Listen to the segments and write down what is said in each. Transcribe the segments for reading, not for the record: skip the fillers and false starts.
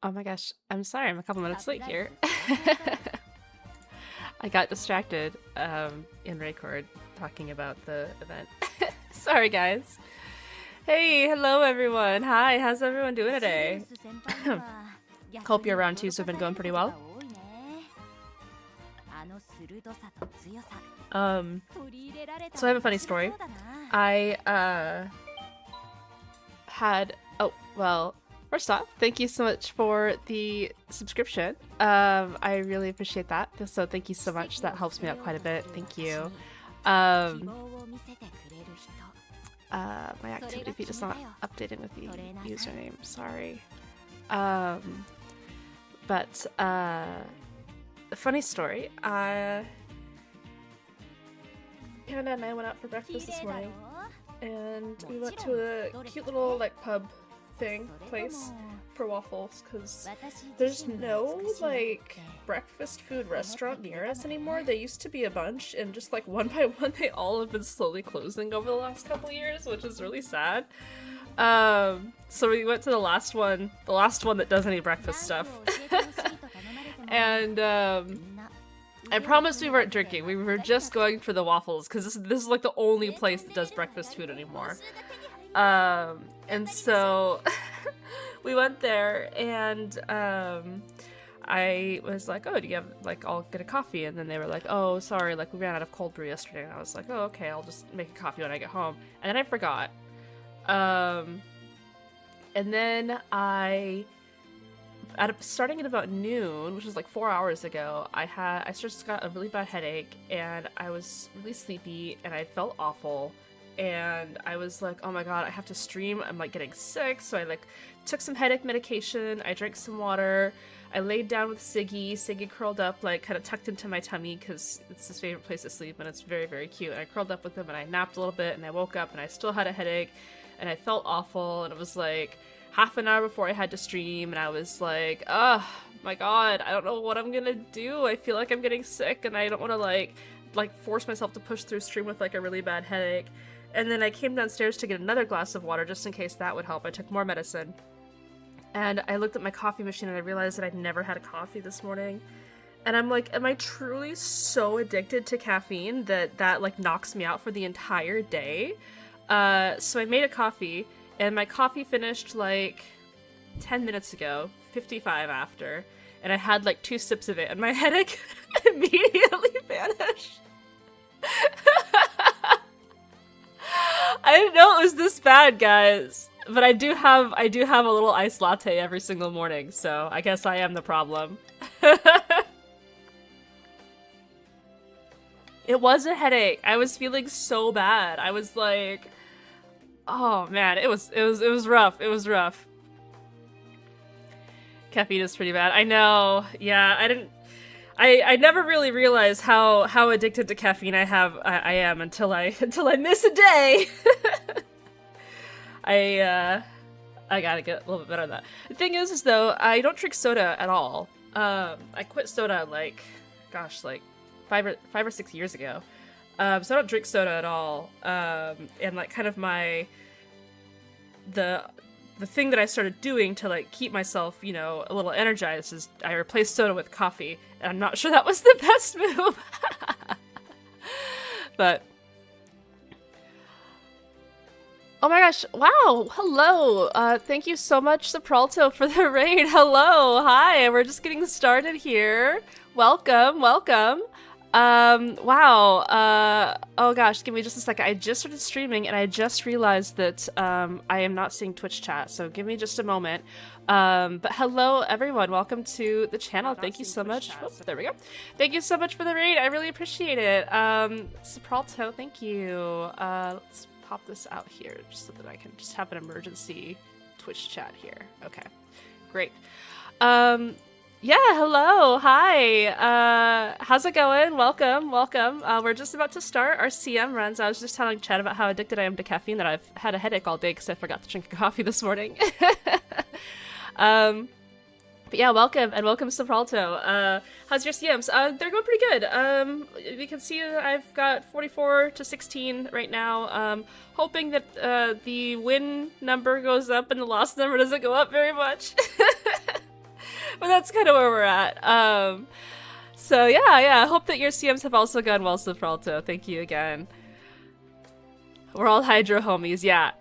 Oh my gosh, I'm sorry, I'm a couple minutes late here. I got distracted in record talking about the event. Sorry, guys. Hey, hello everyone. Hi, how's everyone doing today? Hope your round twos have been going pretty well. So I have a funny story. I first off, thank you so much for the subscription. I really appreciate that. So thank you so much. That helps me out quite a bit. Thank you. My activity feed is not updated with the username. Sorry. But a funny story. Panda and I went out for breakfast this morning, and we went to a cute little pub place for waffles because there's no breakfast food restaurant near us anymore. They used to be a bunch, and just one by one they all have been slowly closing over the last couple years, which is really sad. So we went to the last one that does any breakfast stuff. And I promised we weren't drinking. We were just going for the waffles because this is the only place that does breakfast food anymore. And so we went there, and I was like, oh, do you have I'll get a coffee. And then they were like, oh, sorry, we ran out of cold brew yesterday. And I was like, oh, okay, I'll just make a coffee when I get home. And then I forgot. And then starting at about noon, which was 4 hours ago, I just got a really bad headache, and I was really sleepy, and I felt awful, and I was like, oh my god, I have to stream, I'm getting sick. So I took some headache medication, I drank some water, I laid down with Siggy curled up kind of tucked into my tummy because it's his favorite place to sleep, and it's very, very cute. And I curled up with him, and I napped a little bit, and I woke up, and I still had a headache, and I felt awful, and it was half an hour before I had to stream, and I was like, oh my god, I don't know what I'm gonna do. I feel like I'm getting sick, and I don't want to force myself to push through stream with a really bad headache. And then I came downstairs to get another glass of water just in case that would help. I took more medicine, and I looked at my coffee machine, and I realized that I'd never had a coffee this morning. And I'm like, am I truly so addicted to caffeine that knocks me out for the entire day? So I made a coffee, and my coffee finished 10 minutes ago, 55 after, and I had 2 sips of it, and my headache immediately vanished. I didn't know it was this bad, guys. But I do have a little iced latte every single morning, so I guess I am the problem. It was a headache. I was feeling so bad. I was like, oh man, it was rough. It was rough. Caffeine is pretty bad. I know. Yeah, I never really realized how addicted to caffeine I am until I miss a day. I gotta get a little bit better at that. The thing is though, I don't drink soda at all. I quit soda 5 or 6 years ago. So I don't drink soda at all. And kind of the thing that I started doing to keep myself, a little energized is I replaced soda with coffee, and I'm not sure that was the best move. But oh my gosh, wow, hello. Thank you so much, Sopralto, for the raid. Hello, hi, we're just getting started here. Welcome. Wow. Oh gosh, give me just a second. I just started streaming, and I just realized that I am not seeing Twitch chat, so give me just a moment. But hello everyone, welcome to the channel. Thank you so much. Oh, there we go. Thank you so much for the raid. I really appreciate it. Sopralto, thank you. Let's pop this out here just so that I can just have an emergency Twitch chat here. Okay, great. Yeah, hello, hi, how's it going? Welcome. We're just about to start our CM runs. I was just telling Chad about how addicted I am to caffeine, that I've had a headache all day because I forgot to drink coffee this morning. But yeah, welcome, and welcome to Sopralto. How's your CMs? They're going pretty good. We can see that I've got 44 to 16 right now. Hoping that the win number goes up and the loss number doesn't go up very much. But that's kind of where we're at. So yeah, I hope that your CMs have also gone well, Sifralto. Thank you again. We're all hydro homies. Yeah.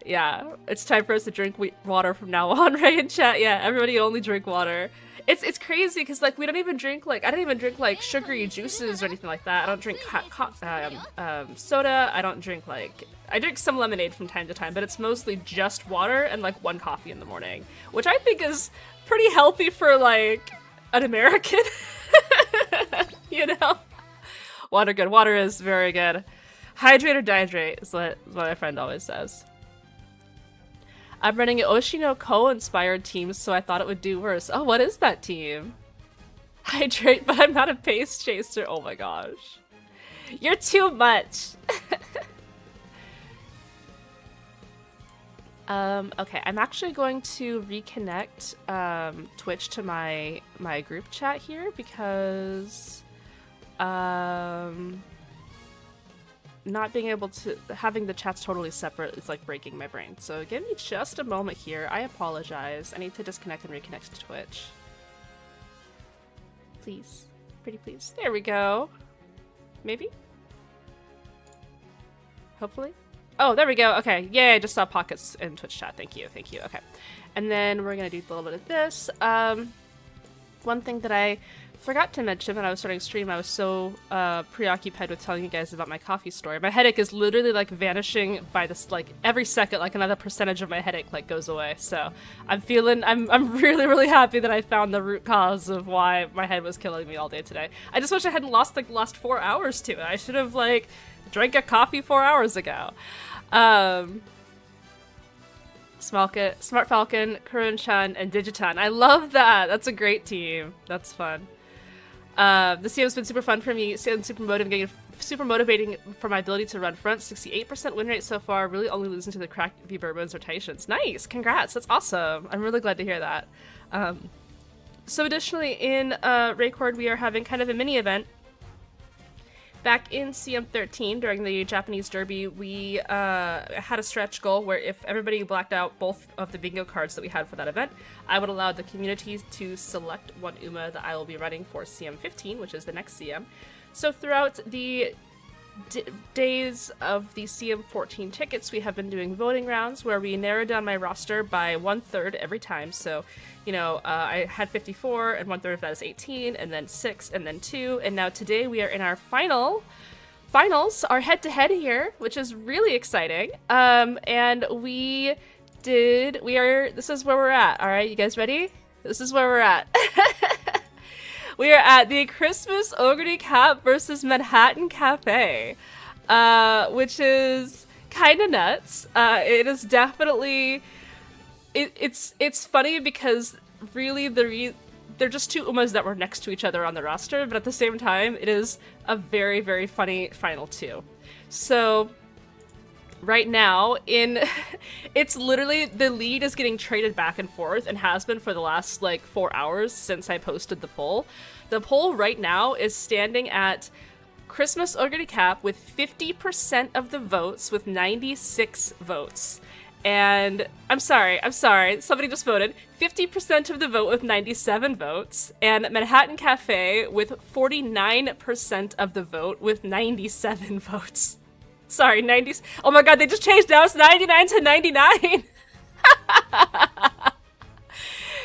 It's time for us to drink water from now on, right? In chat, yeah. Everybody only drink water. It's crazy because like we don't even drink like I don't even drink like sugary juices or anything like that. I don't drink soda. I don't drink like I drink some lemonade from time to time, but it's mostly just water and like one coffee in the morning, which I think is pretty healthy for like an American. You know, water good. Water is very good. Hydrate or dehydrate is what my friend always says. I'm running an Oshino Ko-inspired team, so I thought it would do worse. Oh, what is that team? Hydrate, but I'm not a pace chaser. Oh my gosh. You're too much. Okay, I'm actually going to reconnect Twitch to my group chat here because not being able to having the chats totally separate is like breaking my brain. So give me just a moment here. I apologize. I need to disconnect and reconnect to Twitch. Please. Pretty please. There we go. Maybe? Hopefully? Oh, there we go. Okay. Yay, I just saw pockets in Twitch chat. Thank you. Thank you. Okay. And then we're going to do a little bit of this. One thing that I forgot to mention when I was starting stream, I was so preoccupied with telling you guys about my coffee story. My headache is literally like vanishing by this like every second, like another percentage of my headache like goes away. So I'm really happy that I found the root cause of why my head was killing me all day today. I just wish I hadn't lost like the last 4 hours to it. I should have like drank a coffee 4 hours ago. Smart Falcon, Kurun-chan, and Digiton. I love that. That's a great team. That's fun. The CM's been super fun for me, super motivating for my ability to run front. 68% win rate so far, really only losing to the cracked V Bourbons rotations. Nice! Congrats! That's awesome! I'm really glad to hear that. So additionally, in Raycord, we are having kind of a mini event. Back in CM13, during the Japanese Derby, we had a stretch goal where if everybody blacked out both of the bingo cards that we had for that event, I would allow the community to select one UMA that I will be running for CM15, which is the next CM. So throughout the days of the CM14 tickets, we have been doing voting rounds where we narrow down my roster by 1/3 every time. So, you know, I had 54, and 1/3 of that is 18, and then 6, and then 2, and now today we are in our finals, our head-to-head here, which is really exciting. And this is where we're at. All right, you guys ready? This is where we're at. We are at the Christmas Ogre Cap versus Manhattan Cafe, which is kind of nuts. It is definitely, it's funny because really they're just two Umas that were next to each other on the roster, but at the same time, it is a very, very funny final two. So right now, it's literally the lead is getting traded back and forth and has been for the last like 4 hours since I posted the poll. The poll right now is standing at Christmas Ogre Cap with 50% of the votes with 96 votes. And I'm sorry, somebody just voted. 50% of the vote with 97 votes. And Manhattan Cafe with 49% of the vote with 97 votes. Sorry, 90. Oh my god, they just changed now. It's 99 to 99.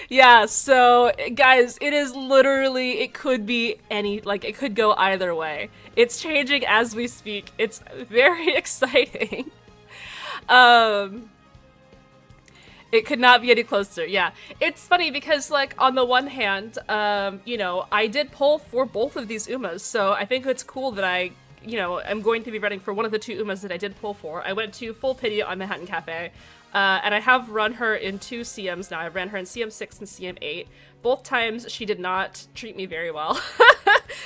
Yeah, so guys, it is literally, it could be it could go either way. It's changing as we speak. It's very exciting. It could not be any closer. Yeah, it's funny because like on the one hand, you know, I did poll for both of these Umas, so I think it's cool that I'm going to be running for one of the two Umas that I did pull for. I went to full pity on Manhattan Cafe, and I have run her in 2 CMs now. I've ran her in CM6 and CM8. Both times she did not treat me very well.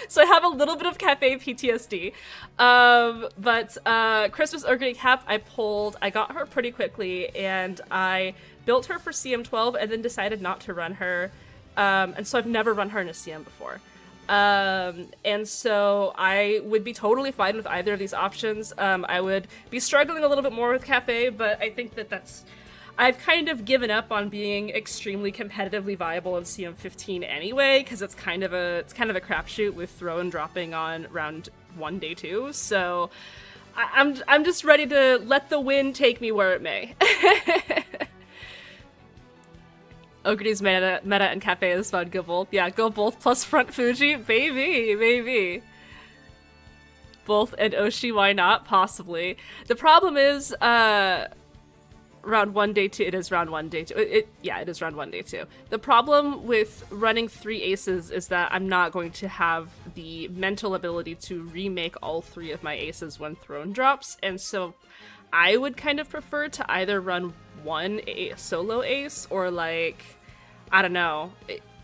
So I have a little bit of cafe PTSD. But Christmas Ogre Cap I pulled. I got her pretty quickly, and I built her for CM12 and then decided not to run her. And so I've never run her in a CM before. And so I would be totally fine with either of these options. I would be struggling a little bit more with Cafe, but I think that I've kind of given up on being extremely competitively viable in CM15 anyway, because it's kind of a crapshoot with throw and dropping on round 1, day 2. So I'm just ready to let the wind take me where it may. Ogre's meta and cafe is fun. Go both. Yeah, go both plus front Fuji. Baby. Both and Oshi, why not? Possibly. The problem is, round 1, day 2. It is round 1, day 2. It is round 1, day 2. The problem with running 3 aces is that I'm not going to have the mental ability to remake all 3 of my aces when throne drops, and so I would kind of prefer to either run 1 solo ace or like, I don't know.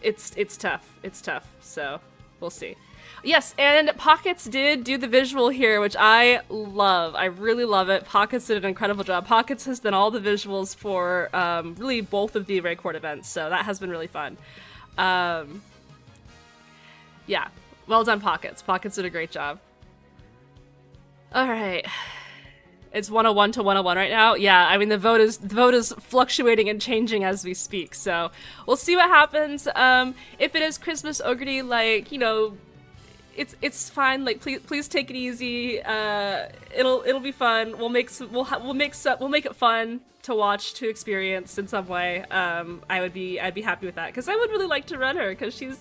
It's tough. It's tough. So we'll see. Yes, and Pockets did do the visual here, which I love. I really love it. Pockets did an incredible job. Pockets has done all the visuals for really both of the Ray Court events, so that has been really fun. Yeah, well done, Pockets. Pockets did a great job. All right. It's 101 to 101 right now. Yeah, I mean the vote is fluctuating and changing as we speak, so we'll see what happens. If it is Christmas Ogre, like, you know, it's fine. Like, please take it easy. It'll be fun. We'll make it fun to watch, to experience in some way. I'd be happy with that, because I would really like to run her, because she's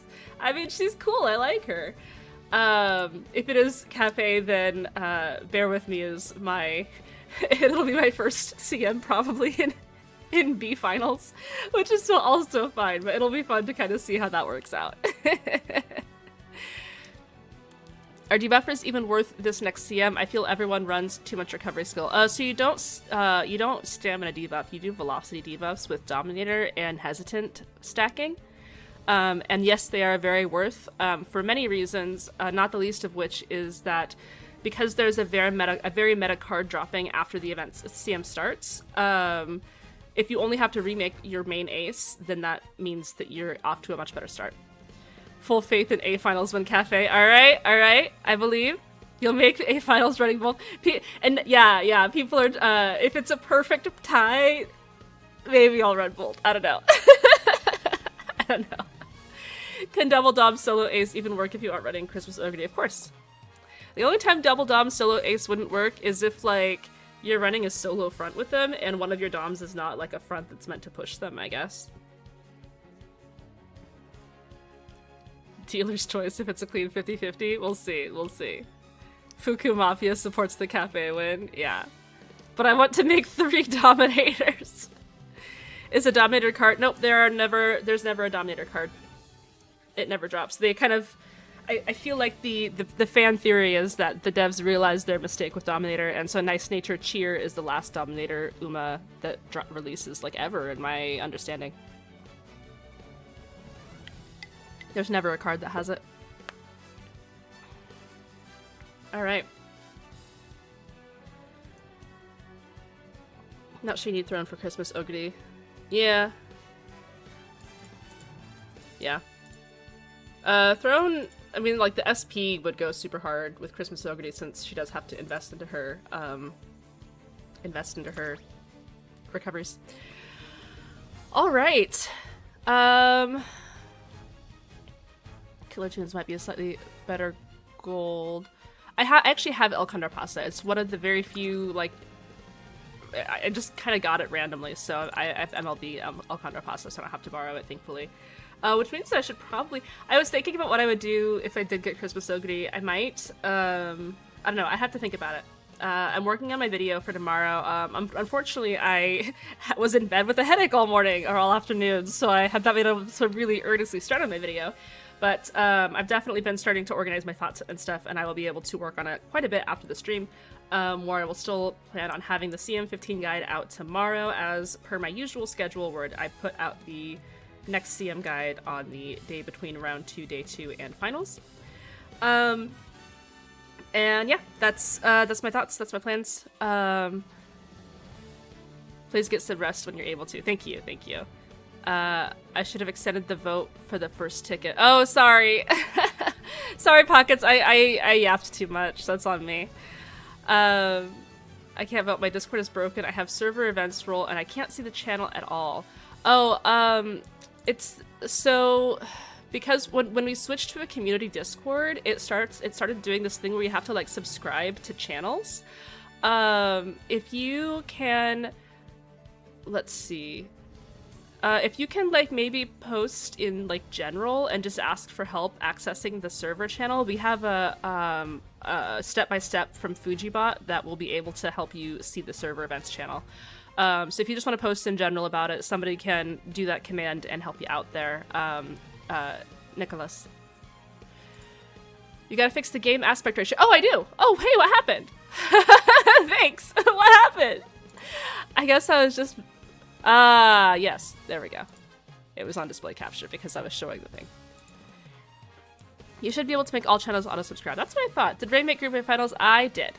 cool. I like her. If it is Cafe, then bear with me as it'll be my first CM probably in B finals, which is still also fine, but it'll be fun to kind of see how that works out. Are debuffers even worth this next CM? I feel everyone runs too much recovery skill. So you don't stamina debuff. You do velocity debuffs with Dominator and Hesitant stacking. And yes, they are very worth for many reasons, not the least of which is that because there's a very meta card dropping after the event's CM starts, if you only have to remake your main ace, then that means that you're off to a much better start. Full faith in A finals when Cafe. All right. I believe you'll make A finals running both. And yeah. People are. If it's a perfect tie, maybe I'll run both. I don't know. I don't know. Can double dom solo ace even work if you aren't running Christmas Ogre? Of course. The only time double dom solo ace wouldn't work is if like you're running a solo front with them and one of your doms is not like a front that's meant to push them, I guess. Dealer's choice if it's a clean 50-50. We'll see. Fuku Mafia supports the Cafe win. Yeah. But I want to make 3 Dominators. Is a Dominator card? Nope, there's never a Dominator card. It never drops. They kind of... I feel like the fan theory is that the devs realized their mistake with Dominator, and so Nice Nature Cheer is the last Dominator UMA that releases, like, ever, in my understanding. There's never a card that has it. Alright. Not sure you need Throne for Christmas Ogre. Yeah. Throne, I mean, like, the SP would go super hard with Christmas Ogre since she does have to invest into her recoveries. Alright. Killer Tunes might be a slightly better gold. I actually have El Condorpasa. It's one of the very few, like, I just kind of got it randomly, so I have MLB El Condorpasa, so I don't have to borrow it, thankfully. Which means that I should probably... I was thinking about what I would do if I did get Christmas Ogre. I might, I don't know, I have to think about it. I'm working on my video for tomorrow. Unfortunately, I was in bed with a headache all morning, or all afternoon, so I have not been able to really earnestly start on my video. But I've definitely been starting to organize my thoughts and stuff, and I will be able to work on it quite a bit after the stream, where I will still plan on having the CM15 guide out tomorrow, as per my usual schedule, where I put out the next CM guide on the day between round 2, day 2, and finals. And yeah, that's my thoughts, that's my plans. Please get some rest when you're able to. Thank you. I should have extended the vote for the first ticket. Oh, sorry. Sorry, Pockets. I yapped too much. That's on me. I can't vote. My Discord is broken. I have server events role, and I can't see the channel at all. Oh, it's so because when we switched to a community Discord, it started doing this thing where you have to like subscribe to channels. If you can, let's see. If you can, like, maybe post in, like, general and just ask for help accessing the server channel, we have a step-by-step from Fujibot that will be able to help you see the server events channel. So if you just want to post in general about it, somebody can do that command and help you out there. Nicholas. You gotta fix the game aspect ratio. Oh, I do! Oh, hey, what happened? Thanks! What happened? I guess I was just... yes, there we go. It was on display capture because I was showing the thing. You should be able to make all channels auto-subscribe. That's what I thought. Did Ray make Group A finals? I did.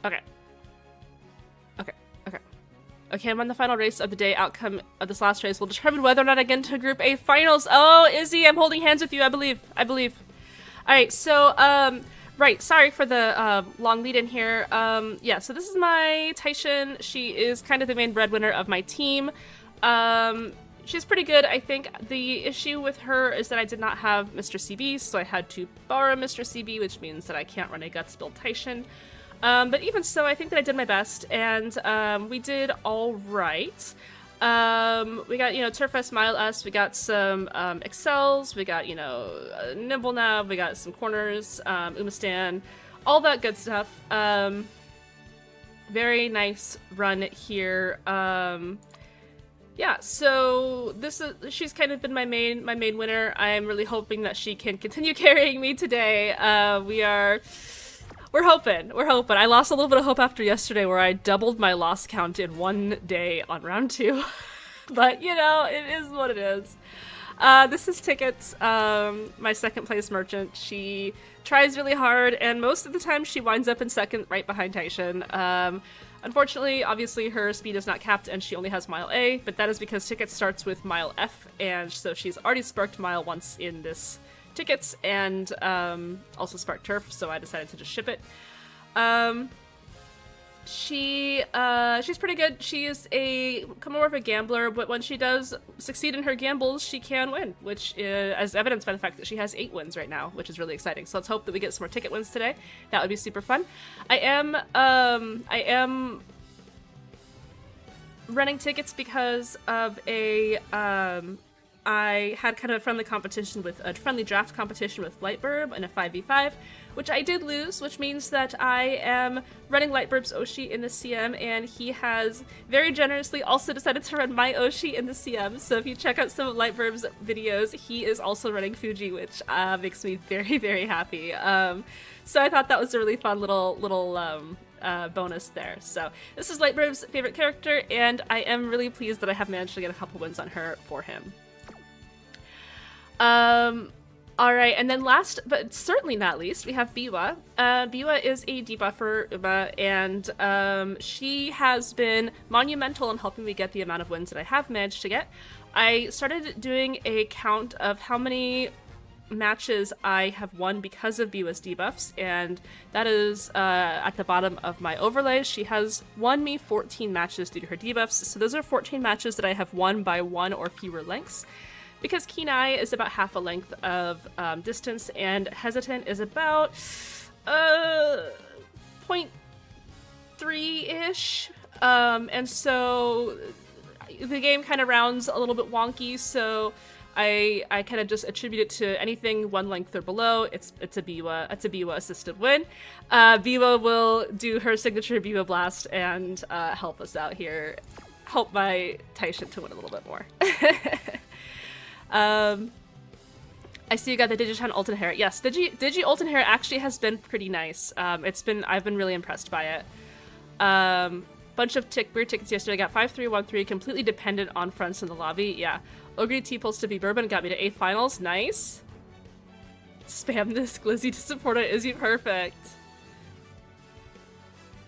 Okay. Okay, I'm on the final race of the day. Outcome of this last race will determine whether or not I get into Group A finals. Oh, Izzy, I'm holding hands with you, I believe. Alright, so, right, sorry for the long lead in here. Yeah, so this is my Taishin. She is kind of the main breadwinner of my team. She's pretty good, I think. The issue with her is that I did not have Mr. CB, so I had to borrow Mr. CB, which means that I can't run a Guts build Taishin. But even so, I think that I did my best, and we did all right. We got, Turfest, Mile Us, we got some Excels, we got, Nimble Nav, we got some corners, Umastan, all that good stuff. Very nice run here. Yeah, so she's kind of been my main winner. I'm really hoping that she can continue carrying me today. We're hoping. I lost a little bit of hope after yesterday where I doubled my loss count in one day on round 2. But, it is what it is. This is Tickets, my second place merchant. She tries really hard, and most of the time she winds up in second right behind Taishin. Unfortunately, obviously, her speed is not capped, and she only has Mile A, but that is because Tickets starts with Mile F, and so she's already sparked Mile once in this Tickets, and also sparked Turf, so I decided to just ship it. She's pretty good. She is more of a gambler, but when she does succeed in her gambles, she can win, which is as evidenced by the fact that she has 8 wins right now, which is really exciting. So let's hope that we get some more ticket wins today. That would be super fun. I am running Tickets because of I had kind of a friendly draft competition with Lightburb in a 5v5, which I did lose, which means that I am running Lightburb's Oshi in the CM, and he has very generously also decided to run my Oshi in the CM. So if you check out some of Lightburb's videos, he is also running Fuji, which makes me very, very happy. So I thought that was a really fun little bonus there. So this is Lightburb's favorite character, and I am really pleased that I have managed to get a couple wins on her for him. Alright, and then last, but certainly not least, we have Biwa. Biwa is a debuffer, and she has been monumental in helping me get the amount of wins that I have managed to get. I started doing a count of how many matches I have won because of Biwa's debuffs, and that is at the bottom of my overlay. She has won me 14 matches due to her debuffs, so those are 14 matches that I have won by 1 or fewer lengths. Because Keen Eye is about half a length of distance, and Hesitant is about 0.3-ish, and so the game kind of rounds a little bit wonky, so I kind of just attribute it to anything 1 length or below. It's a Biwa assisted win. Biwa will do her signature Biwa Blast and help us out here, help my Taishin to win a little bit more. I see you got the Digiton ult inherit. Yes, Digi ult inherit actually has been pretty nice. I've been really impressed by it. Bunch of weird tickets yesterday. I got 5-3-1-3, completely dependent on fronts in the lobby. Yeah. Ogre T-pulse to be Bourbon got me to 8th finals. Nice. Spam this Glizzy to support it. Is he perfect?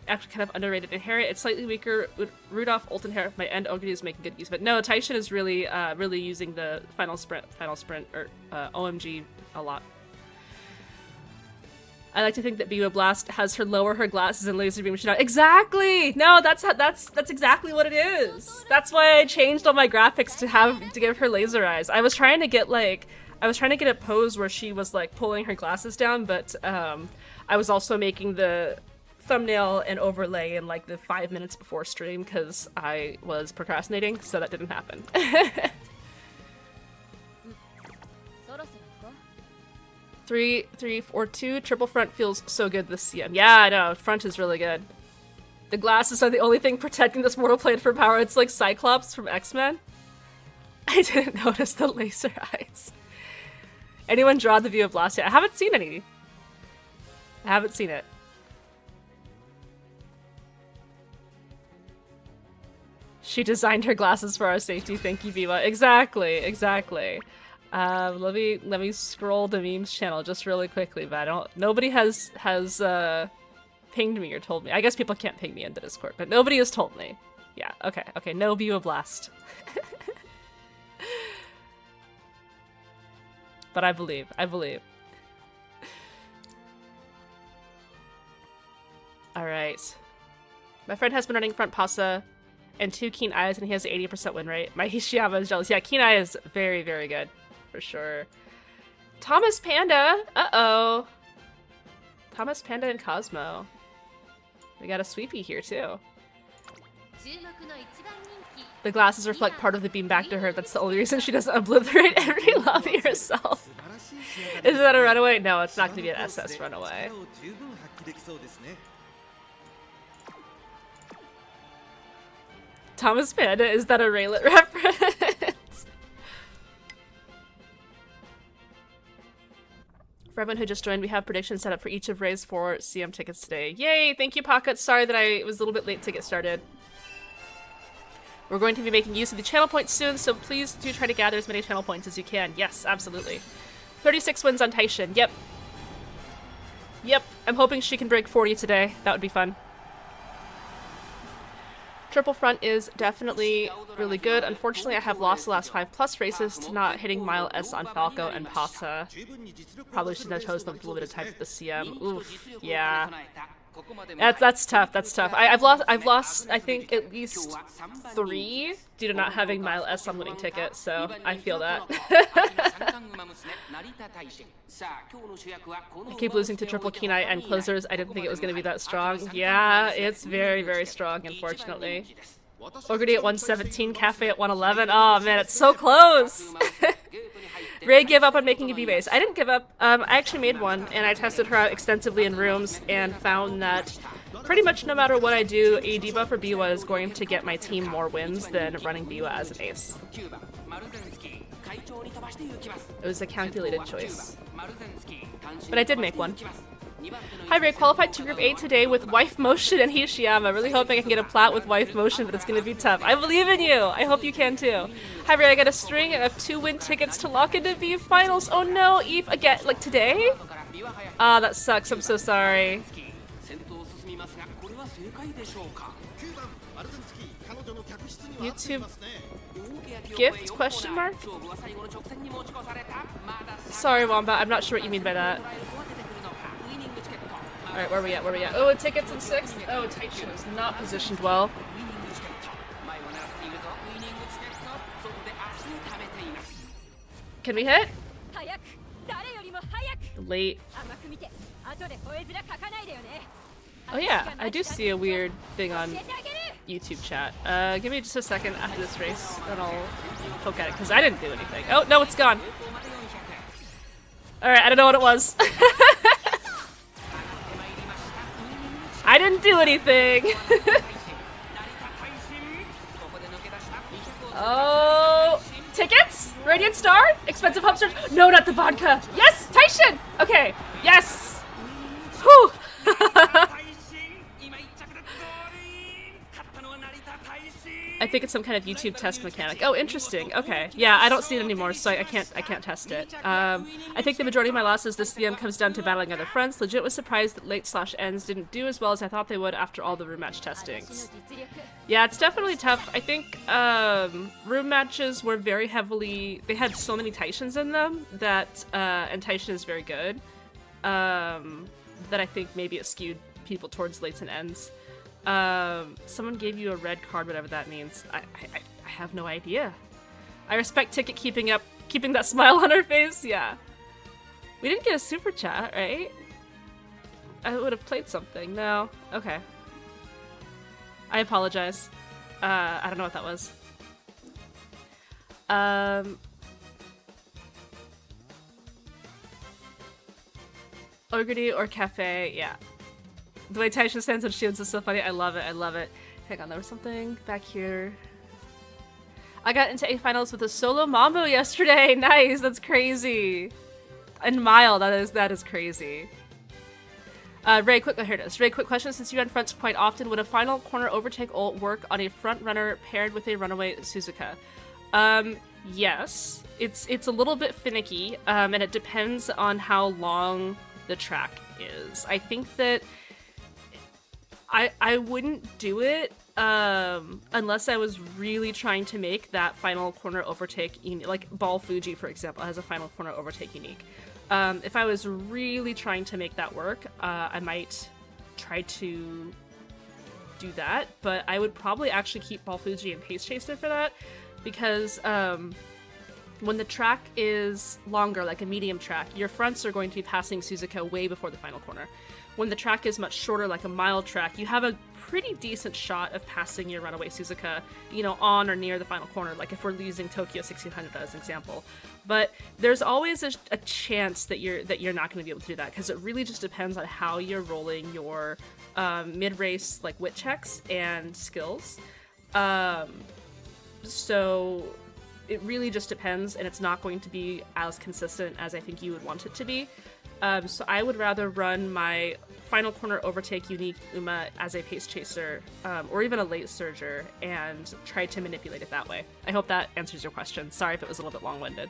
Actually kind of underrated inherit. It's slightly weaker. Rudolph ult inherit my end. Ogre is making good use of it. No, Taishin is really using the final sprint or OMG a lot. I like to think that BNW Blast has her lower her glasses and laser beam shoot out. Exactly! No, that's exactly what it is. That's why I changed all my graphics to give her laser eyes. I was trying to get a pose where she was like pulling her glasses down, but I was also making the thumbnail and overlay in like the 5 minutes before stream because I was procrastinating, so that didn't happen. 3-3-4-2 triple front feels so good this CM. Yeah, I know, front is really good. The glasses are the only thing protecting this mortal plane from power. It's like Cyclops from X-Men. I didn't notice the laser eyes. Anyone draw the view of Blast yet? I haven't seen any. I haven't seen it. She designed her glasses for our safety. Thank you, Viva. Exactly, exactly. Let me scroll the memes channel just really quickly, but nobody has pinged me or told me. I guess people can't ping me into Discord, but nobody has told me. Yeah, okay, no Viva Blast. But I believe. Alright. My friend has been running front pasa and 2 keen eyes, and he has an 80% win rate. My Hishiyama is jealous. Yeah, keen eye is very, very good. For sure. Thomas Panda! Uh-oh. Thomas Panda and Cosmo. We got a sweepy here, too. The glasses reflect part of the beam back to her. That's the only reason she doesn't obliterate every lobby herself. Is that a runaway? No, it's not going to be an SS runaway. Thomas Panda, is that a Raylet reference? For everyone who just joined, we have predictions set up for each of Ray's 4 CM tickets today. Yay! Thank you, Pocket. Sorry that I was a little bit late to get started. We're going to be making use of the channel points soon, so please do try to gather as many channel points as you can. Yes, absolutely. 36 wins on Taishin. Yep. Yep. I'm hoping she can break 40 today. That would be fun. Triple front is definitely really good. Unfortunately, I have lost the last 5+ races to not hitting Mile S on Falco and Pasa. Probably shouldn't have chosen the limited type of the CM. Oof, yeah. That's tough. That's tough. I've lost I think at least 3 due to not having Mile S on winning ticket, so I feel that. I keep losing to triple keen eye and closers. I didn't think it was going to be that strong. Yeah, it's very, very strong, unfortunately. Ogre at 117, Cafe at 111. Oh man, it's so close. Ray gave up on making a B-base. I didn't give up. I actually made one, and I tested her out extensively in rooms and found that pretty much no matter what I do, a debuff for Biwa is going to get my team more wins than running Biwa as an ace. It was a calculated choice. But I did make one. Hi Ray, qualified to Group 8 today with Wife Motion and Hishiyama. Really hoping I can get a plat with Wife Motion, but it's gonna be tough. I believe in you! I hope you can too. Hi Ray, I got a string of 2 win tickets to lock into VF Finals. Oh no, Eve, again, like today? Ah, that sucks, I'm so sorry. YouTube gift, question mark? Sorry Wombat, I'm not sure what you mean by that. Alright, where are we at? Oh, tickets in 6th? Oh, Taishin is not positioned well. Can we hit? Late. Oh yeah, I do see a weird thing on YouTube chat. Give me just a second after this race, and I'll poke at it, because I didn't do anything. Oh, no, it's gone. Alright, I don't know what it was. I didn't do anything! Oh... Tickets? Radiant Star? Expensive hub search? No, not the vodka! Yes! Taishin! Okay, yes! Whew! I think it's some kind of YouTube test mechanic. Oh, interesting. Okay. Yeah, I don't see it anymore, so I can't test it. I think the majority of my losses this CM comes down to battling other fronts. Legit was surprised that late/ends didn't do as well as I thought they would after all the room match testings. Yeah, it's definitely tough. I think room matches were very heavily... They had so many Taishins in them that... and Taishin is very good. that I think maybe it skewed people towards lates and ends. Someone gave you a red card, whatever that means. I have no idea. I respect Ticket keeping that smile on her face. Yeah. We didn't get a super chat, right? I would have played something. No. Okay. I apologize. I don't know what that was. Ogre or cafe, yeah. The way Taisha stands on shields is so funny. I love it. I love it. Hang on, there was something back here. I got into A finals with a solo mambo yesterday. Nice, that's crazy. And Mile, that is crazy. Ray, quick, here it is. Ray, quick question. Since you run fronts quite often, would a final corner overtake ult work on a front runner paired with a runaway Suzuka? Yes. It's a little bit finicky, and it depends on how long the track is. I think that I wouldn't do it unless I was really trying to make that final corner overtake unique. Like Ball Fuji, for example, has a final corner overtake unique. If I was really trying to make that work, I might try to do that, but I would probably actually keep Ball Fuji and Pace Chaser for that, because when the track is longer, like a medium track, your fronts are going to be passing Suzuka way before the final corner. When the track is much shorter, like a mile track, you have a pretty decent shot of passing your runaway Suzuka, you know, on or near the final corner, like if we're using Tokyo 1600 as an example. But there's always a chance that you're not going to be able to do that, because it really just depends on how you're rolling your mid-race like wit checks and skills. So it really just depends, and it's not going to be as consistent as I think you would want it to be. So I would rather run my final corner overtake unique Uma as a pace chaser, or even a late surger, and try to manipulate it that way. I hope that answers your question. Sorry if it was a little bit long-winded.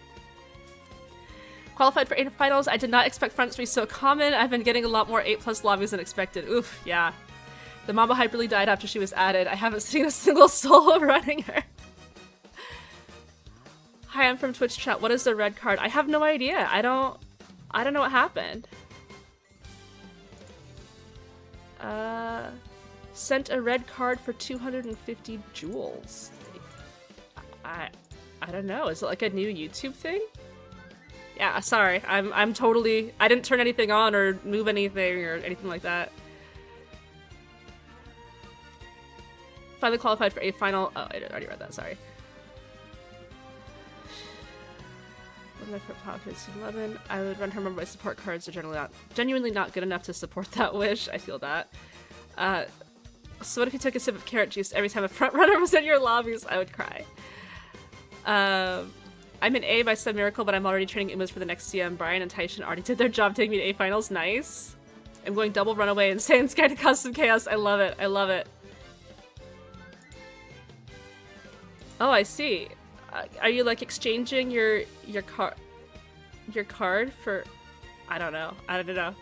Qualified for 8 finals. I did not expect fronts to be so common. I've been getting a lot more 8+ lobbies than expected. Oof, yeah. The Mamba hype really died after she was added. I haven't seen a single soul running her. Hi, I'm from Twitch chat. What is the red card? I have no idea. I don't know what happened. Sent a red card for 250 jewels. I don't know. Is it like a new YouTube thing? Yeah, sorry. I'm totally... I didn't turn anything on or move anything or anything like that. Finally qualified for a final... Oh, I already read that, sorry. One of my favorite topics, 11. I would run her, remember my support cards are genuinely not good enough to support that wish. I feel that. So what if you took a sip of carrot juice every time a front runner was in your lobbies? I would cry. I'm in A by some miracle, but I'm already training Umas for the next CM. Brian and Taishan already did their job taking me to A finals. Nice. I'm going double runaway and Saiyan Sky to custom chaos. I love it. I love it. Oh, I see. Are you like exchanging your card for... I don't know. I don't know.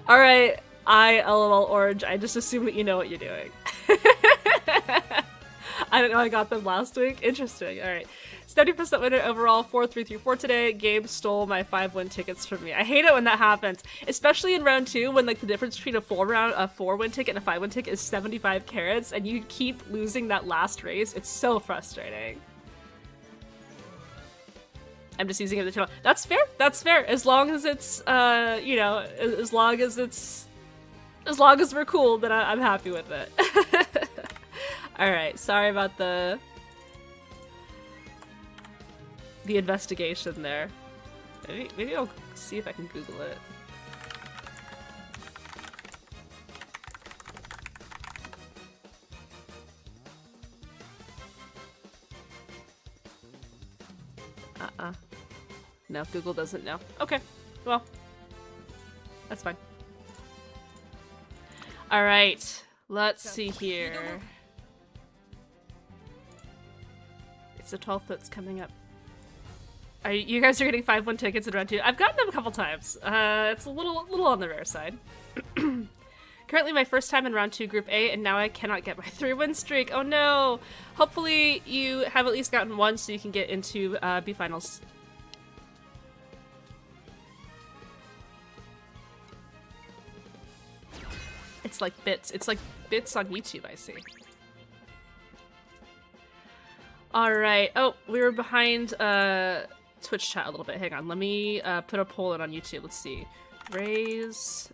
Alright. LOL Orange. I just assume that you know what you're doing. I don't know, I got them last week. Interesting. Alright. 70% winner overall, 4-3-3-4 today. Gabe stole my 5-win tickets from me. I hate it when that happens. Especially in round 2, when like the difference between a 4-win ticket and a 5-win ticket is 75 carats, and you keep losing that last race. It's so frustrating. I'm just using it as a channel. That's fair. That's fair. As long as it's, you know, as long as we're cool, then I'm happy with it. Alright, sorry about the investigation there. Maybe I'll see if I can Google it. No, Google doesn't know. Okay, well, that's fine. Alright, let's see here. It's the 12th that's coming up. You guys are getting 5-win tickets in round 2. I've gotten them a couple times. It's a little on the rare side. Currently my first time in round 2 group A, and now I cannot get my 3-win streak. Oh no! Hopefully you have at least gotten one so you can get into B finals. it's like bits. It's like bits on YouTube, I see. Alright. Oh, we were behind Twitch chat a little bit. Hang on. Let me put a poll in on YouTube. Let's see. Ray's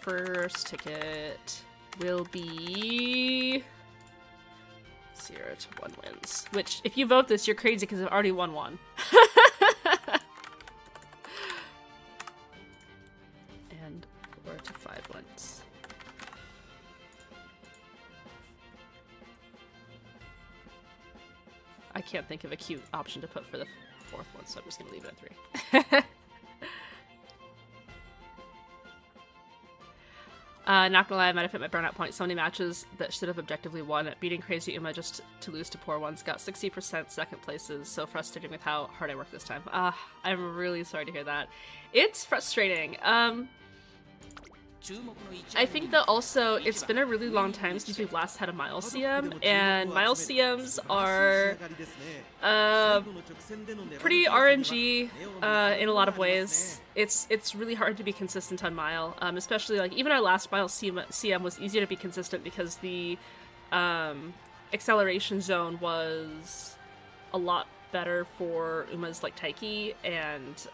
first ticket will be 0 to 1 wins. Which, if you vote this, you're crazy because I've already won one. And 4 to 5 wins. I can't think of a cute option to put for the 4th one, so I'm just gonna leave it at 3. Not gonna lie, I might have hit my burnout point. So many matches that should have objectively won. Beating Crazy Uma just to lose to poor ones. Got 60% second places. So frustrating with how hard I worked this time. I'm really sorry to hear that. It's frustrating. I think that also it's been a really long time since we've last had a Mile CM, and Mile CMs are pretty RNG in a lot of ways. It's really hard to be consistent on Mile, especially like even our last Mile CM was easier to be consistent because the acceleration zone was a lot better for Umas like Taiki and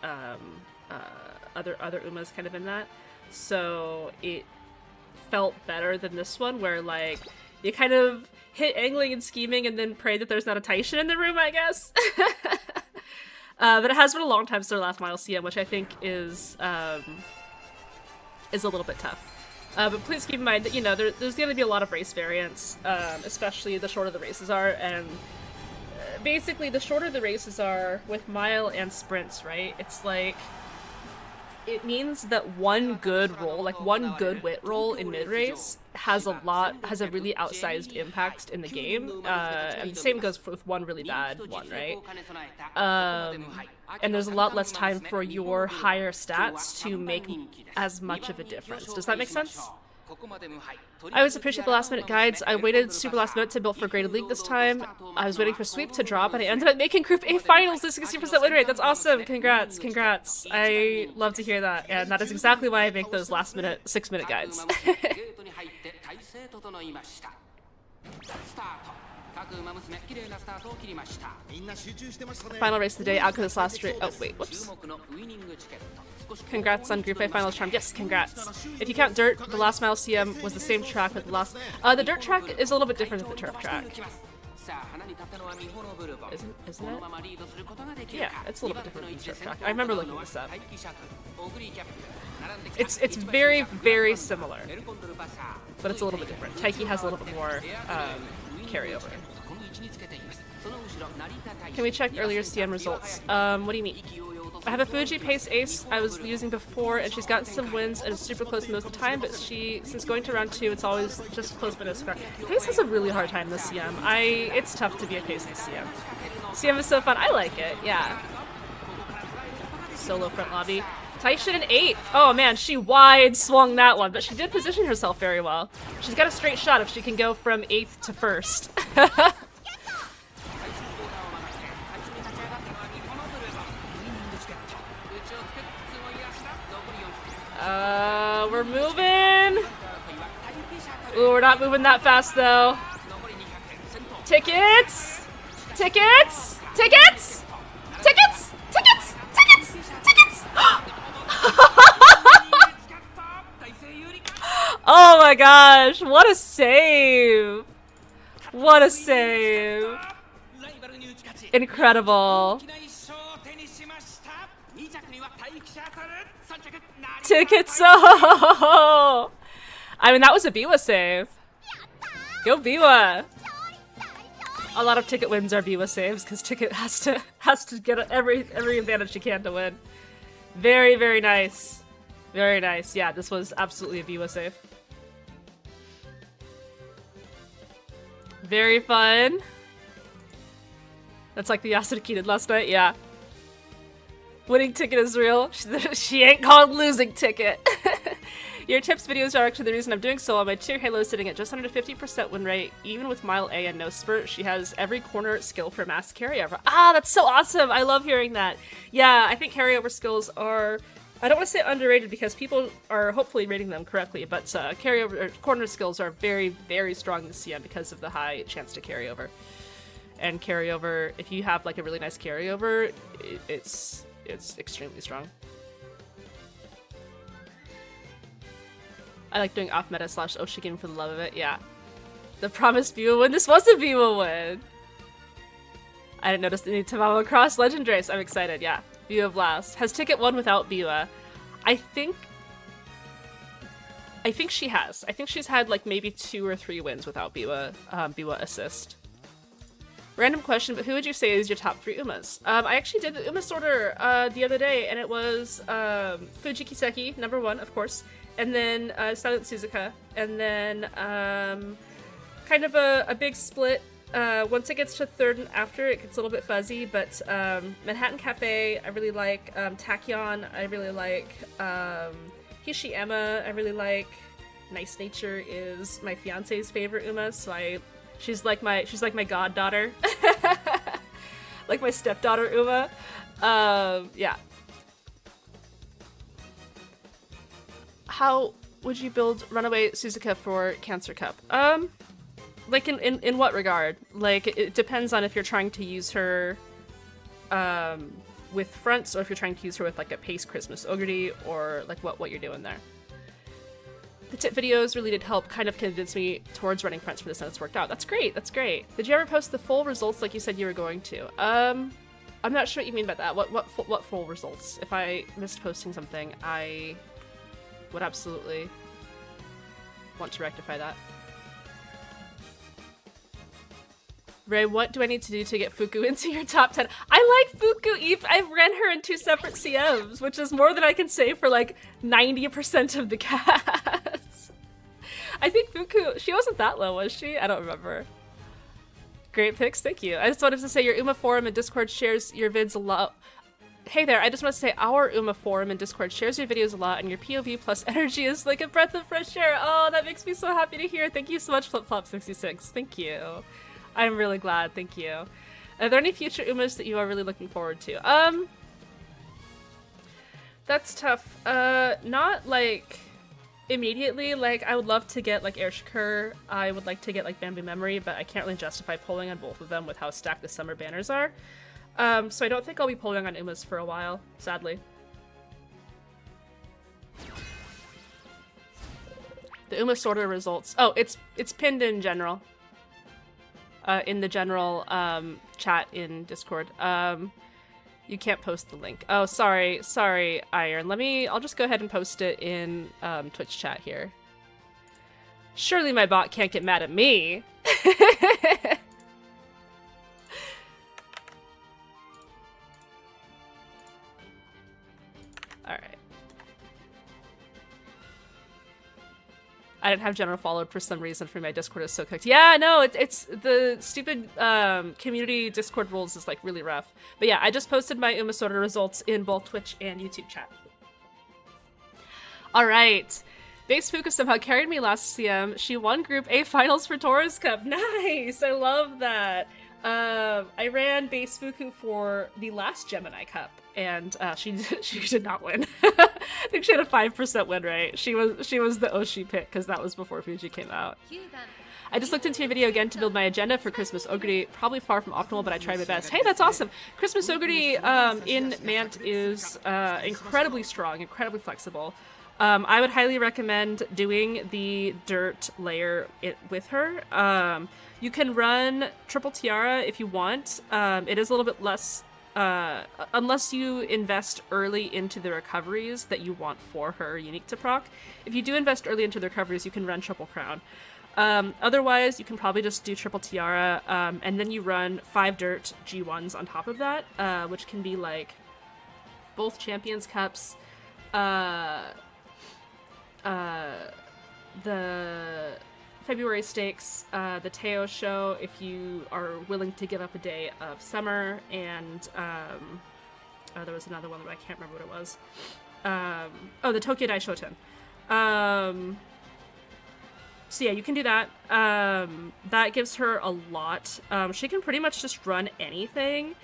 other Umas kind of in that. So it felt better than this one, where like you kind of hit angling and scheming and then pray that there's not a Taishin in the room, I guess. But it has been a long time since our last Mile CM, which I think is a little bit tough. But please keep in mind that, you know, there's going to be a lot of race variants, especially the shorter the races are, and basically the shorter the races are with Mile and sprints, right? It's like it means that one good roll, like one good wit roll in mid-race has a really outsized impact in the game, and the same goes with one really bad one, right? And there's a lot less time for your higher stats to make as much of a difference. Does that make sense? I always appreciate the last minute guides. I waited super last minute to build for Graded League this time. I was waiting for Sweep to drop and I ended up making Group A finals with 60% win rate. That's awesome. Congrats. Congrats. I love to hear that. And that is exactly why I make those last minute 6-minute guides. Final race of the day. Out to this last race. Oh, wait. Whoops. Congrats on Group A Finals Charm. Yes, congrats. If you count Dirt, the last Mile CM was the same track with the last... the Dirt track is a little bit different than the Turf track. Isn't it? Yeah, it's a little bit different than the Turf track. I remember looking this up. It's very, very similar. But it's a little bit different. Taiki has a little bit more carryover. Can we check earlier CM results? What do you mean? I have a Fuji Pace Ace I was using before, and she's gotten some wins and is super close most of the time, but since going to round 2, it's always just close but no score. Pace has a really hard time this CM. It's tough to be a Pace this CM. CM is so fun. I like it, yeah. Solo front lobby. Taishin in 8th. Oh man, she wide swung that one, but she did position herself very well. She's got a straight shot if she can go from 8th to 1st. We're moving. Ooh, we're not moving that fast though. Tickets! Tickets! Tickets! Tickets! Tickets! Tickets! Tickets! Oh my gosh, what a save! What a save! Incredible. Tickets! Oh! I mean, that was a Biwa save. Go Biwa! A lot of Ticket wins are Biwa saves because Ticket has to get every advantage she can to win. Very, very nice. Very nice. Yeah, this was absolutely a Biwa save. Very fun. That's like the Yasuki did last night, yeah. Winning Ticket is real. She ain't called losing Ticket. Your tips videos are actually the reason I'm doing so well. My tier Halo is sitting at just under 50% win rate. Even with Mile A and no spurt, she has every corner skill for mass carryover. Ah, that's so awesome! I love hearing that. Yeah, I think carryover skills are I don't want to say underrated because people are hopefully rating them correctly, but carryover or corner skills are very, very strong this CM because of the high chance to carry over. And carryover, if you have like a really nice carryover, it's extremely strong. I like doing off meta / Oshigin for the love of it. Yeah, the promised Biwa win. This was a Biwa win. I didn't notice any Tamamo Cross Legendaries. I'm excited. Yeah, Biwa Blast has ticket 1 without Biwa. I think she has. I think she's had like maybe 2 or 3 wins without Biwa. Biwa assist. Random question, but who would you say is your top 3 Umas? I actually did the Uma sorter the other day, and it was Fuji Kiseki, number 1, of course, and then Silent Suzuka, and then kind of a big split. Once it gets to 3rd and after, it gets a little bit fuzzy, but Manhattan Cafe, I really like. Tachyon, I really like. Hishiyama, I really like. Nice Nature is my fiance's favorite Uma, so she's like my goddaughter. Like my stepdaughter Uma. Yeah. How would you build Runaway Suzuka for Cancer Cup? Like in what regard? Like it depends on if you're trying to use her with fronts or if you're trying to use her with like a pace Christmas Ogre or like what you're doing there. The tip videos really did help kind of convince me towards running fronts for this, and it's worked out. That's great, that's great. Did you ever post the full results like you said you were going to? I'm not sure what you mean by that. What full results? If I missed posting something, I would absolutely want to rectify that. Ray, what do I need to do to get Fuku into your top 10? I like Fuku. I've ran her in 2 separate CMs, which is more than I can say for like 90% of the cast. I think Fuku, she wasn't that low, was she? I don't remember. Great picks, thank you. I just wanted to say your Uma forum and Discord shares your vids a lot. Hey there, I just want to say our Uma forum and Discord shares your videos a lot, and your POV plus energy is like a breath of fresh air. Oh, that makes me so happy to hear. Thank you so much, FlipFlop66. Thank you. I'm really glad, thank you. Are there any future Umas that you are really looking forward to? That's tough. Not like immediately. Like I would love to get like Air Shakur. I would like to get like Bamboo Memory, but I can't really justify pulling on both of them with how stacked the summer banners are. So I don't think I'll be pulling on Umas for a while, sadly. The Uma sorter results. Oh, it's pinned in general. In the general chat in Discord. You can't post the link. Oh, sorry, Iron. I'll just go ahead and post it in Twitch chat here. Surely my bot can't get mad at me. Alright. I didn't have general followed for some reason for my Discord is so cooked. Yeah, no, it's the stupid community Discord rules is like really rough. But yeah, I just posted my Uma sorter results in both Twitch and YouTube chat. Alright. Base Fuku somehow carried me last CM. She won Group A finals for Taurus Cup. Nice! I love that. I ran Base Fuku for the last Gemini Cup, and she did not win. I think she had a 5% win rate. She was the Oshi pick because that was before Fuji came out. I just looked into your video again to build my agenda for Christmas Ogre. Probably far from optimal, but I tried my best. Hey, that's awesome! Christmas Ogre in Mant is incredibly strong, incredibly flexible. I would highly recommend doing the dirt layer with her. You can run Triple Tiara if you want. It is a little bit less, unless you invest early into the recoveries that you want for her unique to proc. If you do invest early into the recoveries, you can run Triple Crown. Otherwise, you can probably just do Triple Tiara, and then you run 5 dirt G1s on top of that, which can be like both Champions Cups, the February Stakes, the Teo Show, if you are willing to give up a day of summer, and there was another one, but I can't remember what it was. Oh, the Tokyo Dai Shoten. So yeah, you can do that. That gives her a lot. She can pretty much just run anything.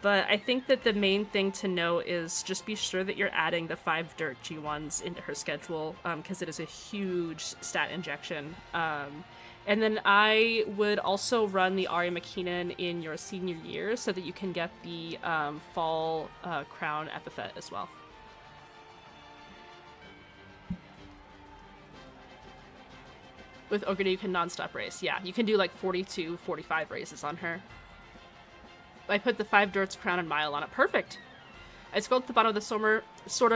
But I think that the main thing to know is just be sure that you're adding the 5 dirt G1s into her schedule, because it is a huge stat injection. And then I would also run the Ari McKinnon in your senior year so that you can get the fall crown epithet as well. With Ogre, you can non-stop race. Yeah, you can do like 42, 45 races on her. I put the 5 dirts crown and mile on it. Perfect. I scrolled to the bottom of the sorter.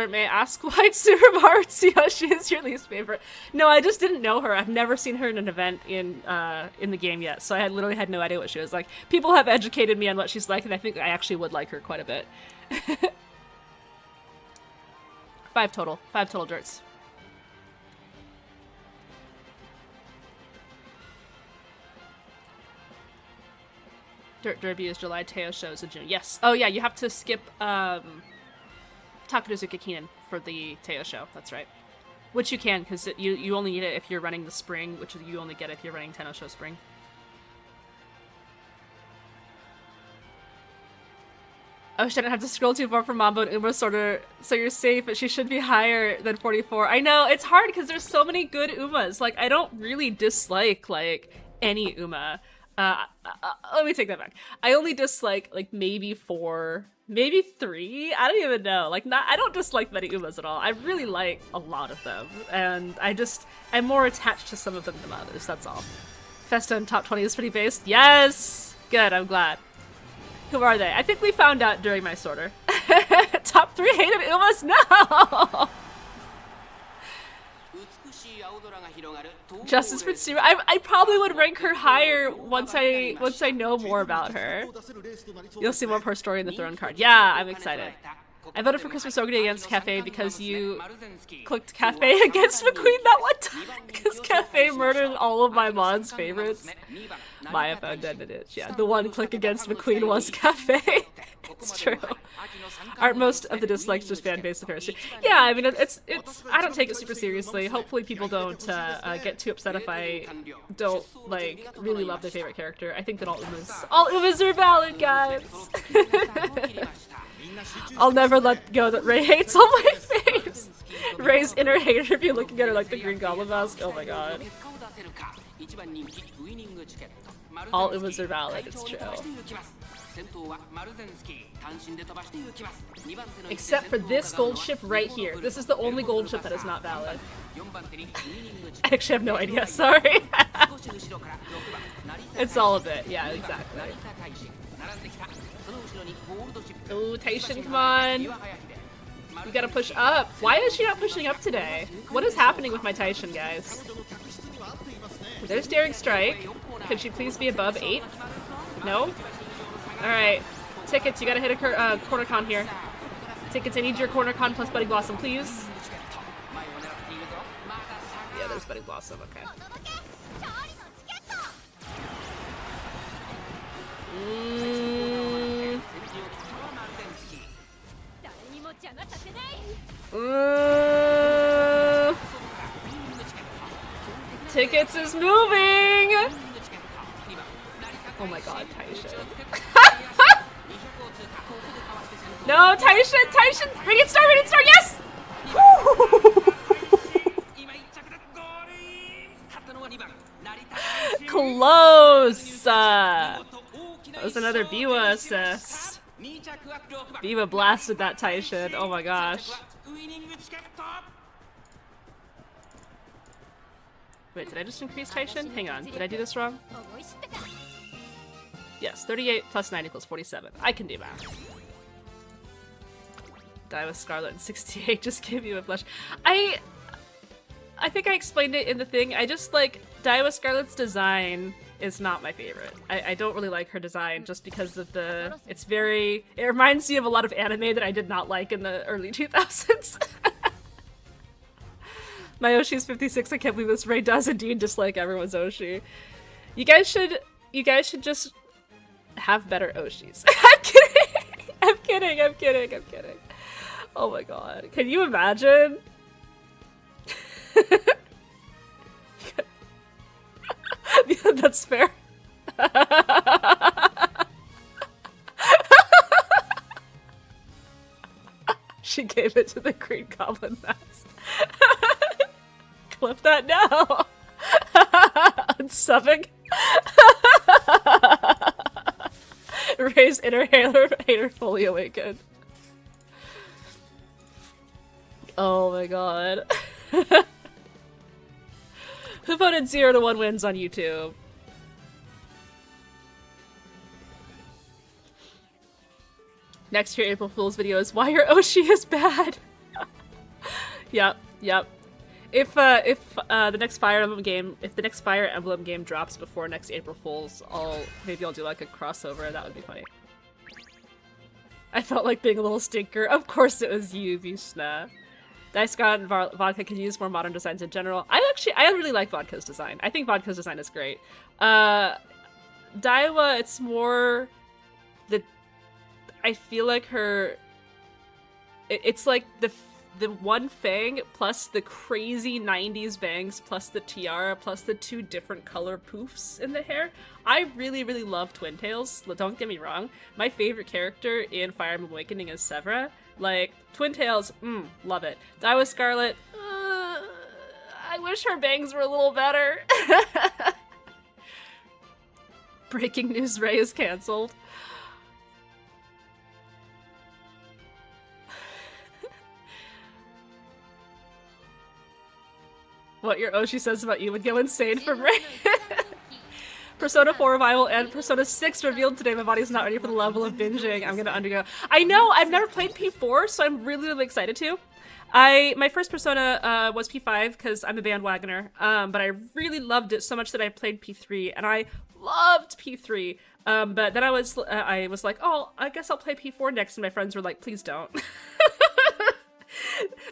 May I ask why it's Super Mario Tsuyoshi is your least favorite? No, I just didn't know her. I've never seen her in an event in the game yet, so I literally had no idea what she was like. People have educated me on what she's like, and I think I actually would like her quite a bit. 5 total. 5 total dirts. Dirt Derby is July, Teo show is in June. Yes. Oh yeah, you have to skip Takaruzuka Keenan for the Teo show. That's right. Which you can, because you only need it if you're running the spring, which you only get if you're running Tenno Show Spring. Oh, she didn't have to scroll too far for Mambo and Uma Sorter, so you're safe, but she should be higher than 44. I know, it's hard because there's so many good Umas. Like, I don't really dislike, like, any Uma. Let me take that back. I only dislike, like, maybe 4, maybe 3? I don't even know. Like, I don't dislike many Umas at all. I really like a lot of them. And I'm more attached to some of them than others, that's all. Festa in top 20 is pretty based? Yes! Good, I'm glad. Who are they? I think we found out during my sorter. Top 3 hated Umas? No! Justice for Tsuru. I probably would rank her higher once I know more about her. You'll see more of her story in the Throne card. Yeah, I'm excited. I voted for Christmas Ogre against Cafe because you clicked Cafe against McQueen that one time. Because Cafe murdered all of my mod's favorites. Maya found it. Yeah, the one click against McQueen was Cafe. It's true. Aren't most of the dislikes just fan-based appearance? Yeah, I mean, it's I don't take it super seriously. Hopefully people don't get too upset if I don't, like, really love their favorite character. I think that all Umas are valid, guys! I'll never let go that Ray hates on my face! Ray's inner hater if you're looking at her like the Green Goblin mask. Oh my god. All Umas are valid, it's true. Except for this gold ship right here. This is the only gold ship that is not valid. I actually have no idea, sorry. It's all of it, yeah, exactly. Ooh, Taishin, come on. You gotta push up. Why is she not pushing up today? What is happening with my Taishin, guys? There's Daring Strike. Could she please be above 8? No? Alright. Tickets, you gotta hit a corner con here. Tickets, I need your corner con plus Budding Blossom, please. Yeah, there's Budding Blossom, okay. Tickets is moving! Oh my god, Taishin. No, Taishin! Radiant Star, yes! Close! That was another Biwa assist. Biwa blasted that Taishin, oh my gosh. Wait, did I just increase Taishin? Hang on, did I do this wrong? Yes, 38 plus 9 equals 47. I can do math. Die with Scarlet and 68 just give you a blush. I think I explained it in the thing. I just like Die with Scarlet's design is not my favorite. I don't really like her design just because of it reminds me of a lot of anime that I did not like in the early 2000s. My Oshi's 56. I can't believe this. Ray does indeed dislike everyone's Oshi. You guys should just have better Oshis. I'm kidding. Oh my god. Can you imagine? Yeah, that's fair. she gave it to the Green Goblin mask. Clip that now! Unsubbing. Ray's inner hater fully awakened. Oh my god. Who voted 0 to 1 wins on YouTube? Next year April Fool's video is why your Oshi is bad. Yep. If the next Fire Emblem game drops before next April Fool's, maybe I'll do like a crossover. That would be funny. I felt like being a little stinker. Of course it was you, Vishna. Dice God and Vodka can use more modern designs in general. I really like Vodka's design. I think Vodka's design is great. Daiwa, it's more I feel like it's like the one fang plus the crazy 90s bangs plus the tiara plus the 2 different color poofs in the hair. I really, really love Twin Tails. Don't get me wrong. My favorite character in Fire Emblem Awakening is Severa. Like, Twin Tails, love it. Daiwa Scarlet, I wish her bangs were a little better. Breaking news, Ray is cancelled. What your Oshi says about you would go insane from Ray. Persona 4 Revival and Persona 6 revealed today. My body's not ready for the level of binging I'm gonna undergo. I know! I've never played P4, so I'm really, really excited to. My first Persona was P5 because I'm a bandwagoner, but I really loved it so much that I played P3, and I loved P3. But then I was like, oh, I guess I'll play P4 next, and my friends were like, please don't.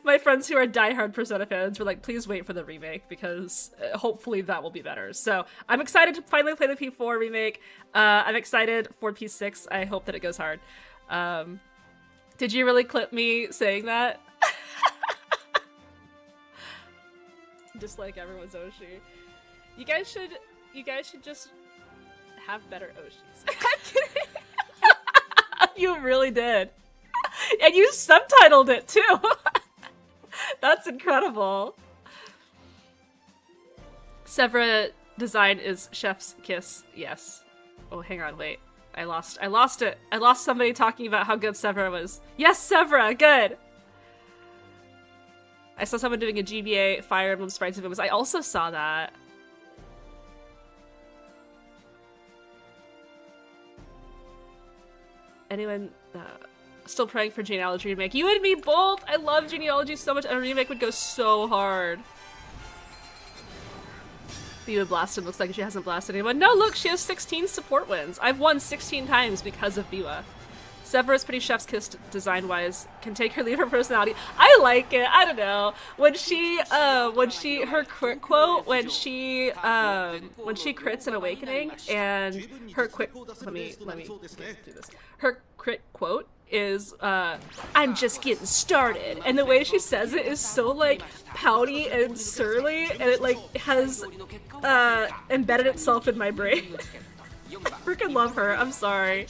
My friends who are diehard Persona fans were like, please wait for the remake, because hopefully that will be better. So I'm excited to finally play the P4 remake. I'm excited for P6. I hope that it goes hard. Did you really clip me saying that? Just like everyone's Oshi. You guys should just have better Oshis. I'm kidding. You really did. And you subtitled it too. That's incredible. Severa design is chef's kiss. Yes. Oh, hang on, wait. I lost it. I lost somebody talking about how good Severa was. Yes, Severa, good. I saw someone doing a GBA Fire Emblem Sprites of Images. I also saw that. Anyone still praying for Genealogy remake? You and me both! I love Genealogy so much, and a remake would go so hard. Biwa blasted. Looks like she hasn't blasted anyone. No, look, she has 16 support wins. I've won 16 times because of Biwa. Severa's pretty chef's kiss design-wise. Can take her, leave her personality. I like it. I don't know. When her crit quote, when she crits in Awakening, and her let me do this. Her crit quote is, I'm just getting started. And the way she says it is so, like, pouty and surly, and it, like, has, embedded itself in my brain. I freaking love her. I'm sorry.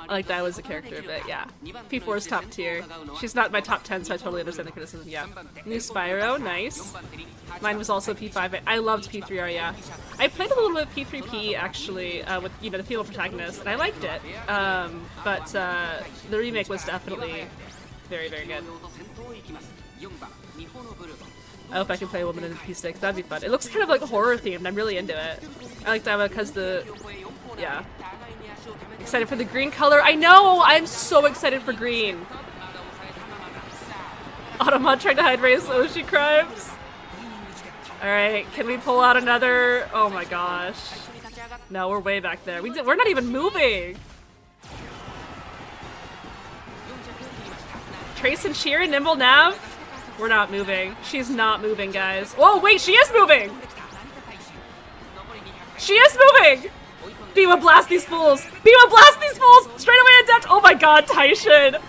I like that was a character, but yeah. P4 is top tier. She's not my top 10, so I totally understand the criticism, yeah. New Spyro, nice. Mine was also P5. I loved P3R, yeah. I played a little bit of P3P, actually, with, you know, the female protagonist, and I liked it. But the remake was definitely very, very good. I hope I can play a woman in P6. That'd be fun. It looks kind of like horror themed. I'm really into it. I like that because yeah. Excited for the green color. I know! I'm so excited for green. Automod trying to hide Ray's Oshi crimes. Alright, can we pull out another? Oh my gosh. No, we're way back there. We're not even moving. Trace and Cheer and Nimble Nav? We're not moving. She's not moving, guys. Whoa, wait, she is moving! She is moving! Biwa, blast these fools! Biwa, blast these fools! Straight away adept! Oh my god, Taishin!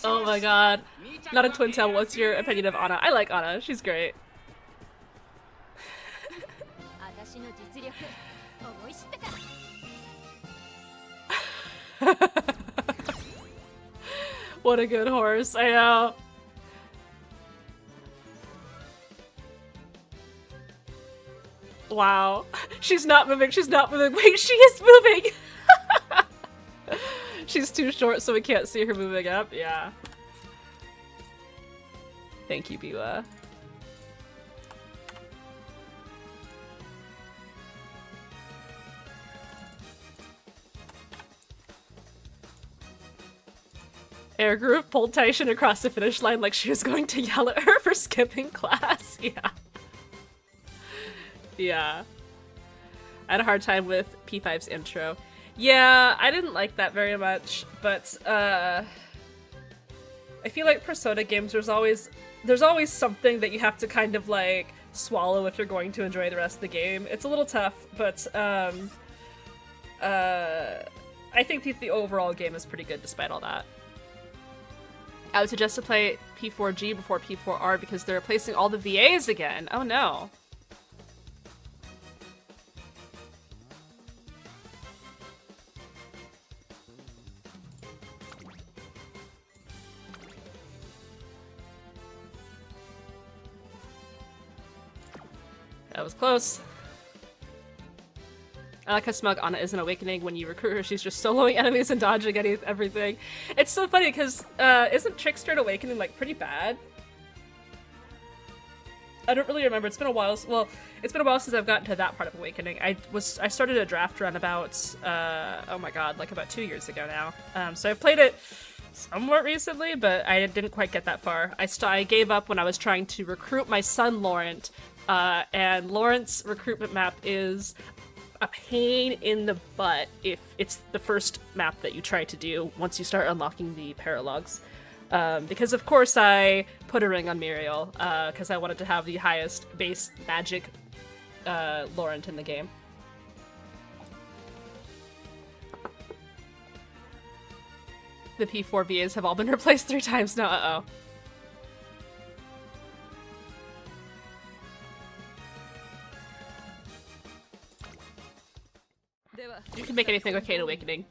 Oh my god. Not a twin tail. What's your opinion of Anna? I like Anna. She's great. What a good horse. I know. Wow. She's not moving. She's not moving. Wait, she is moving. She's too short, so we can't see her moving up. Yeah. Thank you, Biwa. Air Groove pulled Taishin across the finish line like she was going to yell at her for skipping class. Yeah. Yeah. I had a hard time with P5's intro. Yeah, I didn't like that very much, but I feel like Persona games there's always something that you have to kind of like swallow if you're going to enjoy the rest of the game. It's a little tough, but I think the overall game is pretty good despite all that. I would suggest to play P4G before P4R because they're replacing all the VAs again. Oh no. That was close. I like how smug Anna is in Awakening. When you recruit her, she's just soloing enemies and dodging everything. It's so funny because isn't Trickster in Awakening like pretty bad? I don't really remember. It's been a while. Well, it's been a while since I've gotten to that part of Awakening. I started a draft run about oh my god, like about 2 years ago now. So I've played it somewhat recently, but I didn't quite get that far. I gave up when I was trying to recruit my son Laurent, and Laurent's recruitment map is a pain in the butt if it's the first map that you try to do once you start unlocking the paralogs. Because of course I put a ring on Muriel, because I wanted to have the highest base magic Laurent in the game. The P4 VAs have all been replaced 3 times now, uh-oh. You can make anything okay in Awakening.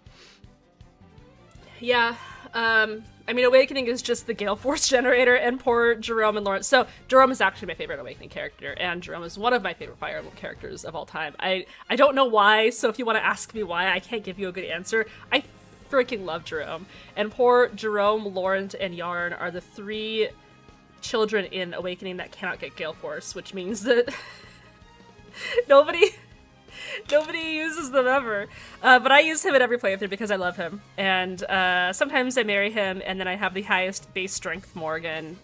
Yeah, I mean, Awakening is just the Gale Force generator, and poor Jerome and Lawrence. So, Jerome is actually my favorite Awakening character, and Jerome is one of my favorite Fire Emblem characters of all time. I don't know why, so if you want to ask me why, I can't give you a good answer. I freaking love Jerome. And poor Jerome, Laurent, and Yarn are the 3 children in Awakening that cannot get Gale Force, which means that nobody uses them ever. But I use him at every playthrough because I love him. And sometimes I marry him, and then I have the highest base strength Morgan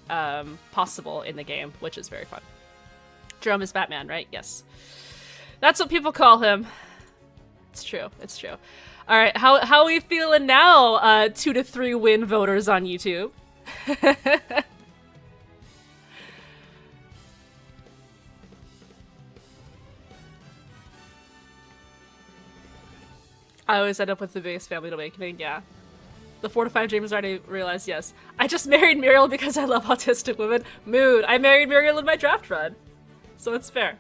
possible in the game, which is very fun. Jerome is Batman, right? Yes. That's what people call him. It's true. It's true. All right, how are we feeling now, 2 to 3 win voters on YouTube? I always end up with the biggest family in Awakening, yeah. The 4 to 5 dreamers already realized, yes. I just married Muriel because I love autistic women. Mood. I married Muriel in my draft run. So it's fair.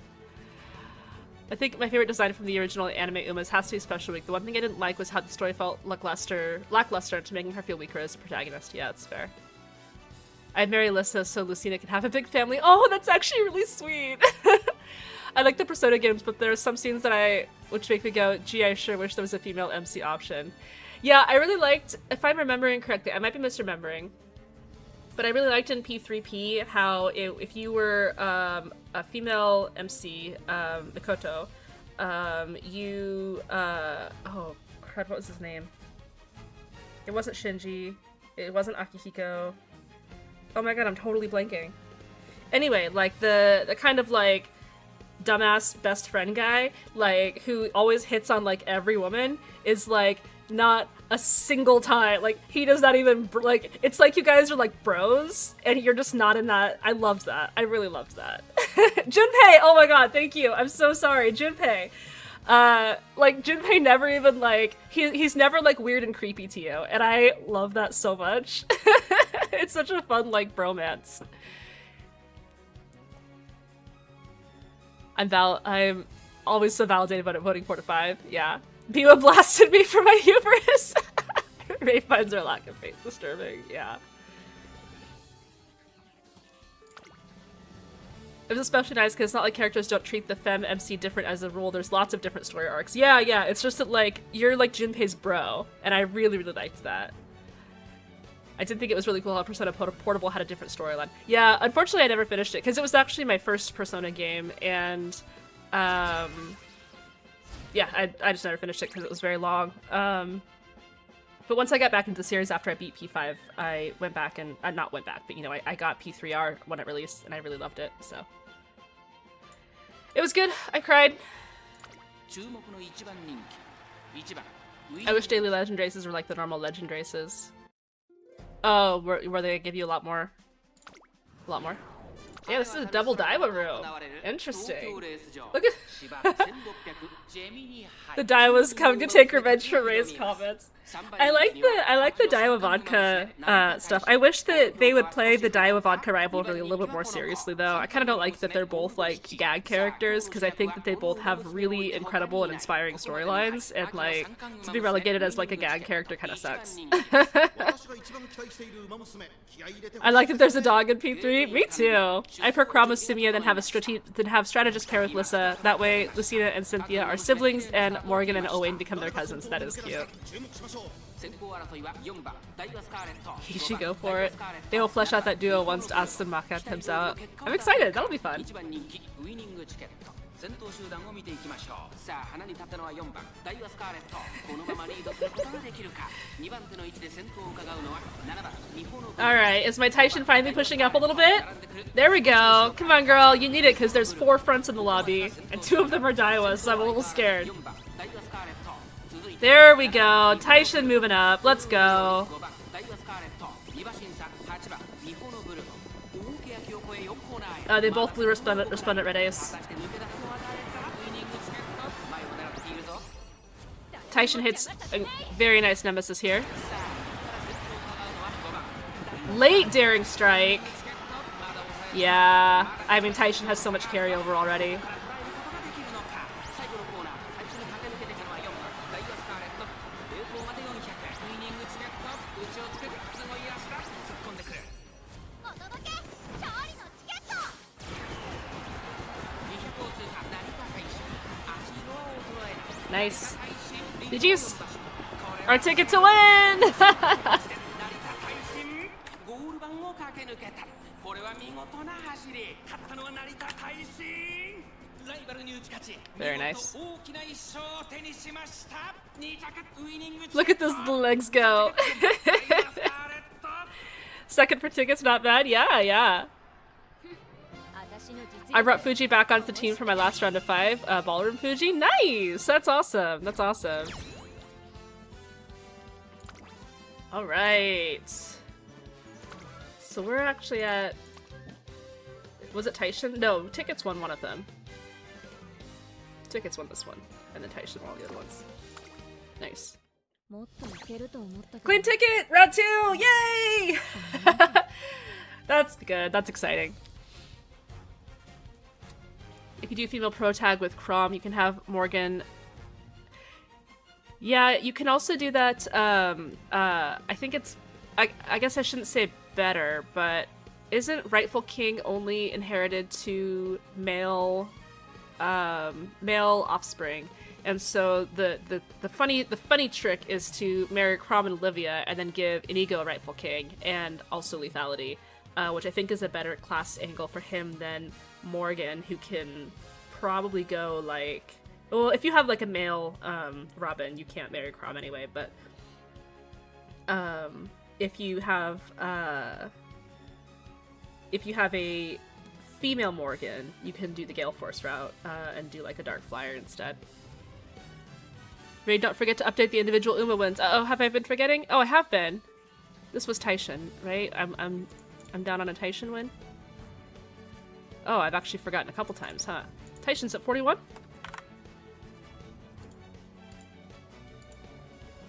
I think my favorite design from the original anime Uma's has to be Special Week. The one thing I didn't like was how the story felt lackluster to making her feel weaker as a protagonist. Yeah, it's fair. I'd marry Lissa so Lucina can have a big family. Oh, that's actually really sweet. I like the Persona games, but there are some scenes that which make me go, gee, I sure wish there was a female MC option. Yeah, I really liked, if I'm remembering correctly, I might be misremembering, but I really liked in P3P how if you were a female MC, Mikoto, oh crap, what was his name? It wasn't Shinji, it wasn't Akihiko. Oh my god, I'm totally blanking. Anyway, like the kind of like dumbass best friend guy, like who always hits on like every woman, is like not a single time, like he does not even like, it's like you guys are like bros and you're just not in that. I loved that. I really loved that. Junpei, oh my god, thank you. I'm so sorry, Junpei. Like Junpei never even like he's never like weird and creepy to you, and I love that so much. It's such a fun, like, bromance. I'm always so validated about it voting 4 to 5. Yeah. Biwa blasted me for my hubris. Ray finds our lack of faith disturbing. Yeah. It was especially nice because it's not like characters don't treat the femme MC different as a rule. There's lots of different story arcs. Yeah, yeah. It's just that, like, you're like Junpei's bro, and I really, really liked that. I did think it was really cool how Persona Portable had a different storyline. Yeah, unfortunately I never finished it because it was actually my first Persona game, and yeah, I just never finished it because it was very long. But once I got back into the series after I beat P5, I went back and not went back, but you know, I got P3R when it released, and I really loved it. So it was good. I cried. I wish daily legend races were like the normal legend races. Oh, where they give you a lot more? A lot more? Yeah, this is a double Daiwa room. Interesting. Look at the Daiwa's coming to take revenge for Ray's comments. I like the Daiwa vodka stuff. I wish that they would play the Daiwa vodka rivalry a little bit more seriously, though. I kind of don't like that they're both like gag characters because I think that they both have really incredible and inspiring storylines, and like to be relegated as like a gag character kind of sucks. I like that there's a dog in P3. Me too. I prefer Crom with Simia than have strategist pair with Lissa. That way, Lucina and Cynthia are siblings, and Morgan and Owain become their cousins. That is cute. You should go for it. They will flesh out that duo once Aston Makat comes out. I'm excited. That'll be fun. Alright, is my Taishin finally pushing up a little bit? There we go. Come on, girl. You need it because there's 4 fronts in the lobby, and 2 of them are Daiwas, so I'm a little scared. There we go. Taishin moving up. Let's go. They both blue resplendent red ace. Taishin hits a very nice nemesis here. Late daring strike. Yeah, I mean Taishin has so much carryover already. Nice. GG's! Our ticket to win! Very nice. Look at those little legs go. Second for tickets, not bad. Yeah, yeah. I brought Fuji back onto the team for my last round of 5. Ballroom Fuji? Nice! That's awesome. That's awesome. Alright. So we're actually at... Was it Taishin? No, Tickets won one of them. Tickets won this one. And then Taishin won all the other ones. Nice. Clean ticket! Round 2! Yay! That's good. That's exciting. If you do female pro tag with Crom, you can have Morgan. Yeah, you can also do that. I think it's. I guess I shouldn't say better, but isn't Rightful King only inherited to male offspring? And so the funny trick is to marry Crom and Olivia and then give Inigo a Rightful King and also lethality, which I think is a better class angle for him than Morgan, who can probably go like, well, if you have like a male Robin, you can't marry Crom anyway, but if you have a female Morgan, you can do the Gale Force route and do like a Dark Flyer instead. Ray, don't forget to update the individual Uma wins. Uh-oh, have I been forgetting? Oh, I have been. This was Taishin, right? I'm down on a Taishin win. Oh, I've actually forgotten a couple times, huh? Taishin's at 41?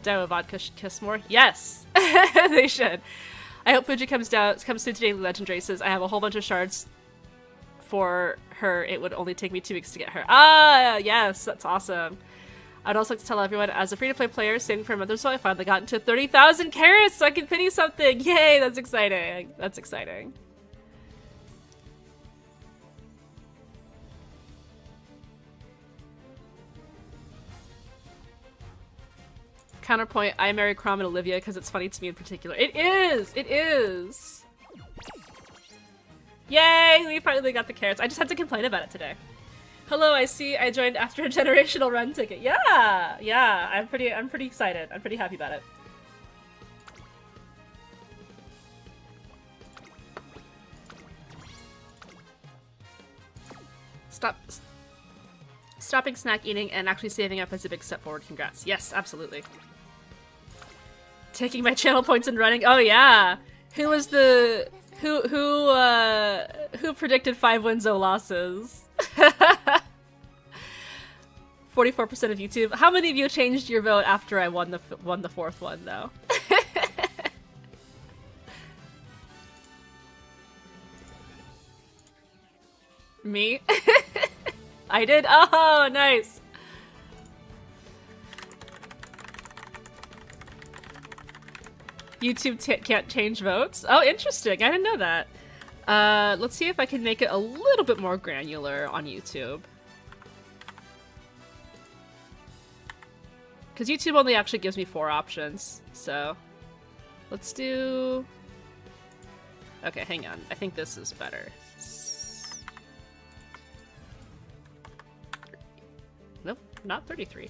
Daiwa vodka should kiss more? Yes! They should. I hope Fuji comes through today in the Legend races. I have a whole bunch of shards for her. It would only take me 2 weeks to get her. Ah, yes, that's awesome. I'd also like to tell everyone, as a free-to-play player, saving for a month or so, I finally got into 30,000 carats so I can pity something. Yay, that's exciting. That's exciting. Counterpoint, I marry Crom and Olivia because it's funny to me in particular. It is! It is! Yay! We finally got the carrots. I just had to complain about it today. Hello, I see I joined after a generational run ticket. Yeah! Yeah, I'm pretty excited. I'm pretty happy about it. Stopping snack eating and actually saving up is a big step forward. Congrats. Yes, absolutely. Taking my channel points and running. Oh yeah. Who was the who predicted 5 wins, 0 losses? 44% of YouTube. How many of you changed your vote after I won the 4th one though? Me? I did? Oh, nice. YouTube can't change votes? Oh, interesting. I didn't know that. Let's see if I can make it a little bit more granular on YouTube. Because YouTube only actually gives me 4 options, so... Let's do... Okay, hang on. I think this is better. Nope, not 33.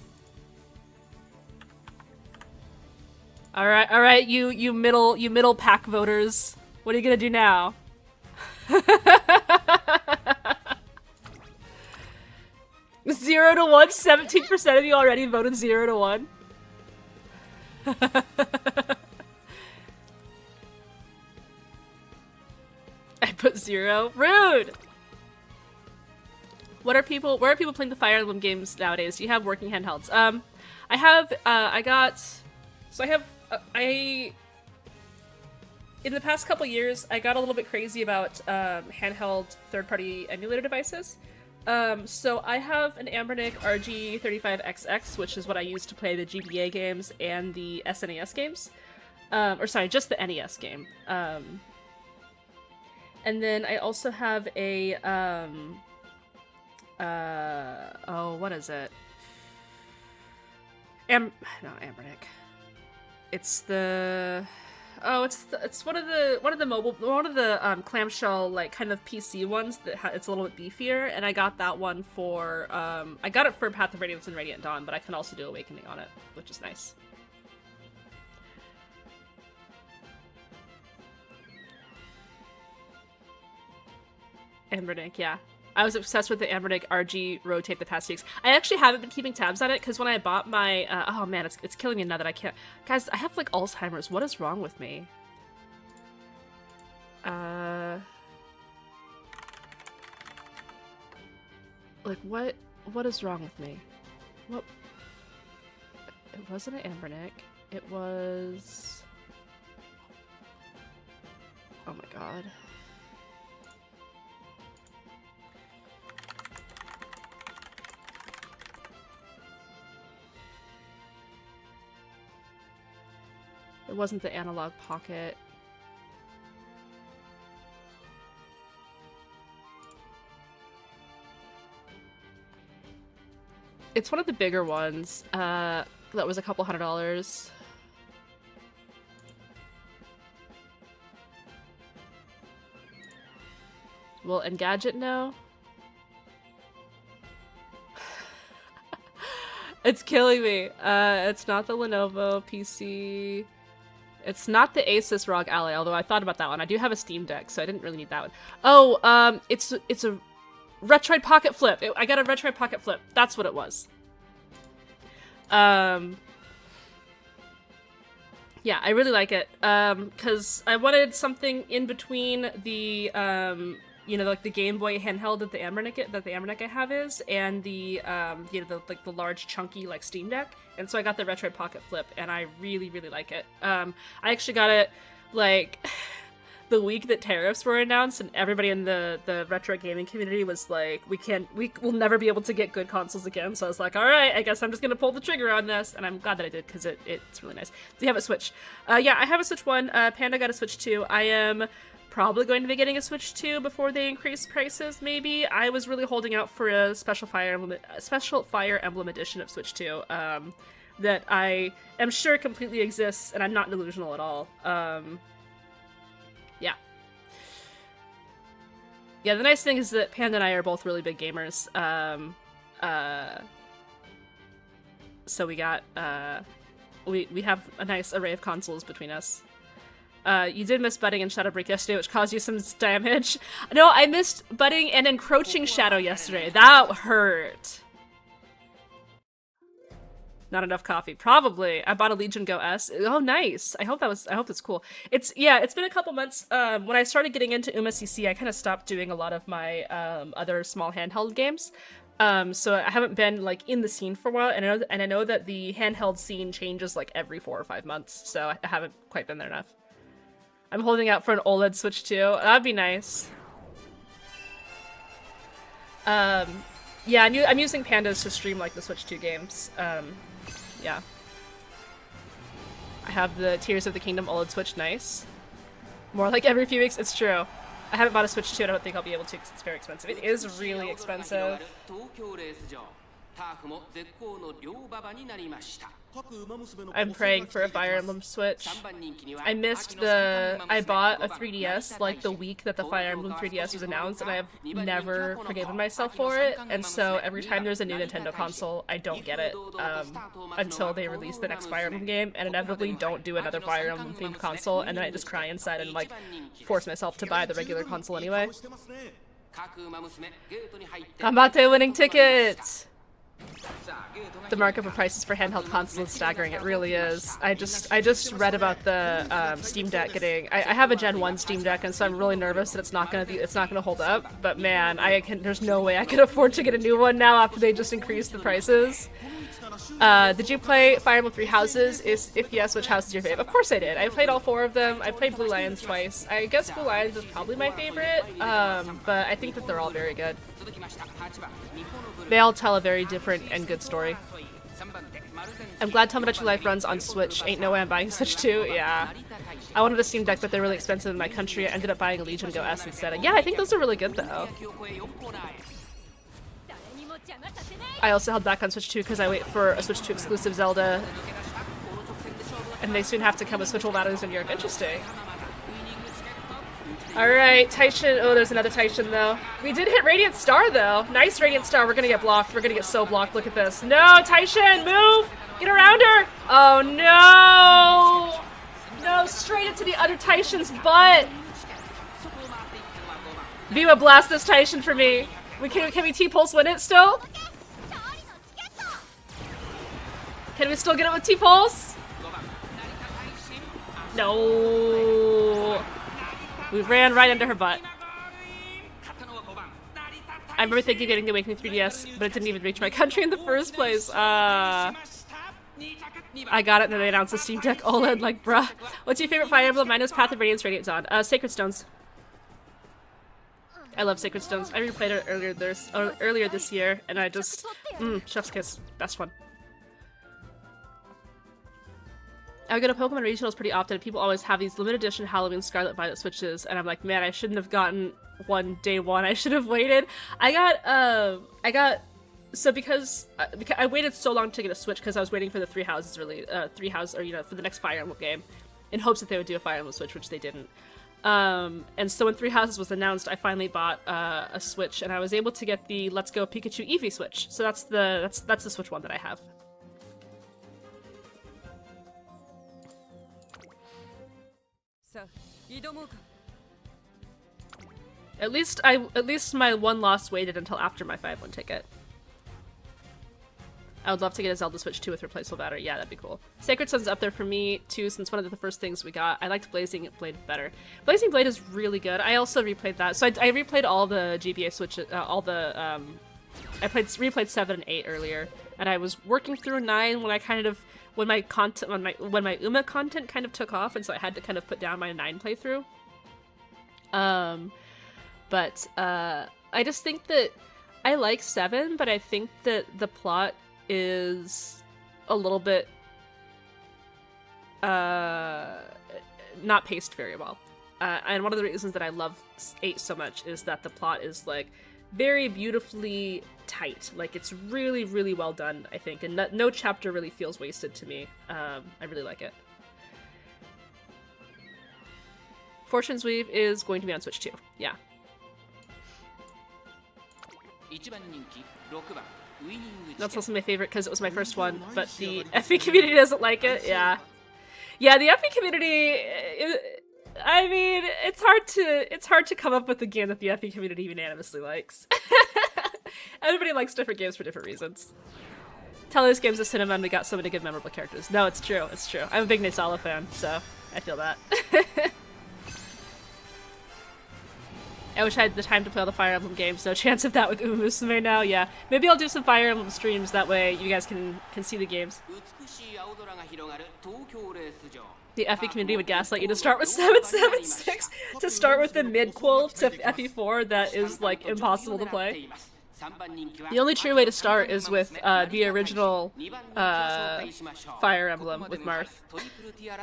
Alright, you middle pack voters. What are you gonna do now? 0 to 1? 17% of you already voted 0 to 1? I put 0. Rude! Where are people playing the Fire Emblem games nowadays? Do you have working handhelds? In the past couple years, I got a little bit crazy about handheld third-party emulator devices. So I have an Ambernic RG35XX, which is what I use to play the GBA games and the SNES games. Or sorry, just the NES game. And then I also have a, oh, what is it? No, Ambernic. It's the... Oh, it's one of the clamshell, like, kind of PC ones that it's a little bit beefier, and I got that one for, I got it for Path of Radiance and Radiant Dawn, but I can also do Awakening on it, which is nice. Ambernic, yeah. I was obsessed with the Ambernic RG Rotate the past 2 weeks. I actually haven't been keeping tabs on it, because when I bought my, oh man, it's killing me now that I can't. Guys, I have, like, Alzheimer's. What is wrong with me? Like, what is wrong with me? What? It wasn't an Ambernic. It was... Oh my god. It wasn't the Analog Pocket. It's one of the bigger ones. That was a couple $100. Will Engadget know? It's killing me. It's not the Lenovo PC. It's not the Asus ROG Ally, although I thought about that one. I do have a Steam Deck, so I didn't really need that one. Oh, it's a Retroid Pocket Flip. I got a Retroid Pocket Flip. That's what it was. Yeah, I really like it. Because I wanted something in between the, you know, like the Game Boy handheld that the Ambernic I have is, and the, you know, the large chunky like Steam Deck. And so I got the Retroid Pocket Flip, and I really, really like it. I actually got it like the week that tariffs were announced, and everybody in the retro gaming community was like, we will never be able to get good consoles again. So I was like, all right, I guess I'm just gonna pull the trigger on this, and I'm glad that I did because it's really nice. Do you have a Switch? Yeah, I have a Switch 1. Panda got a Switch 2. I am probably going to be getting a Switch 2 before they increase prices, maybe. I was really holding out for a special Fire Emblem edition of Switch 2 that I am sure completely exists, and I'm not delusional at all. Yeah. Yeah, the nice thing is that Panda and I are both really big gamers. So we got, we have a nice array of consoles between us. You did miss Budding and Shadow Break yesterday, which caused you some damage. No, I missed Budding and Encroaching Shadow yesterday. That hurt. Not enough coffee. Probably. I bought a Legion Go S. Oh, nice. I hope that's cool. It's been a couple months. When I started getting into UmaCC, I kind of stopped doing a lot of my other small handheld games. So I haven't been like in the scene for a while, and I know that the handheld scene changes like every 4 or 5 months, so I haven't quite been there enough. I'm holding out for an OLED Switch too. That'd be nice. Yeah, I'm using Pandas to stream like the Switch 2 games. Yeah. I have the Tears of the Kingdom OLED Switch, nice. More like every few weeks, it's true. I haven't bought a Switch 2, and I don't think I'll be able to because it's very expensive. It is really expensive. I'm praying for a Fire Emblem Switch. I bought a 3DS like the week that the Fire Emblem 3DS was announced, and I have never forgiven myself for it, and so every time there's a new Nintendo console, I don't get it until they release the next Fire Emblem game, and inevitably don't do another Fire Emblem themed console, and then I just cry inside and like force myself to buy the regular console anyway. Gambatte winning ticket! The markup of prices for handheld consoles is staggering. It really is. I just read about the Steam Deck getting. I have a Gen 1 Steam Deck, and so I'm really nervous that it's not gonna hold up. But man, there's no way I can afford to get a new one now after they just increased the prices. Did you play Fire Emblem Three Houses? If yes, which house is your favorite? Of course I did. I played all 4 of them. I played Blue Lions twice. I guess Blue Lions is probably my favorite, but I think that they're all very good. They all tell a very different and good story. I'm glad Tomodachi Life runs on Switch. Ain't no way I'm buying Switch 2. Yeah. I wanted a Steam Deck, but they're really expensive in my country. I ended up buying a Legion Go S instead. Yeah, I think those are really good, though. I also held back on Switch 2 because I wait for a Switch 2 exclusive Zelda. And they soon have to come with switchable batteries in Europe. Interesting. Alright, Taishin. Oh, there's another Taishin, though. We did hit Radiant Star, though. Nice Radiant Star. We're gonna get blocked. We're gonna get so blocked. Look at this. No, Taishin, move! Get around her! Oh, no! No, straight into the other Taishin's butt! Viva, blast this Taishin for me. Can we T-Pulse win it still? Can we still get it with T-Pulse? No. We ran right into her butt. I remember thinking of getting the Awakening 3DS, but it didn't even reach my country in the first place. I got it, and then they announced the Steam Deck OLED, like, bruh. What's your favorite Fire Emblem? Mine is Path of Radiance, Radiant Dawn. Sacred Stones. I love Sacred Stones. I replayed it earlier this year, and I just... chef's kiss. Best one. I go to Pokemon regionals pretty often, and people always have these limited edition Halloween Scarlet Violet Switches, and I'm like, man, I shouldn't have gotten one day one. I should have waited. So because I waited so long to get a Switch because I was waiting for the for the next Fire Emblem game, in hopes that they would do a Fire Emblem Switch, which they didn't. And so when Three Houses was announced, I finally bought a Switch, and I was able to get the Let's Go Pikachu Eevee Switch. So that's the Switch one that I have. At least my one loss waited until after my 5-1 ticket. I would love to get a Zelda Switch 2 with replaceable battery. Yeah, that'd be cool. Sacred Sun's up there for me, too, since one of the first things we got. I liked Blazing Blade better. Blazing Blade is really good. I also replayed that. So I replayed all the GBA Switches, replayed 7 and 8 earlier, and I was working through 9 when I kind of when my Uma content kind of took off, and so I had to kind of put down my 9 playthrough. But I just think that I like 7, but I think that the plot is a little bit not paced very well. And one of the reasons that I love 8 so much is that the plot is like very beautifully tight. Like it's really, really well done, I think, and no chapter really feels wasted to me. I really like it. Fortune's Weave is going to be on Switch too. Yeah. That's also my favorite because it was my first one, but the FE community doesn't like it. Yeah. Yeah, the FE community, I mean, it's hard to come up with a game that the FE community unanimously likes. Everybody likes different games for different reasons. Teller's games of cinema and we got so many good memorable characters. No, it's true, it's true. I'm a big Naysala fan, so I feel that. I wish I had the time to play all the Fire Emblem games. No chance of that with Uma Musume now. Yeah, maybe I'll do some Fire Emblem streams. That way you guys can see the games. The FE community would gaslight you to start with 776 to start with the mid-qual to FE4 that is like impossible to play. The only true way to start is with the original Fire Emblem with Marth.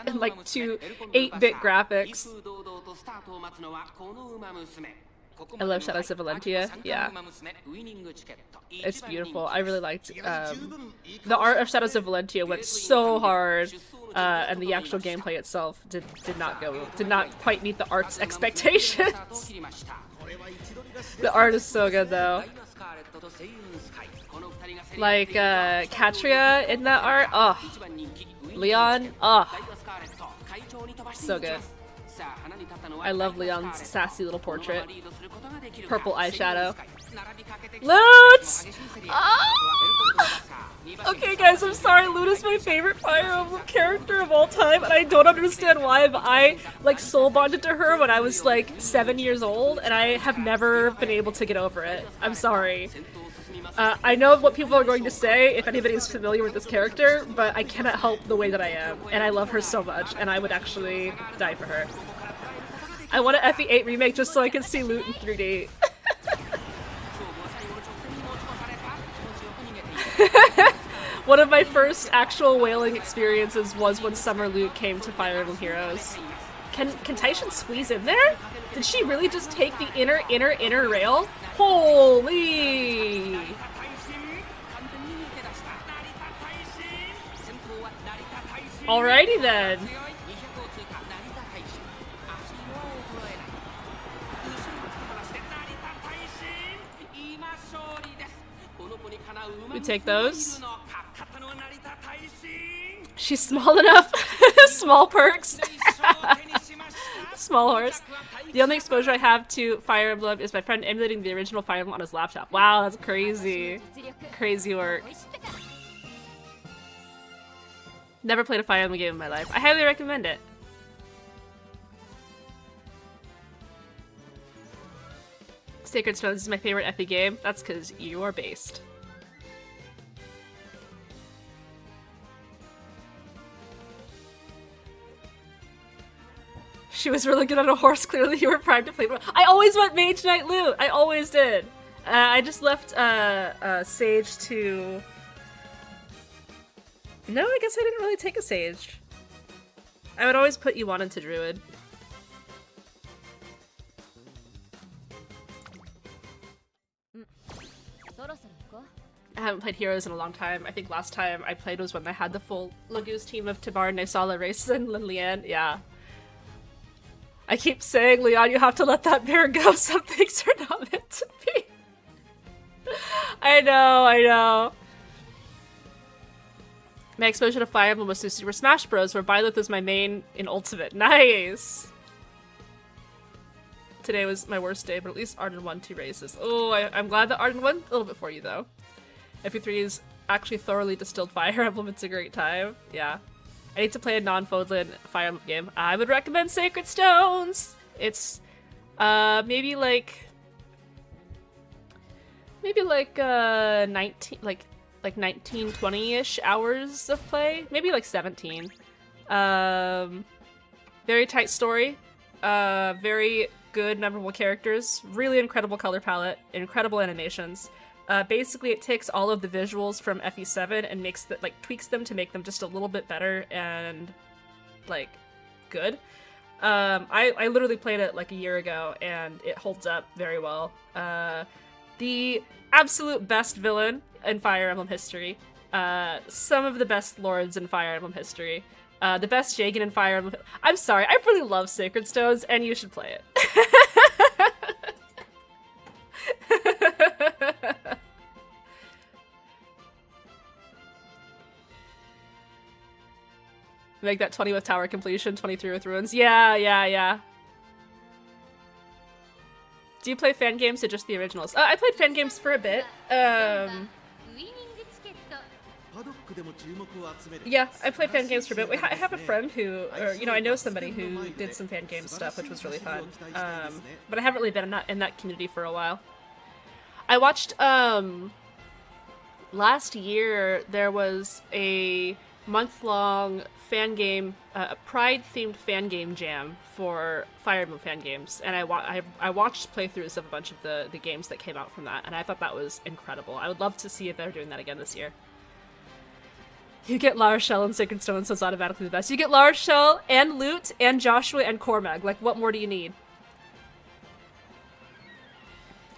And like 2 8-bit graphics. I love Shadows of Valentia. Yeah. It's beautiful. I really liked the art of Shadows of Valentia went so hard, and the actual gameplay itself did not quite meet the art's expectations. The art is so good though. Like Katria in that art. Oh, Leon. Oh, so good. I love Leon's sassy little portrait. Purple eyeshadow. Loot! Oh! Okay guys, I'm sorry, Loot is my favorite Fire Emblem character of all time, and I don't understand why, but I like soul bonded to her when I was like 7 years old, and I have never been able to get over it. I'm sorry. I know what people are going to say if anybody is familiar with this character, but I cannot help the way that I am, and I love her so much, and I would actually die for her. I want an FE8 remake just so I can see Loot in 3D. One of my first actual whaling experiences was when Summer Loot came to Fire Emblem Heroes. Can Taishin squeeze in there? Did she really just take the inner rail? Holy! Alrighty then. We take those. She's small enough. Small perks. Small horse. The only exposure I have to Fire Emblem is my friend emulating the original Fire Emblem on his laptop. Wow, that's crazy. Crazy work. Never played a Fire Emblem game in my life. I highly recommend it. Sacred Stones is my favorite FE game. That's because you are based. She was really good on a horse. Clearly you were primed to play. I always went Mage Knight Loot. I always did. I just left Sage to... No, I guess I didn't really take a Sage. I would always put Yuan into Druid. I haven't played Heroes in a long time. I think last time I played was when they had the full Lagoose team of Tabar, Naysala, Raisin, and Lilian. Yeah. I keep saying, Leon, you have to let that bear go. Some things are not meant to be. I know. My exposure to Fire Emblem was through Super Smash Bros, where Byleth was my main in Ultimate. Nice! Today was my worst day, but at least Arden won 2 races. Oh, I'm glad that Arden won a little bit for you, though. FE3 is actually thoroughly distilled Fire Emblem. It's a great time. Yeah. I need to play a non-Fodlan Fire Emblem game. I would recommend Sacred Stones! It's, maybe like 19, like like 19, 20-ish hours of play, maybe like 17. Very tight story, very good, memorable characters, really incredible color palette, incredible animations. Basically, it takes all of the visuals from FE7 and makes that, like, tweaks them to make them just a little bit better and, like, good. I literally played it like a year ago, and it holds up very well. The absolute best villain in Fire Emblem history. Some of the best lords in Fire Emblem history. The best Jagan in Fire Emblem. I'm sorry, I really love Sacred Stones, and you should play it. Make that 20 with tower completion, 23 with ruins. Yeah. Do you play fan games or just the originals? I played fan games for a bit. Yeah, I played fan games for a bit. I have a friend who, or, you know, I know somebody who did some fan game stuff, which was really fun. But I haven't really been in that community for a while. I watched, last year, there was a month-long fan game, Pride-themed fan game jam for Fire Emblem fan games, and I watched playthroughs of a bunch of the games that came out from that, and I thought that was incredible. I would love to see if they're doing that again this year. You get La Rochelle and Sacred Stone, so it's automatically the best. You get La Rochelle and Lute and Joshua and Cormag. Like, what more do you need?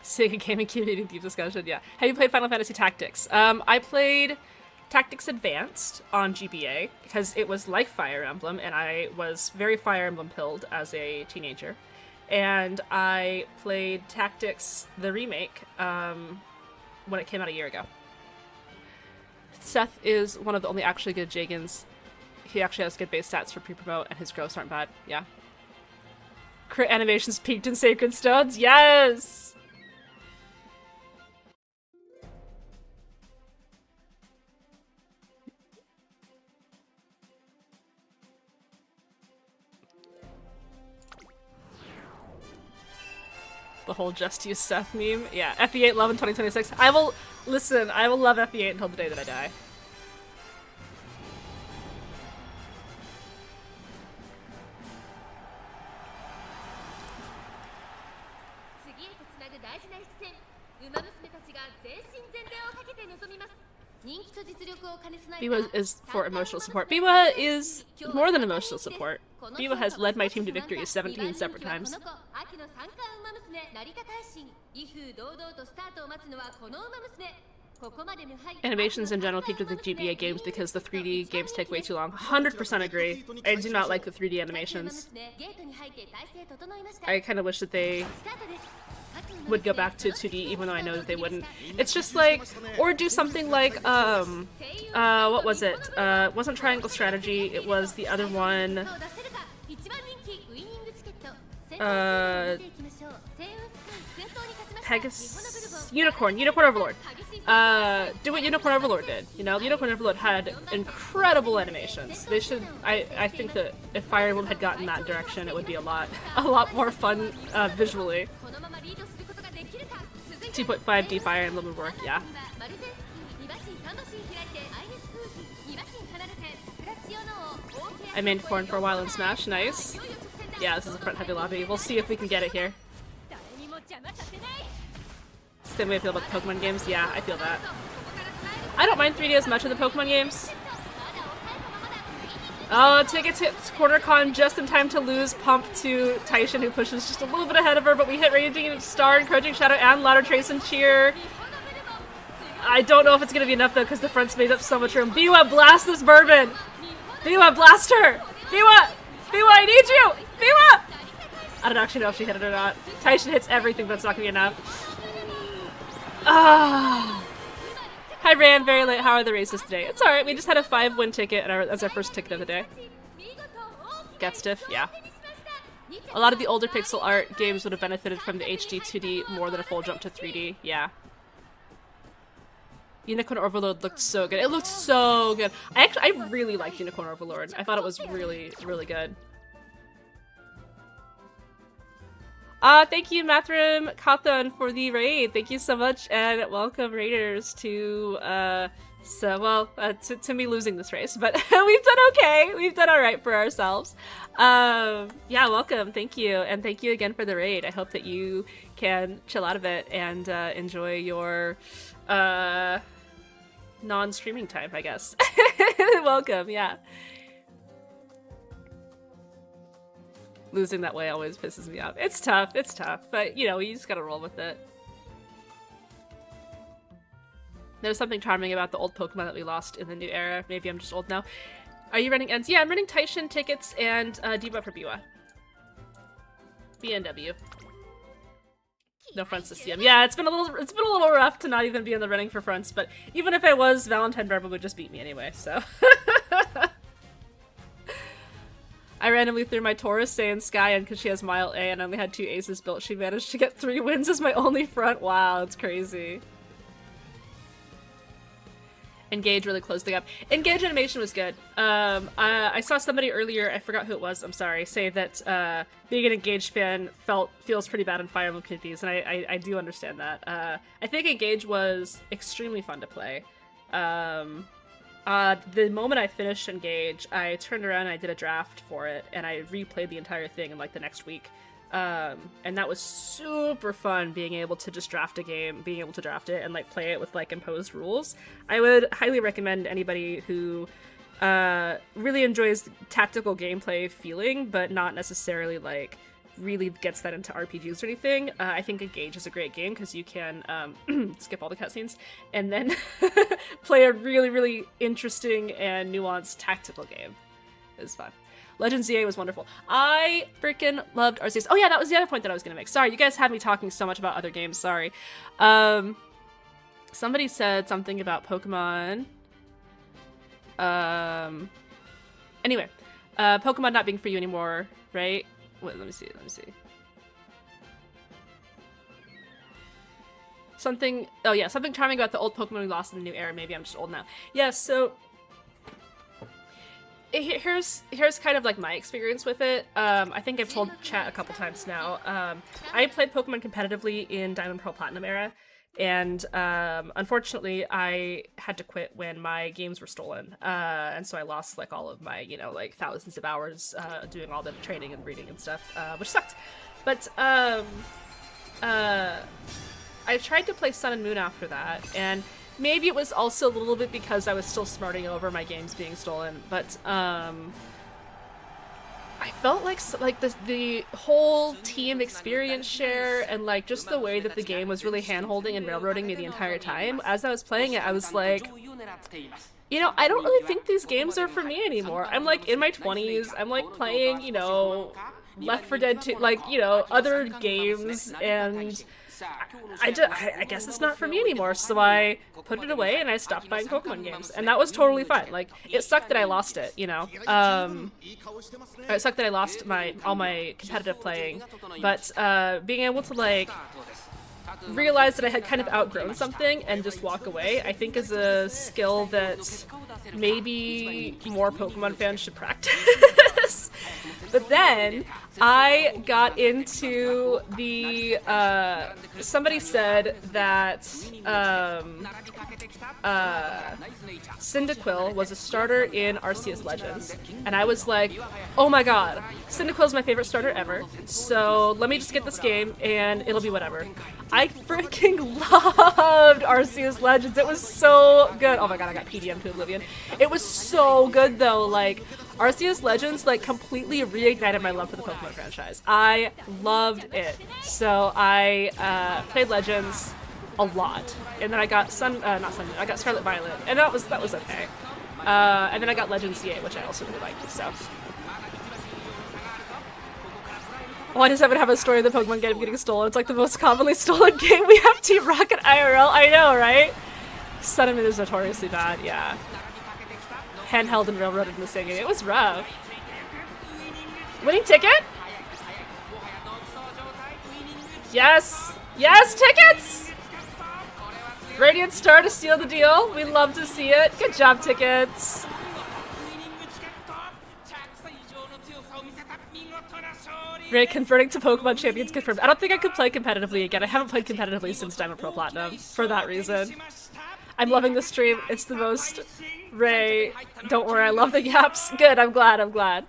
Sega Gaming Community Deep Discussion, yeah. Have you played Final Fantasy Tactics? I played Tactics Advanced on GBA, because it was like Fire Emblem, and I was very Fire Emblem pilled as a teenager. And I played Tactics, the remake, when it came out a year ago. Seth is one of the only actually good Jagans. He actually has good base stats for pre-promote, and his growths aren't bad, yeah. Crit animations peaked in Sacred Stones, yes! The whole just use Seth meme. Yeah, FE8 love in 2026. I will love FE8 until the day that I die. Biwa is for emotional support. Biwa is more than emotional support. Biwa has led my team to victory 17 separate times. Animations in general peaked with the GBA games because the 3D games take way too long. 100% agree. I do not like the 3D animations. I kind of wish that they would go back to 2D, even though I know that they wouldn't. It's just like, or do something like, what was it? It wasn't Triangle Strategy, it was the other one. Pegasus... Unicorn Overlord. Do what Unicorn Overlord did. You know, Unicorn Overlord had incredible animations. They should... I think that if Fire Emblem had gotten that direction, it would be a lot more fun, visually. 2.5D Fire Emblem would work, yeah. I mained Corn for a while in Smash, nice. Yeah, this is a front-heavy lobby. We'll see if we can get it here. Same way I feel about the Pokemon games? Yeah, I feel that. I don't mind 3D as much in the Pokemon games. Oh, tickets hit QuarterCon just in time to lose Pump to Taishin, who pushes just a little bit ahead of her, but we hit Raging Star, Encouraging Shadow, and Louder Trace and Cheer. I don't know if it's gonna be enough though, because the front's made up so much room. Biwa, blast this bourbon! Biwa, blast her! Biwa! Biwa, I need you! Biwa! I don't actually know if she hit it or not. Taishin hits everything, but it's not gonna be enough. Ah. Hi Ran, very late. How are the races today? It's alright, we just had a 5-win ticket as our first ticket of the day. Get stiff, yeah. A lot of the older pixel art games would have benefited from the HD 2D more than a full jump to 3D, yeah. Unicorn Overlord looked so good. It looked so good. I really liked Unicorn Overlord. I thought it was really, really good. Thank you, Mathram Kathan, for the raid. Thank you so much, and welcome, raiders, to to me losing this race, but we've done okay. We've done all right for ourselves. Yeah, welcome. Thank you, and thank you again for the raid. I hope that you can chill out a bit and enjoy your non-streaming time, I guess. Welcome. Yeah. Losing that way always pisses me off. It's tough, but you know, you just gotta roll with it. There's something charming about the old Pokemon that we lost in the new era. Maybe I'm just old now. Are you running ends? Yeah, I'm running Taishin tickets and debuff for Biwa. BNW. No fronts this CM. Yeah, it's been a little rough to not even be in the running for fronts, but even if I was, Valentine Barba would just beat me anyway, so. I randomly threw my Taurus Saiyan Sky in because she has Mile A and only had 2 aces built. She managed to get 3 wins as my only front. Wow, it's crazy. Engage really closed the gap. Engage animation was good. I saw somebody earlier, I forgot who it was, I'm sorry, say that being an Engage fan feels pretty bad in Fire Emblem communities, and I do understand that. I think Engage was extremely fun to play. The moment I finished Engage, I turned around and I did a draft for it, and I replayed the entire thing in like the next week. And that was super fun, being able to just draft a game, being able to draft it and like play it with like imposed rules. I would highly recommend anybody who really enjoys tactical gameplay feeling, but not necessarily like really gets that into RPGs or anything. I think Engage is a great game because you can skip all the cutscenes and then play a really, really interesting and nuanced tactical game. It was fun. Legends ZA was wonderful. I freaking loved Arceus. Oh yeah, that was the other point that I was gonna make. Sorry, you guys had me talking so much about other games, sorry. Somebody said something about Pokemon. Anyway, Pokemon not being for you anymore, right? Wait, let me see. Something charming about the old Pokemon we lost in the new era. Maybe I'm just old now. Yeah, so here's kind of like my experience with it. I think I've told chat a couple times now. I played Pokemon competitively in Diamond Pearl Platinum era, and unfortunately I had to quit when my games were stolen, and so I lost like all of my, you know, like thousands of hours doing all the training and reading and stuff, which sucked. But I tried to play Sun and Moon after that, and maybe it was also a little bit because I was still smarting over my games being stolen, but I felt like the whole team experience share and like just the way that the game was really hand-holding and railroading me the entire time. As I was playing it, I was like, you know, I don't really think these games are for me anymore. I'm like in my 20s, I'm like playing, you know, Left 4 Dead 2, like, you know, other games, and I guess it's not for me anymore, so I put it away and I stopped buying Pokemon games, and that was totally fine. Like, it sucked that I lost it, you know. It sucked that I lost all my competitive playing, but being able to like realize that I had kind of outgrown something and just walk away, I think is a skill that maybe more Pokemon fans should practice. But then I got into the somebody said that Cyndaquil was a starter in Arceus Legends, and I was like, oh my god, Cyndaquil is my favorite starter ever, so let me just get this game and it'll be whatever. I freaking loved Arceus Legends. It was so good. Oh my god, I got PDM to Oblivion. It was so good though. Like, Arceus Legends like completely reignited my love for the Pokemon franchise. I loved it. So I played Legends a lot, and then I got I got Scarlet Violet, and that was okay. And then I got Legends ZA, which I also really liked. So. Why does everyone have a story of the Pokemon game getting stolen? It's like the most commonly stolen game. We have Team Rocket IRL. I know, right? Sun and Moon is notoriously bad, yeah. Handheld and railroaded in the same game. It was rough. Winning ticket? Yes! Yes, tickets! Radiant Star to seal the deal. We love to see it. Good job, tickets. Right, converting to Pokemon Champions confirmed. I don't think I could play competitively again. I haven't played competitively since Diamond Pro Platinum, for that reason. I'm loving the stream. It's the most... Ray, don't worry, I love the yaps. Good, I'm glad, I'm glad.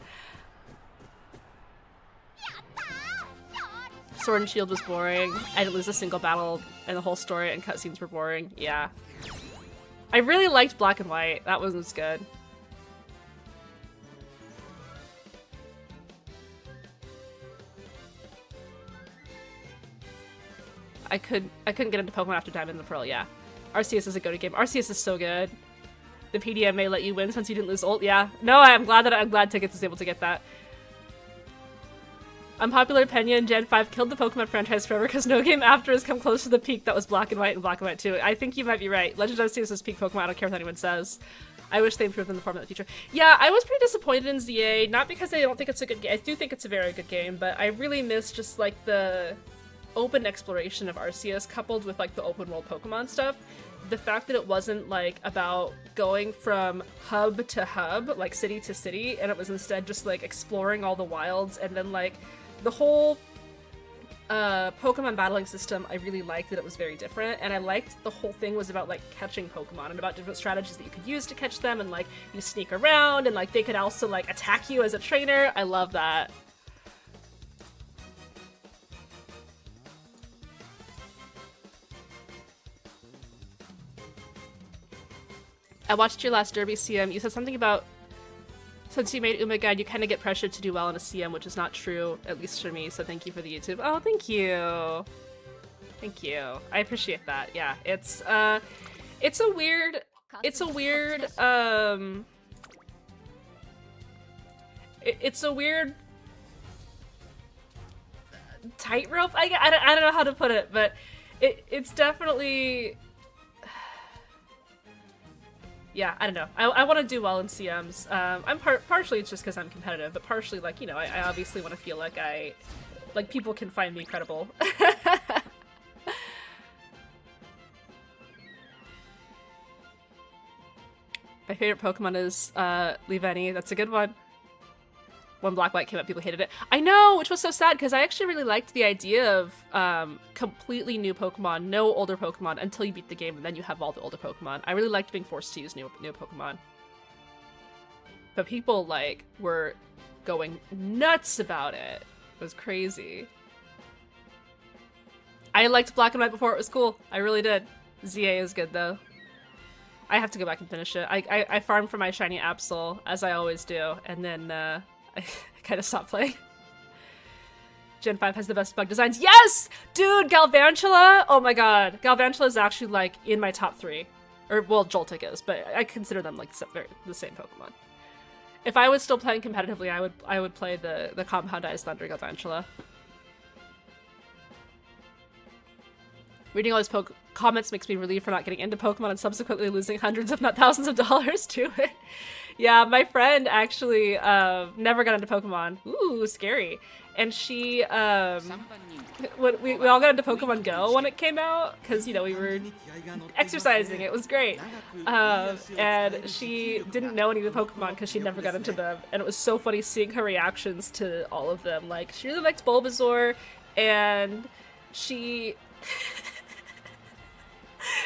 Sword and Shield was boring. I didn't lose a single battle, and the whole story and cutscenes were boring. Yeah. I really liked Black and White. That one was good. I couldn't get into Pokemon after Diamond and Pearl, yeah. RCS is a go-to game. RCS is so good. The PDM may let you win since you didn't lose ult, yeah. No, I'm glad Tickets is able to get that. Unpopular opinion, Gen 5 killed the Pokemon franchise forever because no game after has come close to the peak that was Black and White and Black and White 2. I think you might be right. Legend of Arceus is peak Pokemon, I don't care what anyone says. I wish they improved in the format in the future. Yeah, I was pretty disappointed in ZA, not because I don't think it's a good game. I do think it's a very good game, but I really miss just like the open exploration of Arceus coupled with like the open world Pokemon stuff. The fact that it wasn't like about going from hub to hub, like city to city, and it was instead just like exploring all the wilds, and then like the whole Pokemon battling system, I really liked that it was very different, and I liked the whole thing was about like catching Pokemon and about different strategies that you could use to catch them, and like you sneak around, and like they could also like attack you as a trainer. I love that. I watched your last Derby CM. You said something about since you made Uma Guide, you kind of get pressured to do well in a CM, which is not true, at least for me, so thank you for the YouTube. Oh, thank you. Thank you. I appreciate that. Yeah, it's a weird tightrope. I don't know how to put it, but it's definitely... Yeah, I don't know. I want to do well in CMs. I'm partially it's just because I'm competitive, but partially like, you know, I obviously want to feel like people can find me credible. My favorite Pokemon is Leavenny. That's a good one. When Black White came out, people hated it. I know, which was so sad because I actually really liked the idea of completely new Pokemon, no older Pokemon until you beat the game, and then you have all the older Pokemon. I really liked being forced to use new Pokemon. But people like were going nuts about it. It was crazy. I liked Black and White before it was cool. I really did. ZA is good though. I have to go back and finish it. I farmed for my shiny Absol, as I always do, and then I kind of stopped playing. Gen 5 has the best bug designs. Yes! Dude, Galvantula! Oh my god. Galvantula is actually, like, in my top 3. Or, well, Joltik is, but I consider them, like, the same Pokemon. If I was still playing competitively, I would play the Compound-Eyes Thunder Galvantula. Reading all these comments makes me relieved for not getting into Pokemon and subsequently losing hundreds if not thousands of dollars to it. Yeah, my friend actually never got into Pokemon. Ooh, scary. And she, we all got into Pokemon Go when it came out, because, you know, we were exercising. It was great. And she didn't know any of the Pokemon because she never got into them. And it was so funny seeing her reactions to all of them. Like, she really liked Bulbasaur, and she...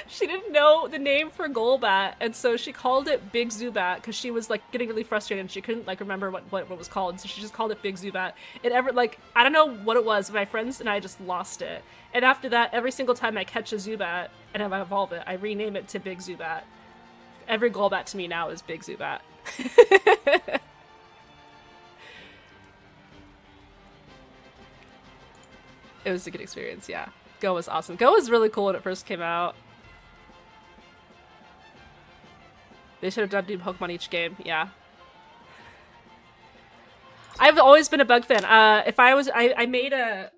She didn't know the name for Golbat, and so she called it Big Zubat because she was like getting really frustrated and she couldn't like remember what it was called, so she just called it Big Zubat. And I don't know what it was, but my friends and I just lost it. And after that, every single time I catch a Zubat and I evolve it, I rename it to Big Zubat. Every Golbat to me now is Big Zubat. It was a good experience, yeah. Go was awesome. Go was really cool when it first came out. They should have done new Pokemon each game, yeah. I've always been a bug fan. I made a...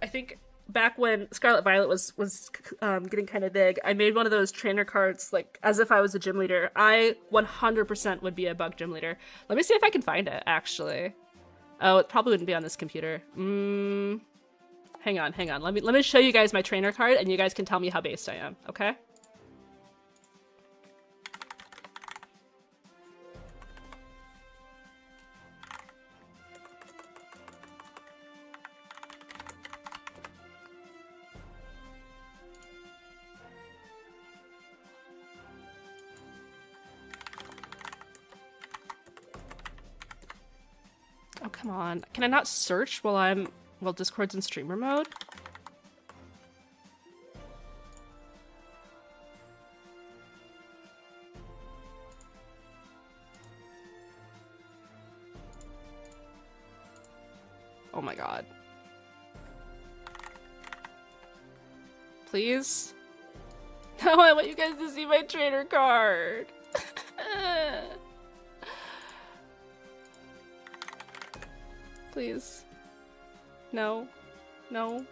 I think back when Scarlet Violet was getting kind of big, I made one of those trainer cards, like, as if I was a gym leader. I 100% would be a bug gym leader. Let me see if I can find it, actually. Oh, it probably wouldn't be on this computer. Hang on. Let me show you guys my trainer card, and you guys can tell me how based I am, okay? come on. Can I not search while Discord's in streamer mode? Oh my god. Please? No, I want you guys to see my trainer card. Please. No. No.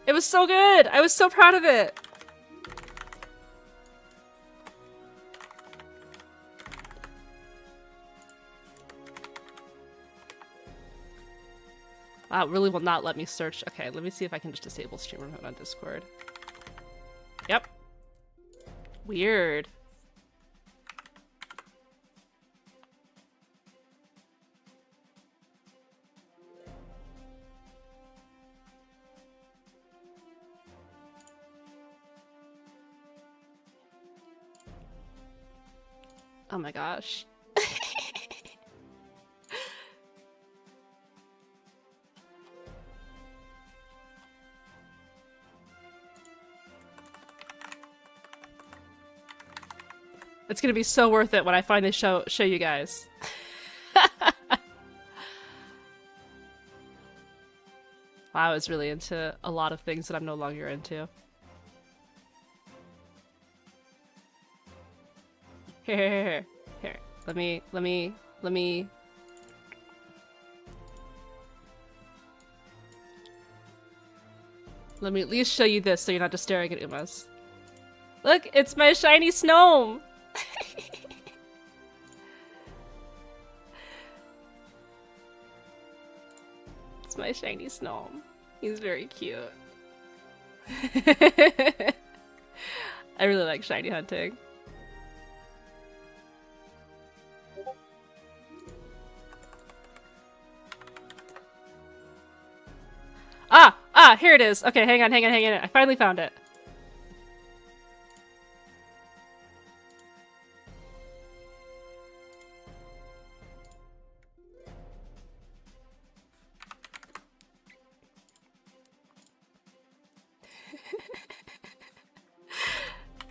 It was so good! I was so proud of it! Wow, it really will not let me search. Okay, let me see if I can just disable streamer mode on Discord. Yep. Weird. Oh my gosh. It's gonna be so worth it when I finally show you guys. Wow, I was really into a lot of things that I'm no longer into. Here. Let me at least show you this so you're not just staring at Umas. Look, it's my shiny Snome! It's my shiny Snome. He's very cute. I really like shiny hunting. Here it is. Okay, hang on. I finally found it.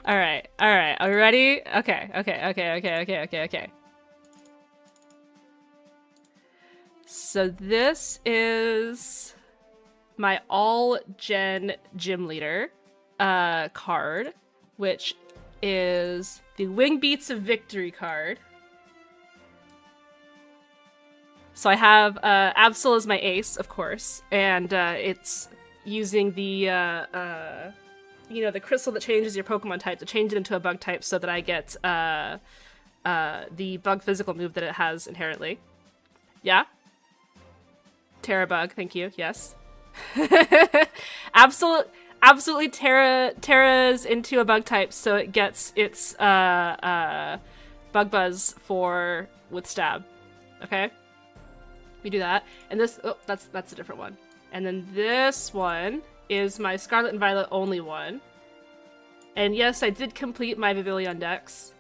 All right. Are we ready? Okay. So this is my all-gen gym leader card, which is the Wing Beats of Victory card. So I have Absol as my ace, of course, and it's using the you know, the crystal that changes your Pokemon type to change it into a bug type so that I get the bug physical move that it has inherently. Yeah? Terra bug, thank you, yes. Absolutely Terra's into a bug type so it gets its bug buzz with stab. Okay? We do that. And this, oh, that's a different one. And then this one is my Scarlet and Violet only one. And yes, I did complete my Vivillon Dex.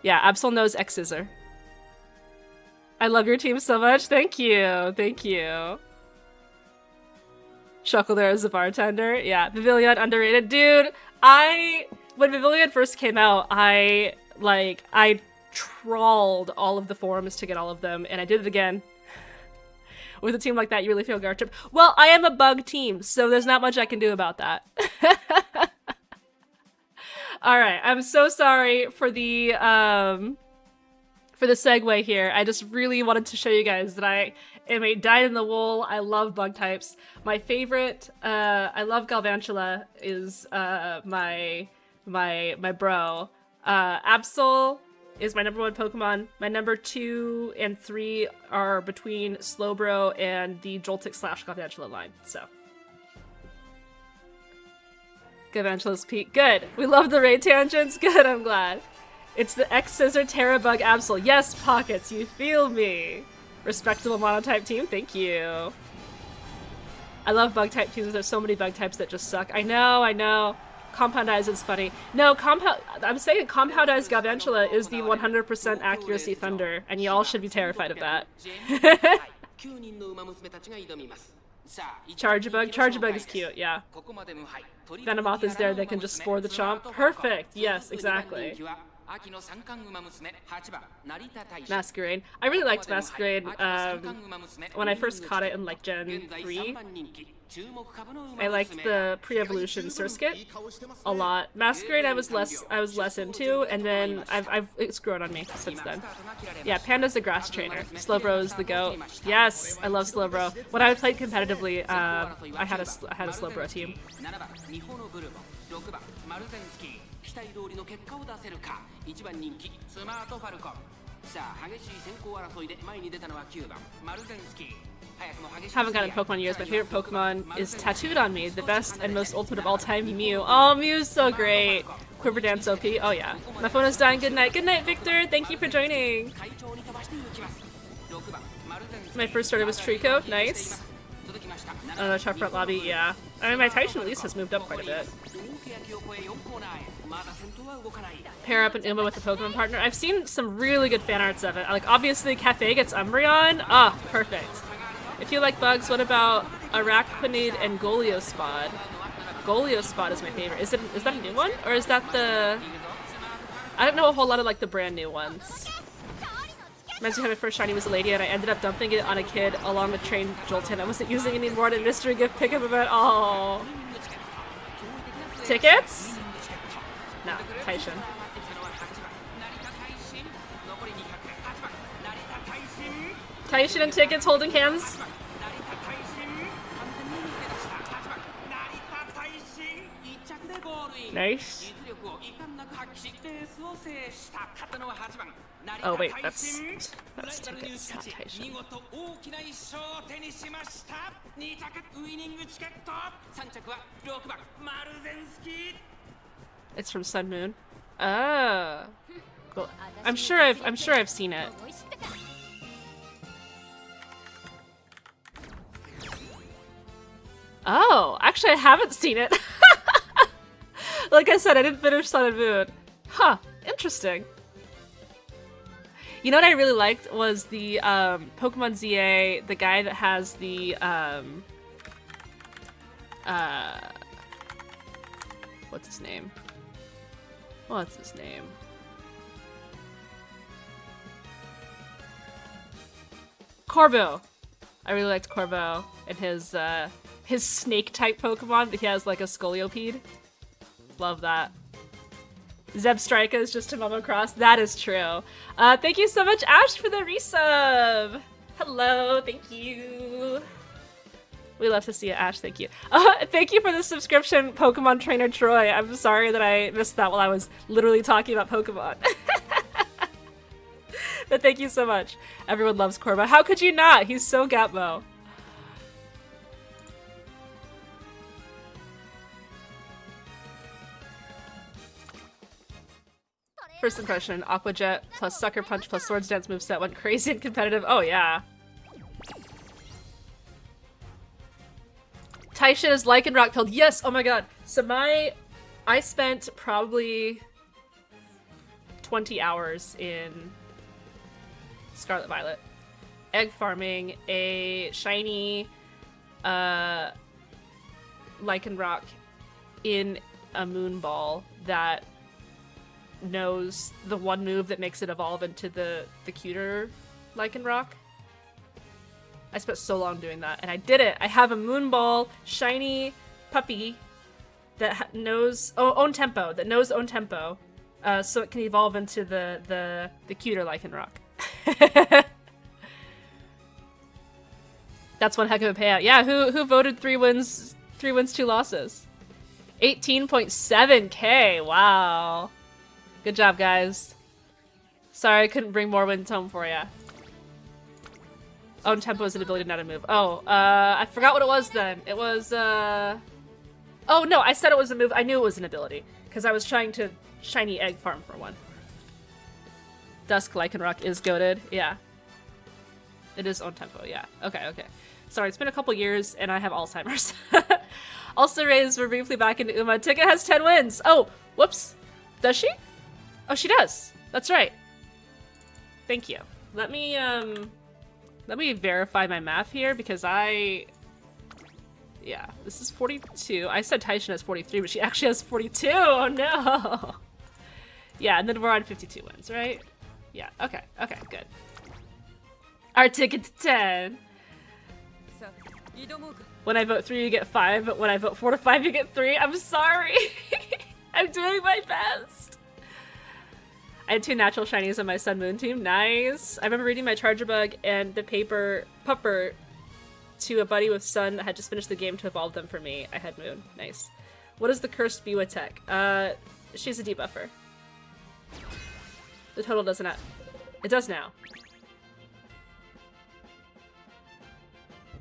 Yeah, Absol knows X-Scissor. I love your team so much. Thank you. Shuckle there as a bartender. Yeah, Vivillon underrated. Dude, when Vivillon first came out, I trawled all of the forums to get all of them, and I did it again. With a team like that, you really feel Garchomp. Well, I am a bug team, so there's not much I can do about that. Alright, I'm so sorry for the segue here. I just really wanted to show you guys that I am a dyed-in-the-wool. I love bug types. My favorite, I love Galvantula, is my bro. Absol is my #1 Pokemon. My number 2 and 3 are between Slowbro and the Joltik / Galvantula line, so. Galvantula's peak. Good! We love the raid tangents. Good, I'm glad. It's the X-Scissor Terra Bug Absol. Yes, Pockets, you feel me. Respectable monotype team, thank you. I love bug type teams. There's so many bug types that just suck. I know. Compound Eyes is funny. No, I'm saying Compound Eyes Galvantula is the 100% accuracy thunder, and y'all should be terrified of that. Chargebug is cute, yeah. Venomoth is there, they can just spore the chomp. Perfect, yes, exactly. Masquerade. I really liked Masquerade when I first caught it in like Gen 3. I liked the pre-evolution Surskit a lot. Masquerade I was less into, and then it's grown on me since then. Yeah, Panda's the grass trainer. Slowbro is the goat. Yes, I love Slowbro. When I played competitively, I had a Slowbro team. Haven't gotten Pokemon in years. My favorite Pokemon is tattooed on me. The best and most ultimate of all time, Mew. Oh, Mew's so great. Quiver Dance OP. Oh yeah. My phone is dying. Good night. Good night, Victor. Thank you for joining. My first starter was Trico. Nice. Top front lobby. Yeah. I mean, my Taishin at least has moved up quite a bit. Pair up an Uma with a Pokemon partner. I've seen some really good fan arts of it. Like, obviously, Cafe gets Umbreon. Ah, perfect. If you like bugs, what about Araquanid and Goliaspod? Goliaspod is my favorite. Is that a new one? Or is that the... I don't know a whole lot of, like, the brand new ones. Reminds me how my first shiny was a lady, and I ended up dumping it on a kid along with Train Jolton. I wasn't using it anymore, and a mystery gift pickup event. Oh. Tickets? No, Taishin. Taishin and tickets holding hands. Nice. Oh wait, that's tickets, not Taishin. It's from Sun Moon. Oh, cool. I'm sure I've seen it. Oh, actually I haven't seen it. Like I said, I didn't finish Sun and Moon. Huh, interesting. You know what I really liked was the Pokemon ZA, the guy that has the what's his name? What's his name? Corbo. I really liked Corbo and his snake type Pokemon, but he has like a Scolipede. Love that. Zebstrika is just a Momocross. That is true. Thank you so much, Ash, for the resub. Hello, thank you. We love to see it, Ash. Thank you. Thank you for the subscription, Pokemon Trainer Troy. I'm sorry that I missed that while I was literally talking about Pokemon. But thank you so much. Everyone loves Corbo. How could you not? He's so Gatmo. First impression, Aqua Jet plus Sucker Punch plus Swords Dance moveset went crazy and competitive. Oh yeah. Taishin is Lycanroc pilled. Yes, oh my god. So I spent probably 20 hours in Scarlet Violet. Egg farming a shiny Lycanroc in a moon ball that knows the one move that makes it evolve into the cuter Lycanroc. I spent so long doing that, and I did it! I have a Moonball shiny puppy that knows own tempo, so it can evolve into the cuter Lycanroc. That's one heck of a payout. Yeah, who voted 3 wins, 2 losses? 18.7k, wow. Good job, guys. Sorry I couldn't bring more wins home for ya. Own tempo is an ability, not a move. Oh, I forgot what it was then. It was, oh no, I said it was a move. I knew it was an ability, because I was trying to shiny egg farm for one. Dusk Lycanroc is goated, yeah. It is own tempo, yeah. Okay. Sorry, it's been a couple years, and I have Alzheimer's. Also raised, we're briefly back into Uma. Ticket has 10 wins. Oh, whoops. Does she? Oh, she does. That's right. Thank you. Let me verify my math here because yeah, this is 42. I said Taishin has 43, but she actually has 42. Oh no. Yeah, and then we're on 52 wins, right? Yeah, okay, good. Our ticket to 10. When I vote 3, you get 5, but when I vote 4 to 5, you get 3. I'm sorry. I'm doing my best. I had 2 natural shinies on my Sun Moon team. Nice. I remember reading my Charger Bug and the paper pupper to a buddy with Sun that had just finished the game to evolve them for me. I had Moon. Nice. What is the cursed Biwa tech? She's a debuffer. The total doesn't have. It does now.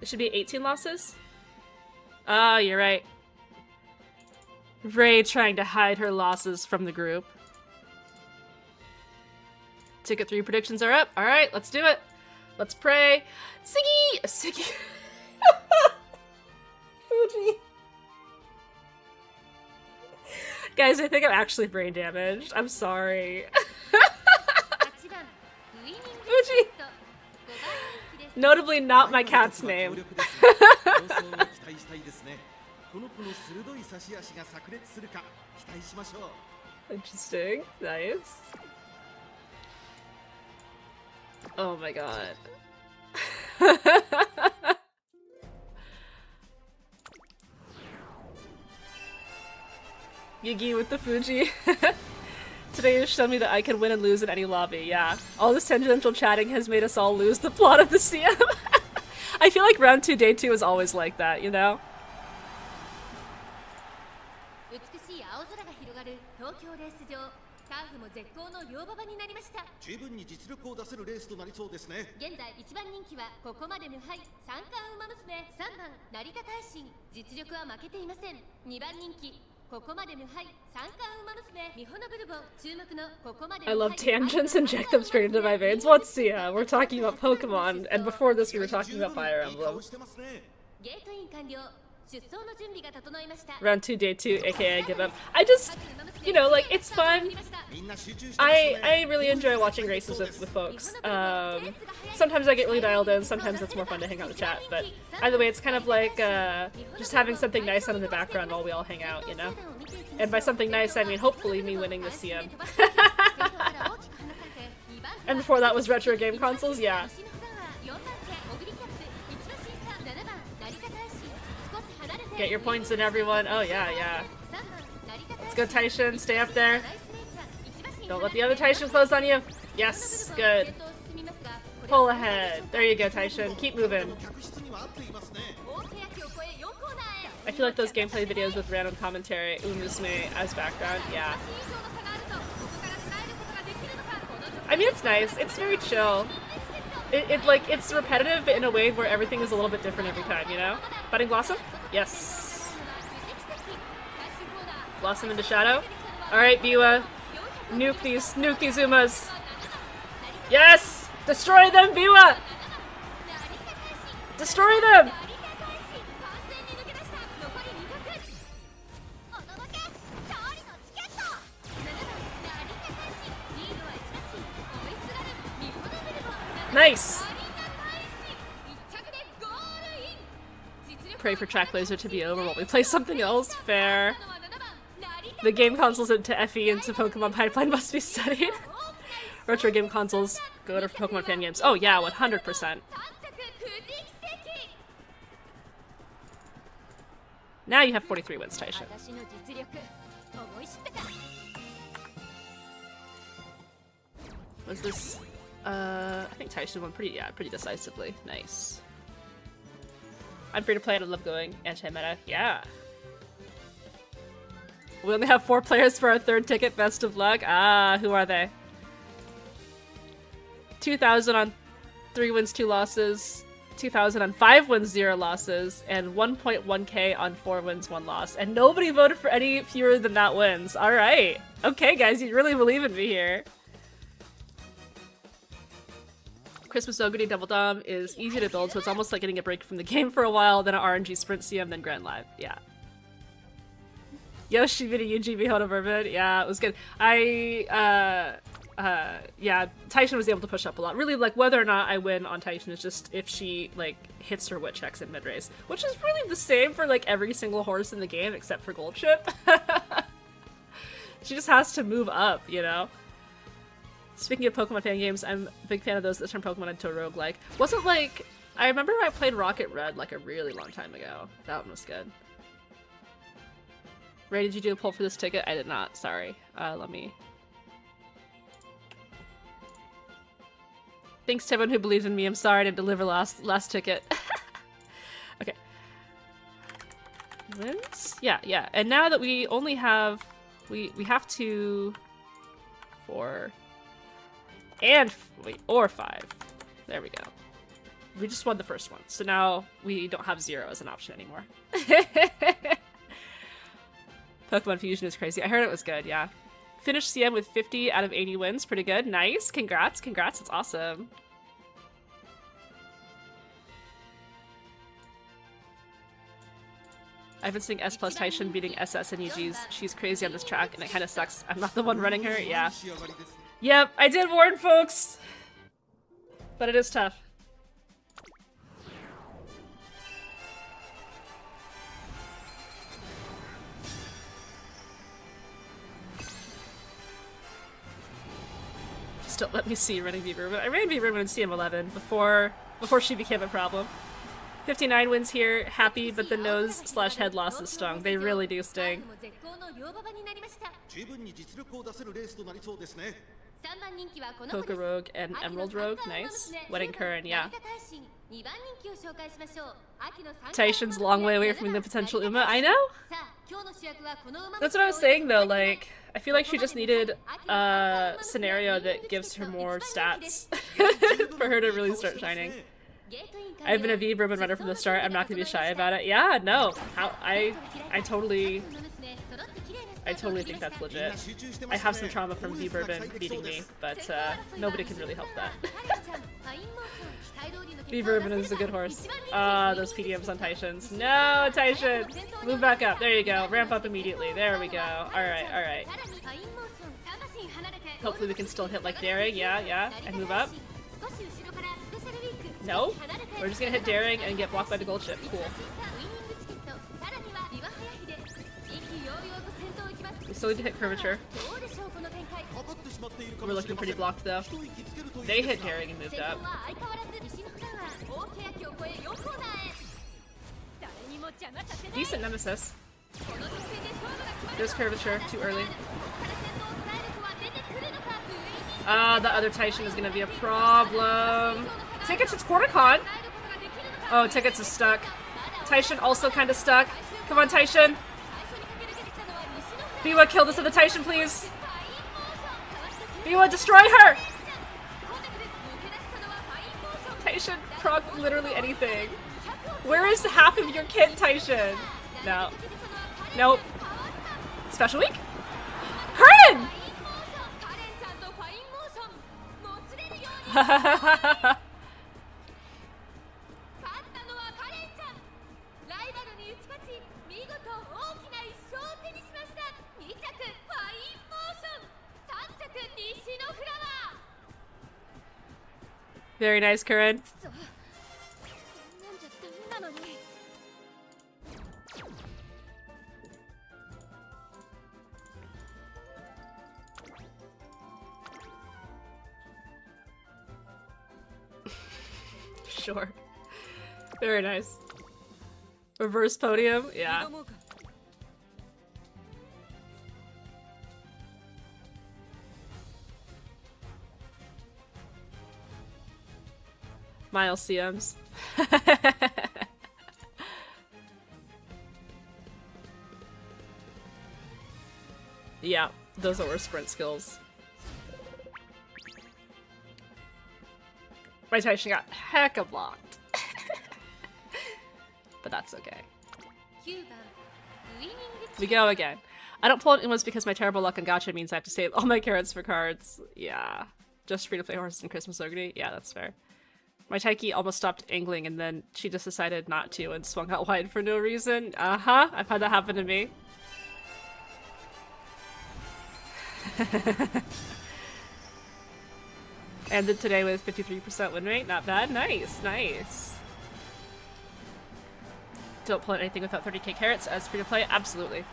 It should be 18 losses? Oh, you're right. Ray trying to hide her losses from the group. Ticket 3 predictions are up. Alright, let's do it. Let's pray. Siggy! Siggy! Fuji. Guys, I think I'm actually brain damaged. I'm sorry. Fuji! Notably not my cat's name. Interesting. Nice. Oh my god. Yugi with the Fuji. Today has shown me that I can win and lose in any lobby, yeah. All this tangential chatting has made us all lose the plot of the CM. I feel like round 2, day 2 is always like that, you know? I love tangents, inject them straight into my veins. What's we're talking about Pokemon, and before this we were talking about Fire Emblem. Round 2, day 2, aka I give up. I just, you know, like, it's fun. I really enjoy watching races with folks. Sometimes I get really dialed in, sometimes it's more fun to hang out in the chat, but either way, it's kind of like just having something nice on in the background while we all hang out, you know? And by something nice, I mean hopefully me winning the CM. And before that was retro game consoles, yeah. Get your points in, everyone. Oh, yeah. Let's go, Taishin. Stay up there. Don't let the other Taishin close on you. Yes, good. Pull ahead. There you go, Taishin. Keep moving. I feel like those gameplay videos with random commentary, Umusume as background, yeah. I mean, it's nice. It's very chill. It's repetitive, but in a way where everything is a little bit different every time, you know? Budding Blossom? Yes. Blossom into Shadow. Alright, Biwa. Nuke these Umas. Yes! Destroy them, Biwa! Destroy them! Nice! Pray for Track Laser to be over while we play something else. Fair. The game consoles into FE into Pokemon Pipeline must be studied. Retro game consoles go to Pokemon fan games. Oh yeah, 100%. Now you have 43 wins, Taisha. Was this... I think Taisha won pretty decisively. Nice. I'm free to play and I love going anti-meta. Yeah. We only have 4 players for our 3rd ticket. Best of luck. Ah, who are they? 2,000 on 3 wins, 2 losses. 2,000 on 5 wins, 0 losses. And 1.1k on 4 wins, 1 loss. And nobody voted for any fewer than that wins. Alright. Okay, guys, you really believe in me here. Christmas Ogre Double Dom is easy to build, so it's almost like getting a break from the game for a while, then an RNG Sprint CM, then Grand Live. Yeah. Yoshi Mini UGB Hoda Bourbon. Yeah, it was good. Yeah, Taishin was able to push up a lot. Really, like, whether or not I win on Taishin is just if she, like, hits her wit checks in mid-race. Which is really the same for, like, every single horse in the game except for Gold Chip. She just has to move up, you know? Speaking of Pokemon fan games, I'm a big fan of those that turn Pokemon into a roguelike. Wasn't like... I remember I played Rocket Red, like, a really long time ago. That one was good. Ray, did you do a poll for this ticket? I did not, sorry. Let me... Thanks to everyone who believes in me. I'm sorry to deliver last ticket. Okay. Wins? Yeah. And now that we only have... We have to... 4... And... Wait, or 5. There we go. We just won the first one. So now we don't have 0 as an option anymore. Pokemon Fusion is crazy. I heard it was good, yeah. Finished CM with 50 out of 80 wins. Pretty good. Nice. Congrats. It's awesome. I've been seeing S plus Taishin beating SS and EGs. She's crazy on this track, and it kind of sucks. I'm not the one running her. Yeah. Yep, I did warn folks. But it is tough. Don't let me see running V-Ruben. I ran V-Ruben in CM11 before she became a problem. 59 wins here, happy, but the nose/head losses stung. They really do sting. Poker Rogue and Emerald Rogue, nice. Wedding Curran, yeah. Taishin's long way away from the potential Uma. I know! That's what I was saying though, like, I feel like she just needed a scenario that gives her more stats for her to really start shining. I've been a V-Ruben runner from the start, I'm not gonna be shy about it. Yeah, no. I totally think that's legit. I have some trauma from V-Ruben beating me, but nobody can really help that. V-Ruben is a good horse. Those PDMs on Taishins. No, Taishin! Move back up. There you go. Ramp up immediately. There we go. Alright. Hopefully we can still hit like Daring. Yeah. And move up. No? We're just gonna hit Daring and get blocked by the Gold Chip. Cool. We still need to hit Curvature. We're looking pretty blocked though. They hit Daring and moved up. Decent Nemesis. There's Curvature, too early. The other Taishin is gonna be a problem. Tickets, it's QuarterCon! Oh, Tickets is stuck. Taishin also kinda stuck. Come on, Taishin! Biwa, kill this other Taishin, please! Biwa, destroy her! Taishin, prog literally anything. Where is half of your kit, Taishin? No. Nope. Special week? Curran! Very nice, Curran. Sure. Very nice. Reverse podium? Yeah. Miles CMs. Yeah, those are sprint skills. My Taishin got hecka blocked. But that's okay. We go again. I don't pull it once because my terrible luck on gacha means I have to save all my carrots for cards. Yeah. Just free to play horses and Christmas Ogre. Yeah, that's fair. My Taiki almost stopped angling and then she just decided not to and swung out wide for no reason. Uh-huh. I've had that happen to me. Ended today with 53% win rate. Not bad. Nice, nice. Don't pull out anything without 30k carrots as free to play. Absolutely.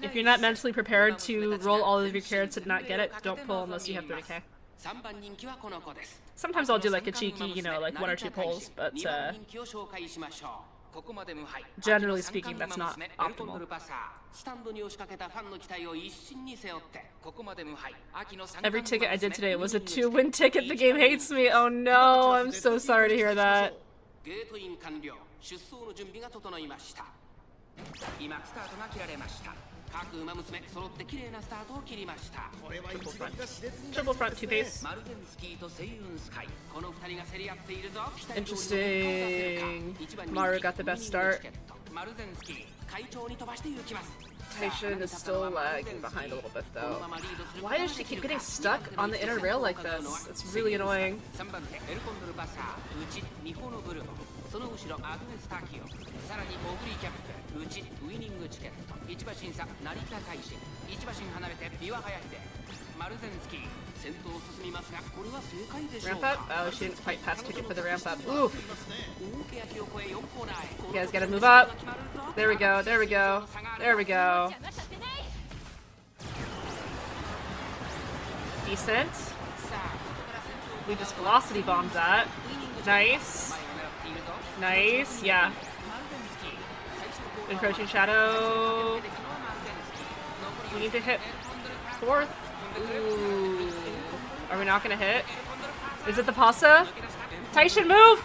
If you're not mentally prepared to roll all of your carrots and not get it, don't pull unless you have 30k. Sometimes I'll do like a cheeky, you know, like 1 or 2 pulls, but generally speaking, that's not optimal. Every ticket I did today was a 2-win ticket. The game hates me. Oh no, I'm so sorry to hear that. Triple front 2 pace. Interesting. Maru got the best start. Taishin is still lagging behind a little bit though. Why does she keep getting stuck on the inner rail like this? It's really annoying. Ramp up? Oh, she didn't quite pass ticket for the ramp up. Oof! You guys gotta move up. There we go, there we go. There we go. Decent. We just velocity bombed that. Nice. Nice, yeah. Encroaching shadow. We need to hit 4th. Ooh. Are we not gonna hit? Is it the pasta? Taishin, move!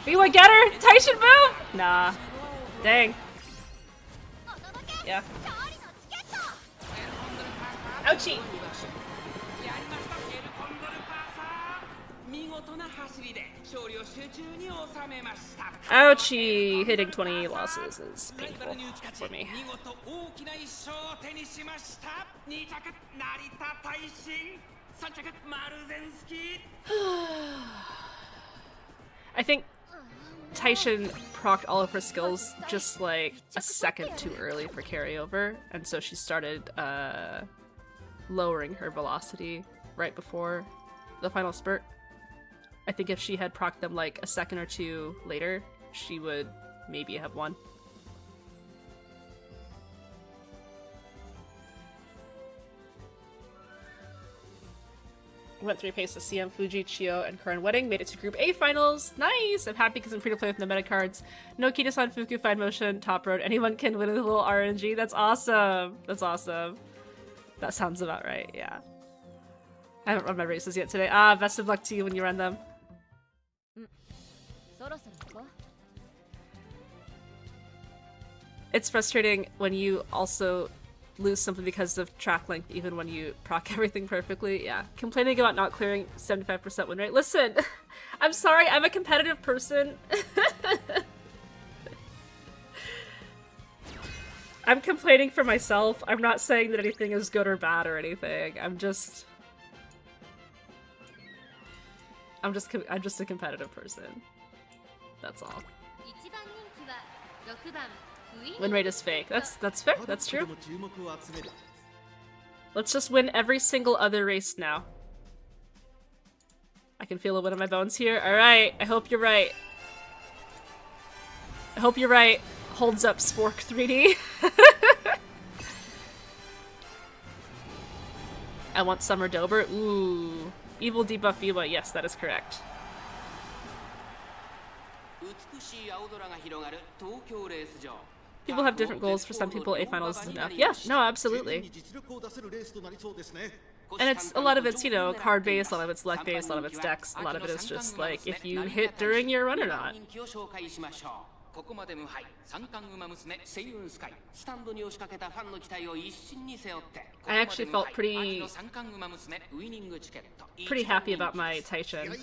B1, get her! Taishin, move! Nah. Dang. Yeah. Ouchie! Ouchie! Hitting 20 losses is painful for me. I think Taishin procced all of her skills just like a second too early for carryover, and so she started lowering her velocity right before the final spurt. I think if she had procced them like a second or 2 later, she would maybe have won. Went 3 pace to CM, Fuji, Chio, and Current Wedding. Made it to Group A finals. Nice! I'm happy because I'm free to play with the meta cards. No Kita-san, Fuku, Fine Motion, Top Road. Anyone can win with a little RNG. That's awesome! That's awesome. That sounds about right, yeah. I haven't run my races yet today. Ah, best of luck to you when you run them. It's frustrating when you also lose something because of track length, even when you proc everything perfectly. Yeah. Complaining about not clearing 75% win rate. Listen, I'm sorry, I'm a competitive person. I'm complaining for myself. I'm not saying that anything is good or bad or anything. I'm just a competitive person. That's all. Win rate is fake. That's fair. That's true. Let's just win every single other race now. I can feel a win in my bones here. Alright, I hope you're right. I hope you're right. Holds up Spork 3D. I want Summer Dober. Ooh. Evil debuff Biwa. Yes, that is correct. People have different goals. For some people, A finals is enough. Yeah, no, absolutely. And it's a lot of it's, you know, card based, a lot of it's luck based, a lot of it's decks, a lot of it is just like if you hit during your run or not. I actually felt pretty happy about my Taishin.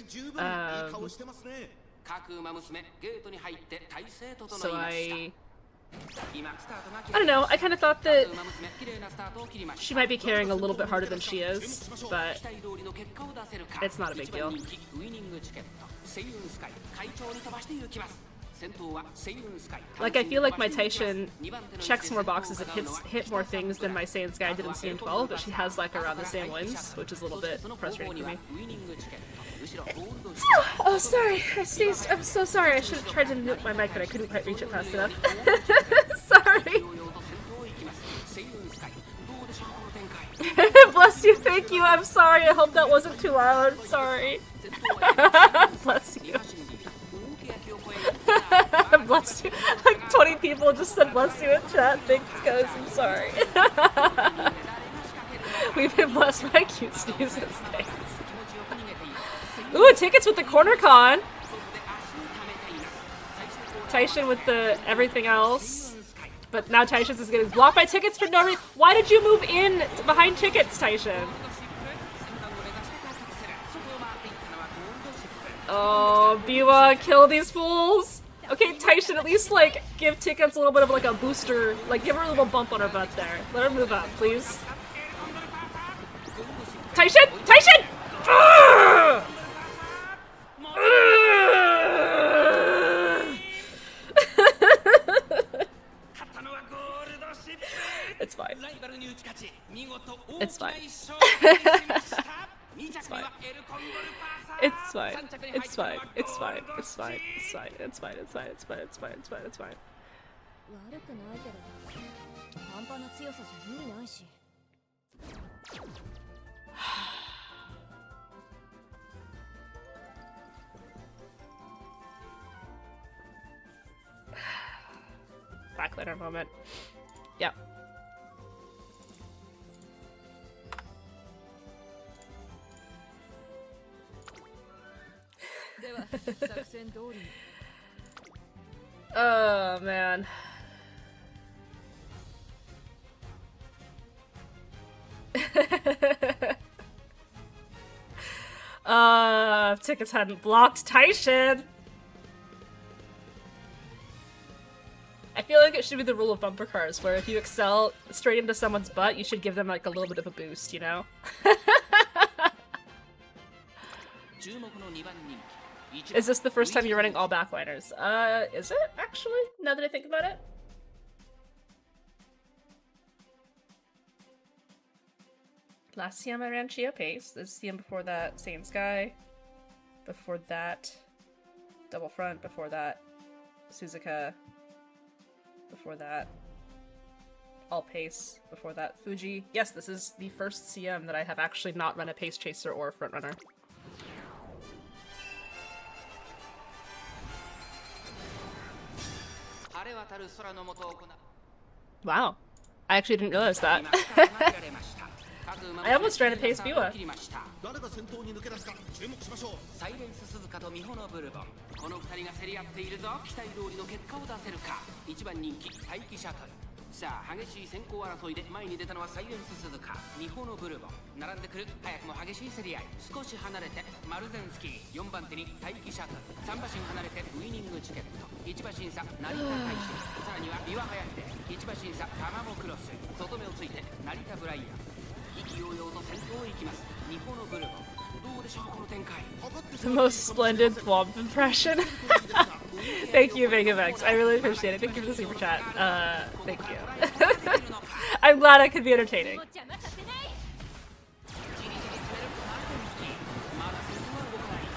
So I don't know, I kind of thought that she might be carrying a little bit harder than she is, but it's not a big deal. Like, I feel like my Taishin checks more boxes and hit more things than my Saiyan Sky did in CM12, but she has like around the same wins, which is a little bit frustrating for me. Oh, sorry, I sneezed. I'm so sorry. I should have tried to mute my mic, but I couldn't quite reach it fast enough. Sorry. Bless you, thank you. I'm sorry. I hope that wasn't too loud. Sorry. Bless you. Bless you. Like 20 people just said bless you in chat. Thanks, guys. I'm sorry. We've been blessed by cute sneezes. Thanks. Ooh, tickets with the corner con. Taishin with the everything else. But now Taishin is getting blocked by tickets for no reason. Why did you move in behind tickets, Taishin? Oh, Biwa, kill these fools! Okay, Taishin, at least, like, give tickets a little bit of, like, a booster. Like, give her a little bump on her butt there. Let her move up, please. Taishin! Taishin! Ugh! It's fine. It's fine. It's fine. It's fine. It's fine. It's fine. It's fine. It's fine. It's fine. It's fine. It's fine. It's fine. It's fine. It's fine. It's fine. Backliner moment. Yep. Oh man. If tickets hadn't blocked Taishin. I feel like it should be the rule of bumper cars, where if you excel straight into someone's butt, you should give them like a little bit of a boost, you know? Is this the first time you're running all backliners? Is it actually? Now that I think about it? Last CM I ran Chio Pace. This CM before that, Saiyan Sky. Before that, Double Front. Before that, Suzuka. Before that, all Pace. Before that, Fuji. Yes, this is the first CM that I have actually not run a Pace Chaser or a Front Runner. Wow. I actually didn't realize that. I almost ran a Pace Biwa. The most splendid Thwomp impression. Thank you, Vegavex. I really appreciate it. Thank you for the super chat. Thank you. I'm glad I could be entertaining.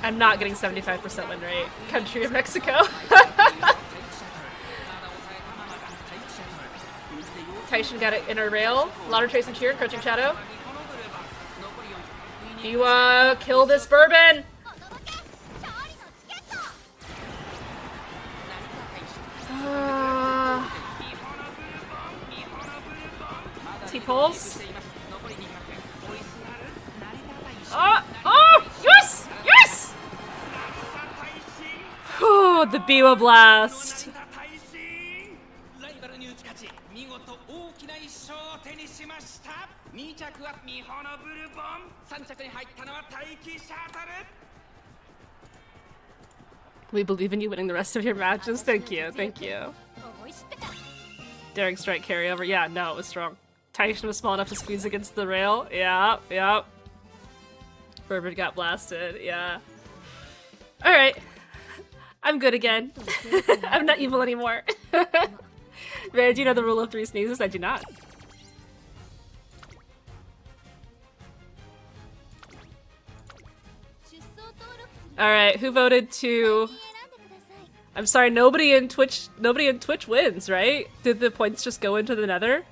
I'm not getting 75% win rate. Country of Mexico. Taishin got it inner rail. Lauder Trace and Cheer, Crouching Shadow. You kill this bourbon! T-pulse. Oh! Yes! Yes! Oh, the Biwa blast. We believe in you winning the rest of your matches. Thank you, thank you. Daring strike carryover. Yeah, no, it was strong. Taishin was small enough to squeeze against the rail. Yeah, yeah. Bourbon got blasted. Yeah. All right. I'm good again. I'm not evil anymore. Man, do you know the rule of 3 sneezes? I do not. Alright, who voted to... I'm sorry, nobody in Twitch wins, right? Did the points just go into the nether?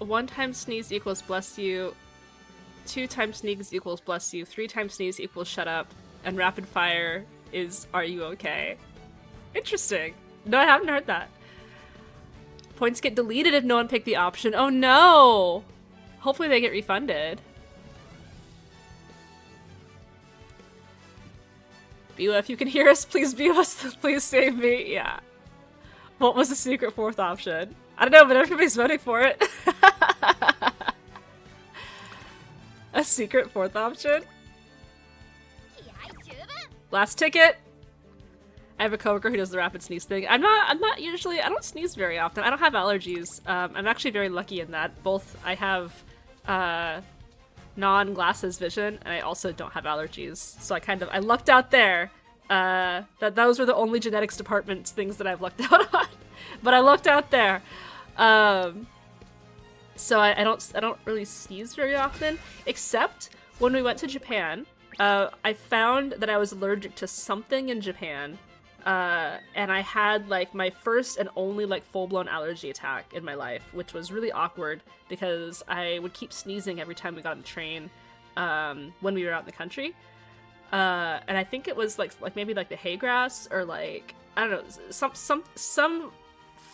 One time sneeze equals bless you, 2 times sneeze equals bless you, 3 times sneeze equals shut up, and rapid fire is are you okay? Interesting. No, I haven't heard that. Points get deleted if no one picked the option. Oh no! Hopefully they get refunded. Bua, if you can hear us, please Bua us, please save me. Yeah. What was the secret 4th option? I don't know, but everybody's voting for it. A secret 4th option? Last ticket! I have a coworker who does the rapid sneeze thing. I'm not usually, I don't sneeze very often. I don't have allergies. I'm actually very lucky in that. Both I have non-glasses vision, and I also don't have allergies. So I lucked out there. That those were the only genetics department's things that I've lucked out on. But I lucked out there. So I don't really sneeze very often, except when we went to Japan. I found that I was allergic to something in Japan, and I had like my first and only like full-blown allergy attack in my life, which was really awkward because I would keep sneezing every time we got on the train when we were out in the country. And I think it was like maybe like the hay grass or like I don't know some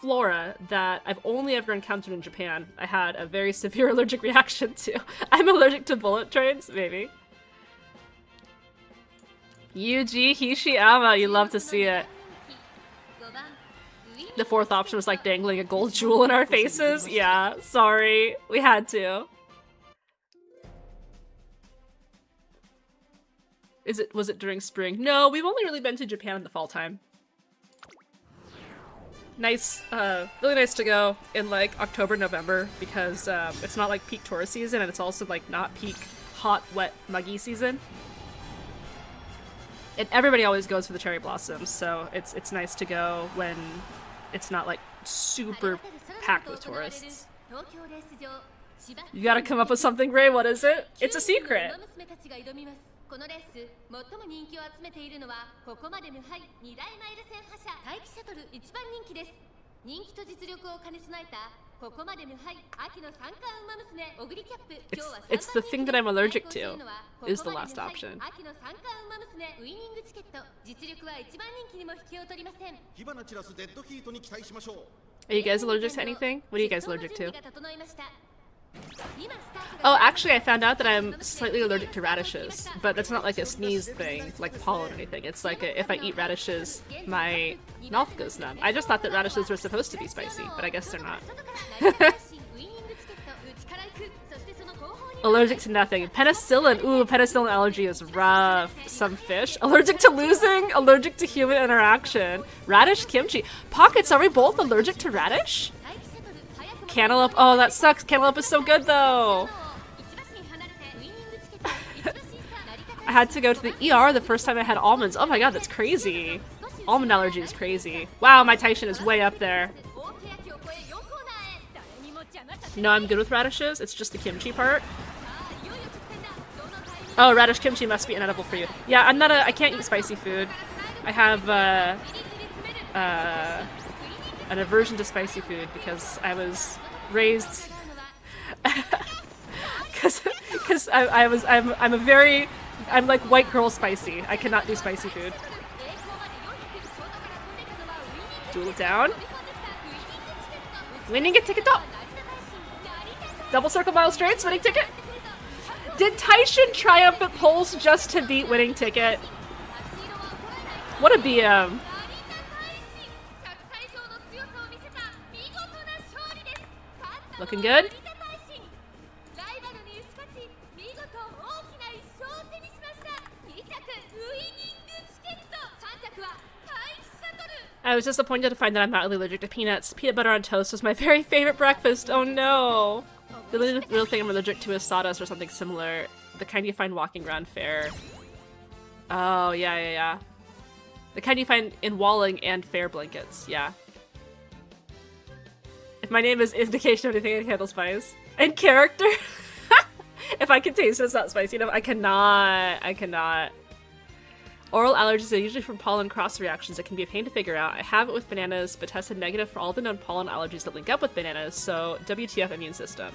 flora that I've only ever encountered in Japan. I had a very severe allergic reaction to. I'm allergic to bullet trains, maybe. Yuji Hishiyama, you love to see it. The 4th option was like dangling a gold jewel in our faces. Yeah, sorry, we had to. Was it during spring? No, we've only really been to Japan in the fall time. Nice, really nice to go in like October, November because it's not like peak tourist season and it's also like not peak hot, wet, muggy season. And everybody always goes for the cherry blossoms, so it's nice to go when it's not like super packed with tourists. You gotta come up with something, Ray. What is it? It's a secret. このレース最も人気を集めているのはここまで無敗2大マイル戦覇者待機シャトル一番人気です。人気と実力を兼ね備えたここまで無敗秋の三冠ウマ娘オグリキャップ。It's the thing that I'm allergic to is the last option. 秋の三冠ウマ娘ウイニングチケット実力は一番人気にも引けを取りません。火花散らすデッドヒートに期待しましょう。 Are you guys allergic to anything? What are you guys allergic to? Oh, actually, I found out that I'm slightly allergic to radishes, but that's not like a sneeze thing, like pollen or anything. It's like if I eat radishes, my mouth goes numb. I just thought that radishes were supposed to be spicy, but I guess they're not. Allergic to nothing. Penicillin. Ooh, penicillin allergy is rough. Some fish. Allergic to losing. Allergic to human interaction. Radish kimchi. Pockets, are we both allergic to radish? Cantaloupe. Oh, that sucks. Cantaloupe is so good, though. I had to go to the ER the first time I had almonds. Oh my god, that's crazy. Almond allergy is crazy. Wow, my Taishin is way up there. No, I'm good with radishes. It's just the kimchi part. Oh, radish kimchi must be inedible for you. Yeah, I can't eat spicy food. I have, an aversion to spicy food because I was raised because I'm like white girl spicy. I cannot do spicy food. Duel it down. Winning a ticket up. Double circle mile straights, winning ticket. Did Taishin triumph at polls just to beat Winning Ticket? What a BM. Looking good. I was disappointed to find that I'm not really allergic to peanuts. Peanut butter on toast was my very favorite breakfast. Oh no. The only real thing I'm allergic to is sawdust or something similar. The kind you find walking around fair. Oh, yeah. The kind you find in Walling and fair blankets, yeah. If my name is indication of anything, I can handle spice. And character? If I can taste it, it's not spicy enough. I cannot. Oral allergies are usually from pollen cross reactions that can be a pain to figure out. I have it with bananas, but tested negative for all the known pollen allergies that link up with bananas, so WTF immune system.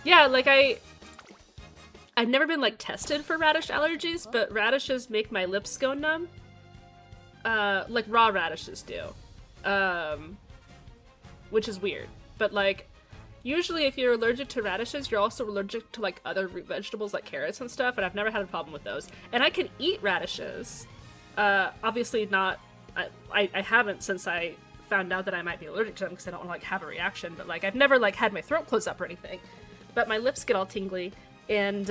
Yeah, like I've never been like tested for radish allergies, but radishes make my lips go numb. Like raw radishes do. Which is weird. But like, usually if you're allergic to radishes, you're also allergic to like other root vegetables like carrots and stuff, and I've never had a problem with those. And I can eat radishes. Obviously not, I haven't since I found out that I might be allergic to them because I don't want to like have a reaction, but like I've never like had my throat close up or anything. But my lips get all tingly, and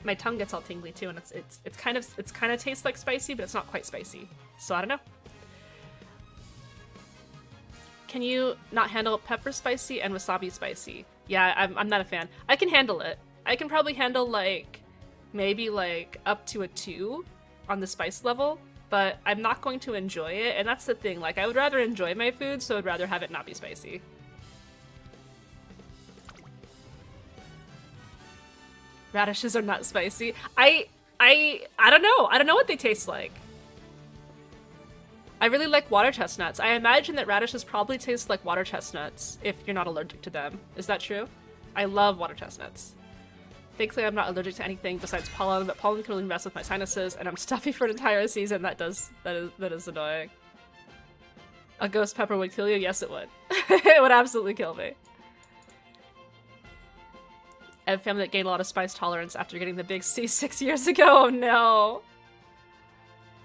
my tongue gets all tingly too, and it's kind of tastes like spicy, but it's not quite spicy. So I don't know. Can you not handle pepper spicy and wasabi spicy? Yeah, I'm not a fan. I can handle it. I can probably handle like maybe like up to a 2 on the spice level, but I'm not going to enjoy it, and that's the thing. Like I would rather enjoy my food, so I'd rather have it not be spicy. Radishes are not spicy. I don't know. I don't know what they taste like. I really like water chestnuts. I imagine that radishes probably taste like water chestnuts if you're not allergic to them. Is that true? I love water chestnuts. Thankfully, I'm not allergic to anything besides pollen, but pollen can really mess with my sinuses, and I'm stuffy for an entire season. That is annoying. A ghost pepper would kill you? Yes, it would. It would absolutely kill me. I have family that gained a lot of spice tolerance after getting the big C 6 years ago. Oh no.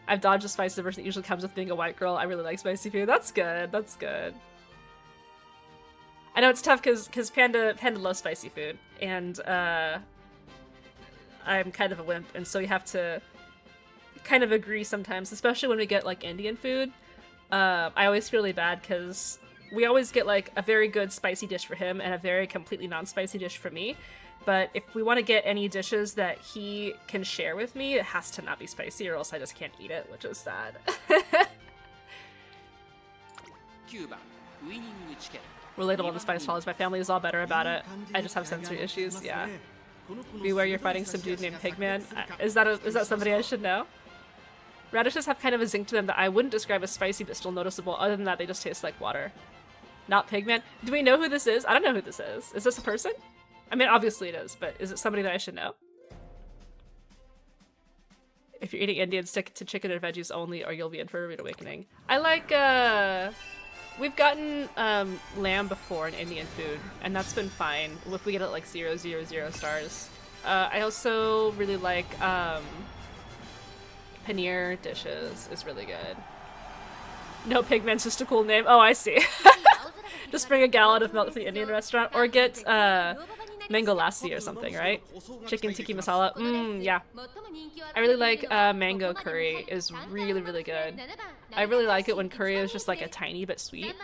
I've dodged the spice aversion that usually comes with being a white girl. I really like spicy food. That's good. That's good. I know it's tough because Panda loves spicy food, and I'm kind of a wimp, and so you have to kind of agree sometimes, especially when we get like Indian food. I always feel really bad because we always get like a very good spicy dish for him and a very completely non-spicy dish for me. But if we want to get any dishes that he can share with me, it has to not be spicy, or else I just can't eat it, which is sad. Relatable on the spice tolerance. My family is all better about it. I just have sensory issues. Yeah. Beware, you're fighting some dude named Pigman. Is that somebody I should know? Radishes have kind of a zing to them that I wouldn't describe as spicy, but still noticeable. Other than that, they just taste like water. Not Pigman. Do we know who this is? I don't know who this is. Is this a person? I mean, obviously it is, but is it somebody that I should know? If you're eating Indian, stick to chicken or veggies only, or you'll be in for a rude awakening. I like, we've gotten, lamb before in Indian food, and that's been fine. If we get it like 0, 0, 0 stars. I also really like, paneer dishes is really good. No, Pigman's just a cool name. Oh, I see. Just bring a gallon of milk to the Indian restaurant, or get, mango lassi or something, right? Chicken tikka masala. Yeah. I really like mango curry. Is really, really good. I really like it when curry is just like a tiny bit sweet.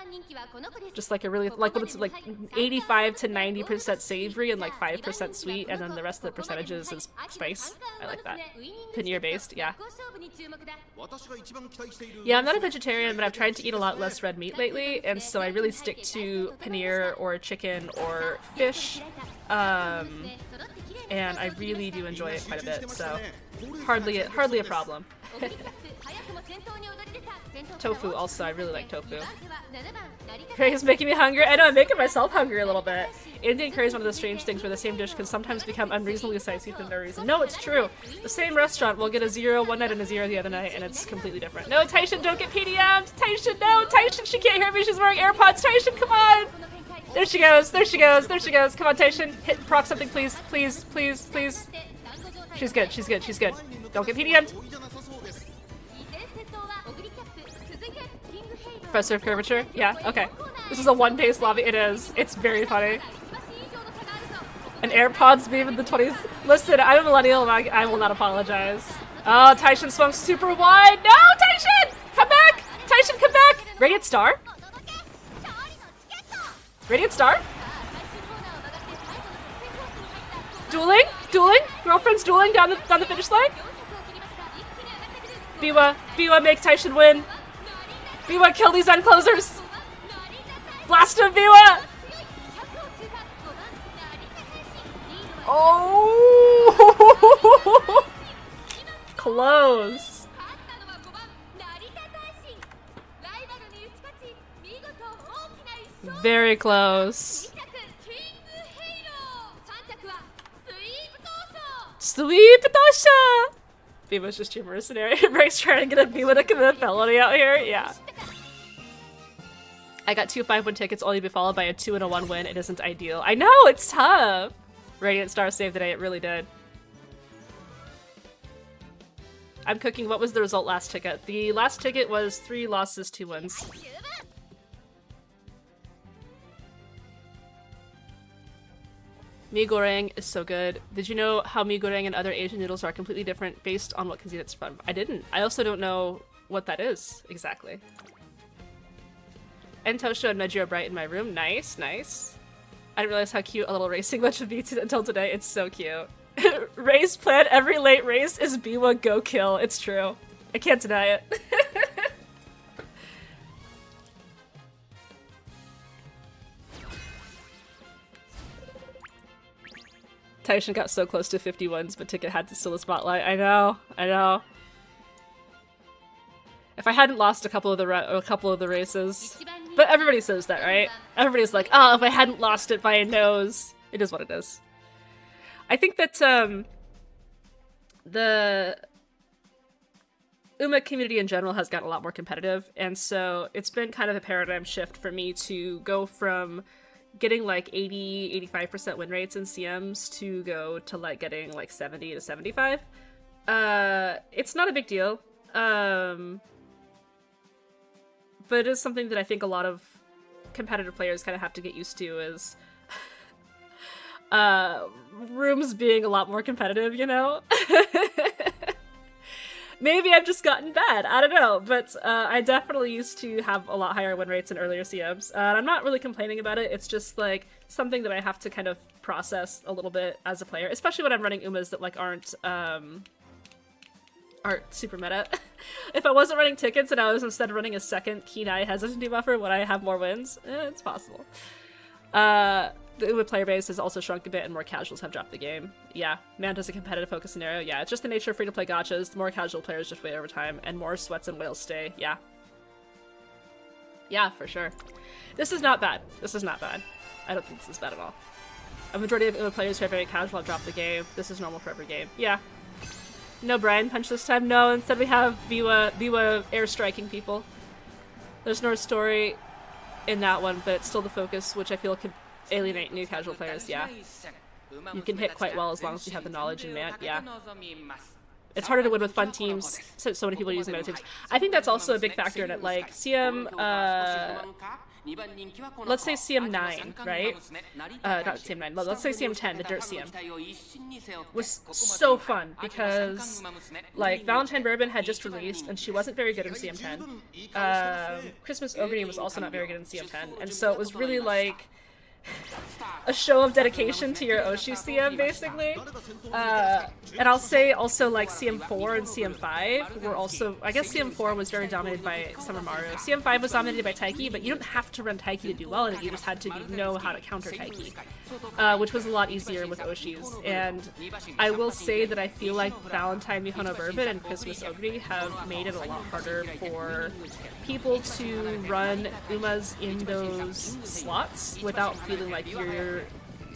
Just like a really, like when it's like 85 to 90% savory and like 5% sweet, and then the rest of the percentages is spice. I like that. Paneer based, yeah. Yeah, I'm not a vegetarian, but I've tried to eat a lot less red meat lately, and so I really stick to paneer or chicken or fish. And I really do enjoy it quite a bit, so hardly a problem. Tofu also, I really like tofu. Curry is making me hungry. I know, I'm making myself hungry a little bit. Indian curry is one of the strange things where the same dish can sometimes become unreasonably spicy for no reason. No, it's true. The same restaurant will get a 0 one night and a 0 the other night, and it's completely different. No, Taishin, don't get PDM'd! Taishin, no! Taishin, she can't hear me, she's wearing AirPods! Taishin, come on! There she goes. There she goes. There she goes. Come on, Taishin. Hit proc something, please. Please, please, please. She's good. She's good. She's good. Don't get PDM'd. Professor of Curvature? Yeah, okay. This is a one-pace lobby. It is. It's very funny. An AirPods beam in the 20s. Listen, I'm a millennial and I will not apologize. Oh, Taishin swung super wide. No, Taishin! Come back! Taishin, come back! Radiant Star? Radiant Star? Dueling? Dueling? Girlfriends dueling down the finish line? Biwa, make Taishin win. Biwa, kill these end closers. Blast him, Biwa! Oh! Close. Very close. Sweep Tosha! Biwa's just your mercenary. Rake's trying to get a Biwa to commit a felony out here. Yeah. I got 2 5-win tickets only to be followed by a 2 and a 1 win. It isn't ideal. I know, it's tough. Radiant Star saved the day. It really did. I'm cooking. What was the result last ticket? The last ticket was 3 losses, 2 wins. Mee goreng is so good. Did you know how mee goreng and other Asian noodles are completely different based on what cuisine it's from? I didn't. I also don't know what that is exactly. And Tosha and Meji are bright in my room. Nice, nice. I didn't realize how cute a little racing match would be until today. It's so cute. Race plan every late race is Biwa go kill. It's true. I can't deny it. Taishin got so close to 50 wins, but Ticket had to steal the spotlight. I know, I know. If I hadn't lost a couple of the races, but everybody says that, right? Everybody's like, oh, if I hadn't lost it by a nose. It is what it is. I think that the Uma community in general has gotten a lot more competitive, and so it's been kind of a paradigm shift for me to go from getting like 80-85% win rates in CMs to go to like getting like 70 to 75. It's not a big deal. But it is something that I think a lot of competitive players kind of have to get used to is rooms being a lot more competitive, you know? Maybe I've just gotten bad, I don't know, but I definitely used to have a lot higher win rates in earlier CMs, and I'm not really complaining about it. It's just like something that I have to kind of process a little bit as a player, especially when I'm running Umas that like aren't super meta. If I wasn't running tickets and I was instead running a second Keen Eye hesitancy buffer, would I have more wins? It's possible. The Uma player base has also shrunk a bit and more casuals have dropped the game. Yeah, Manta's a competitive focus scenario. Yeah, it's just the nature of free-to-play gachas. The more casual players just wait over time, and more sweats and whales stay. Yeah. Yeah, for sure. This is not bad. This is not bad. I don't think this is bad at all. A majority of Uma players who are very casual have dropped the game. This is normal for every game. Yeah. No Brian Punch this time. No, instead we have Biwa airstriking people. There's no story in that one, but it's still the focus, which I feel could alienate new casual players. Yeah. You can hit quite well as long as you have the knowledge and man. Yeah. It's harder to win with fun teams, since so many people using meta teams. I think that's also a big factor in it. Like, CM, let's say CM9, right? Not CM9, let's say CM10, the Dirt CM, was so fun because, like, Valentine Bourbon had just released and she wasn't very good in CM10. Christmas Ogre was also not very good in CM10, and so it was really like a show of dedication to your Oshu CM, basically. And I'll say also like CM4 and CM5 were also, I guess CM4 was very dominated by Summer Mario. CM5 was dominated by Taiki, but you don't have to run Taiki to do well in it, you just had to know how to counter Taiki, which was a lot easier with Oshis. And I will say that I feel like Valentine Mihono Bourbon and Christmas Ogre have made it a lot harder for people to run Umas in those slots without feeling like you're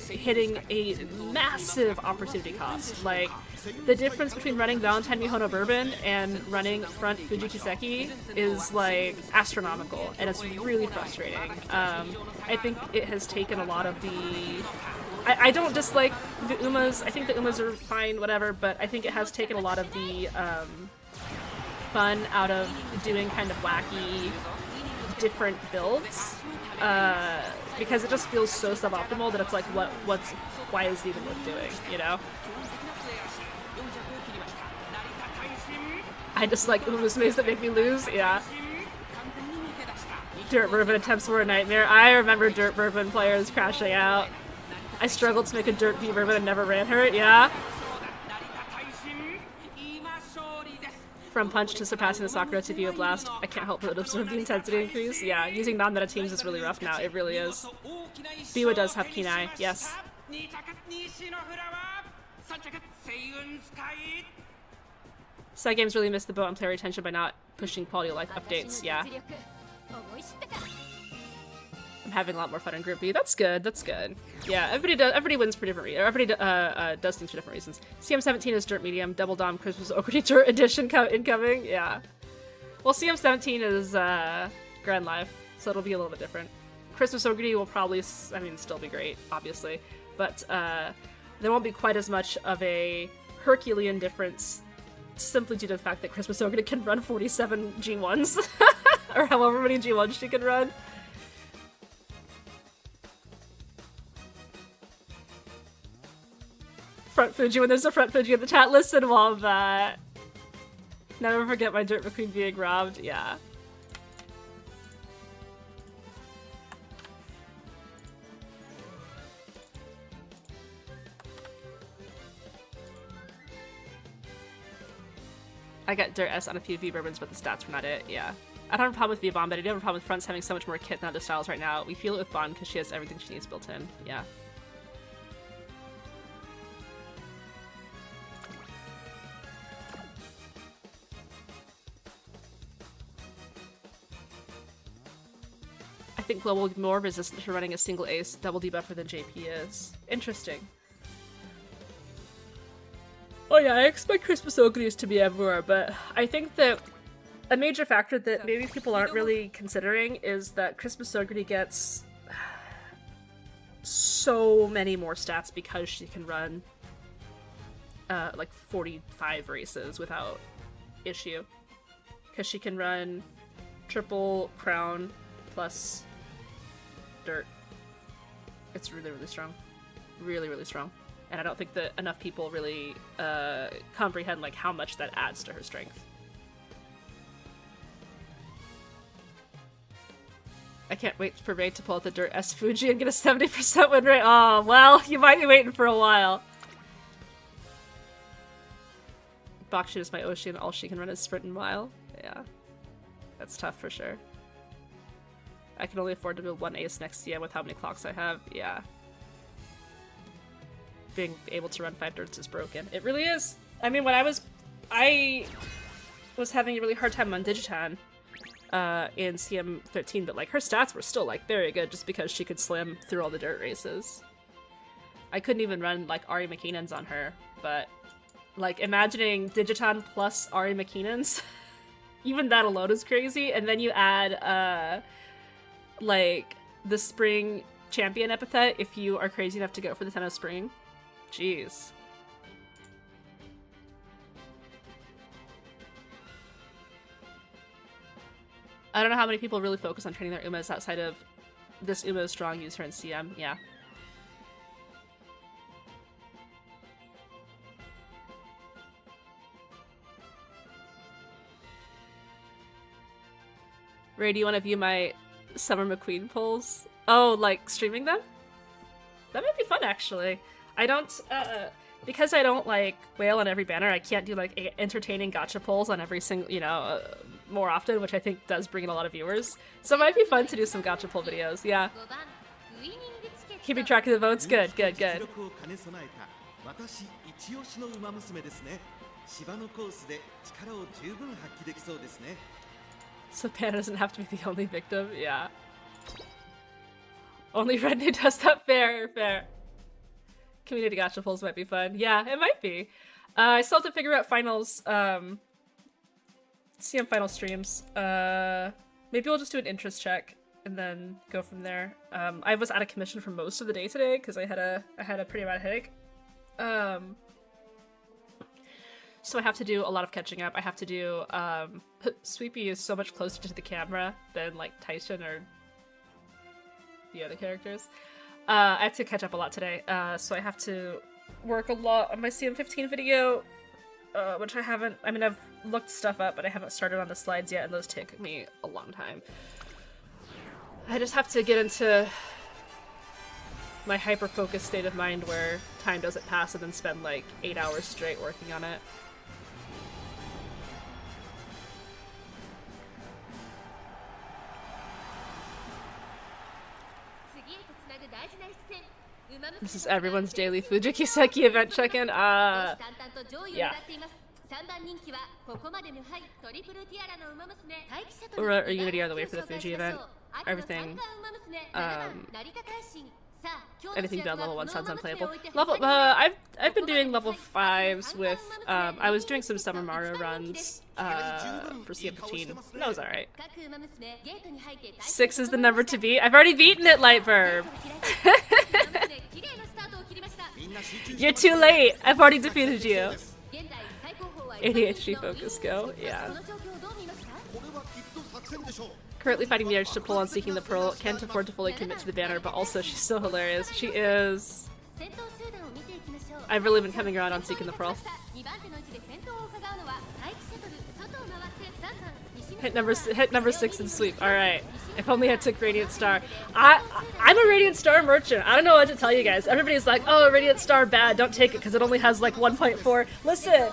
hitting a massive opportunity cost. Like, the difference between running Valentine Mihono Bourbon and running front Fuji Kiseki is like astronomical, and it's really frustrating. I think it has taken a lot of the... I don't dislike the Umas. I think the Umas are fine, whatever, but I think it has taken a lot of the fun out of doing kind of wacky, different builds, because it just feels so suboptimal that it's like, why is it even worth doing, you know? I just like Uma's moves that make me lose, yeah. Dirt Bourbon attempts were a nightmare. I remember Dirt Bourbon players crashing out. I struggled to make a Dirt V Bourbon and never ran her, yeah. From Punch to surpassing the Sakura to View Blast, I can't help but observe the intensity increase. Yeah, using non-meta teams is really rough now, it really is. Biwa does have keen eye, yes. Side games really missed the boat on player retention by not pushing quality of life updates, yeah. I'm having a lot more fun in Group B. That's good, that's good. Yeah, everybody wins for different reasons. Everybody does things for different reasons. CM17 is Dirt Medium, Double Dom, Christmas Ogre Dirt Edition incoming, yeah. Well, CM17 is Grand Life, so it'll be a little bit different. Christmas Ogre will probably, I mean, still be great, obviously, but there won't be quite as much of a Herculean difference simply due to the fact that Christmas Ogre can run 47 G1s, or however many G1s she can run. Front Fuji, when there's a Front Fuji in the chat, listen, Wombat. Never forget my Dirt McQueen being robbed, yeah. I got Dirt S on a few V Bourbons, but the stats were not it, yeah. I don't have a problem with V-Bomb, but I do have a problem with fronts having so much more kit than other styles right now. We feel it with Bond because she has everything she needs built in, yeah. I think Global will be more resistant to running a single ace double debuffer than JP is. Interesting. Oh yeah, I expect Christmas Ogres to be everywhere, but I think that a major factor that maybe people aren't really considering is that Christmas Ogre gets so many more stats because she can run like 45 races without issue. Because she can run triple crown plus dirt. It's really, really strong. Really, really strong. And I don't think that enough people really comprehend like how much that adds to her strength. I can't wait for Raid to pull out the Dirt S Fuji and get a 70% win rate. Oh, well, you might be waiting for a while. Bakshi is my Oshi and all she can run is Sprint and Mile. Yeah. That's tough for sure. I can only afford to build one ace next CM with how many clocks I have. Yeah. Being able to run 5 dirts is broken. It really is. I mean, when I was having a really hard time on Digitan in CM13, but like her stats were still like very good just because she could slam through all the dirt races. I couldn't even run like Ari McKinnon's on her, but like imagining Digitan plus Ari McKinnon's, even that alone is crazy. And then you add like the Spring Champion epithet if you are crazy enough to go for the 10 of Spring. Jeez. I don't know how many people really focus on training their Umas outside of this Uma is strong, use her in CM, yeah. Ray, do you want to view my Summer McQueen polls? Oh, like streaming them? That might be fun, actually. I don't, because I don't, like, whale on every banner, I can't do, like, entertaining gacha polls on every single, you know, more often, which I think does bring in a lot of viewers. So it might be fun to do some gacha poll videos, yeah. Keeping track of the votes? Good, good, good. So Panda doesn't have to be the only victim, yeah. Only Redney does that, fair, fair. Community gacha polls might be fun. Yeah, it might be. I still have to figure out finals, CM final streams. Maybe we'll just do an interest check and then go from there. I was out of commission for most of the day today because I had a pretty bad headache. So I have to do a lot of catching up. I have to do, Sweepy is so much closer to the camera than, like, Tyson or the other characters. I have to catch up a lot today, so I have to work a lot on my CM15 video, which I haven't, I mean, I've looked stuff up, but I haven't started on the slides yet, and those take me a long time. I just have to get into my hyper-focused state of mind where time doesn't pass and then spend, like, 8 hours straight working on it. This is everyone's daily Fujikiseki event check-in. Yeah. We're or Unity are the way for the Fuji event. Everything. Anything beyond level 1 sounds unplayable. Level, I've been doing level 5s with, I was doing some Summer Mario runs, for CM14. That was alright. 6 is the number to beat. I've already beaten it, Lightverb! You're too late! I've already defeated you! ADHD focus, go. Yeah. Currently fighting the urge to pull on Seeking the Pearl. Can't afford to fully commit to the banner, but also she's so hilarious. She is. I've really been coming around on Seeking the Pearl. Hit number 6 and sweep. Alright. If only I took Radiant Star. I'm a Radiant Star merchant. I don't know what to tell you guys. Everybody's like, oh, Radiant Star bad, don't take it because it only has like 1.4. Listen!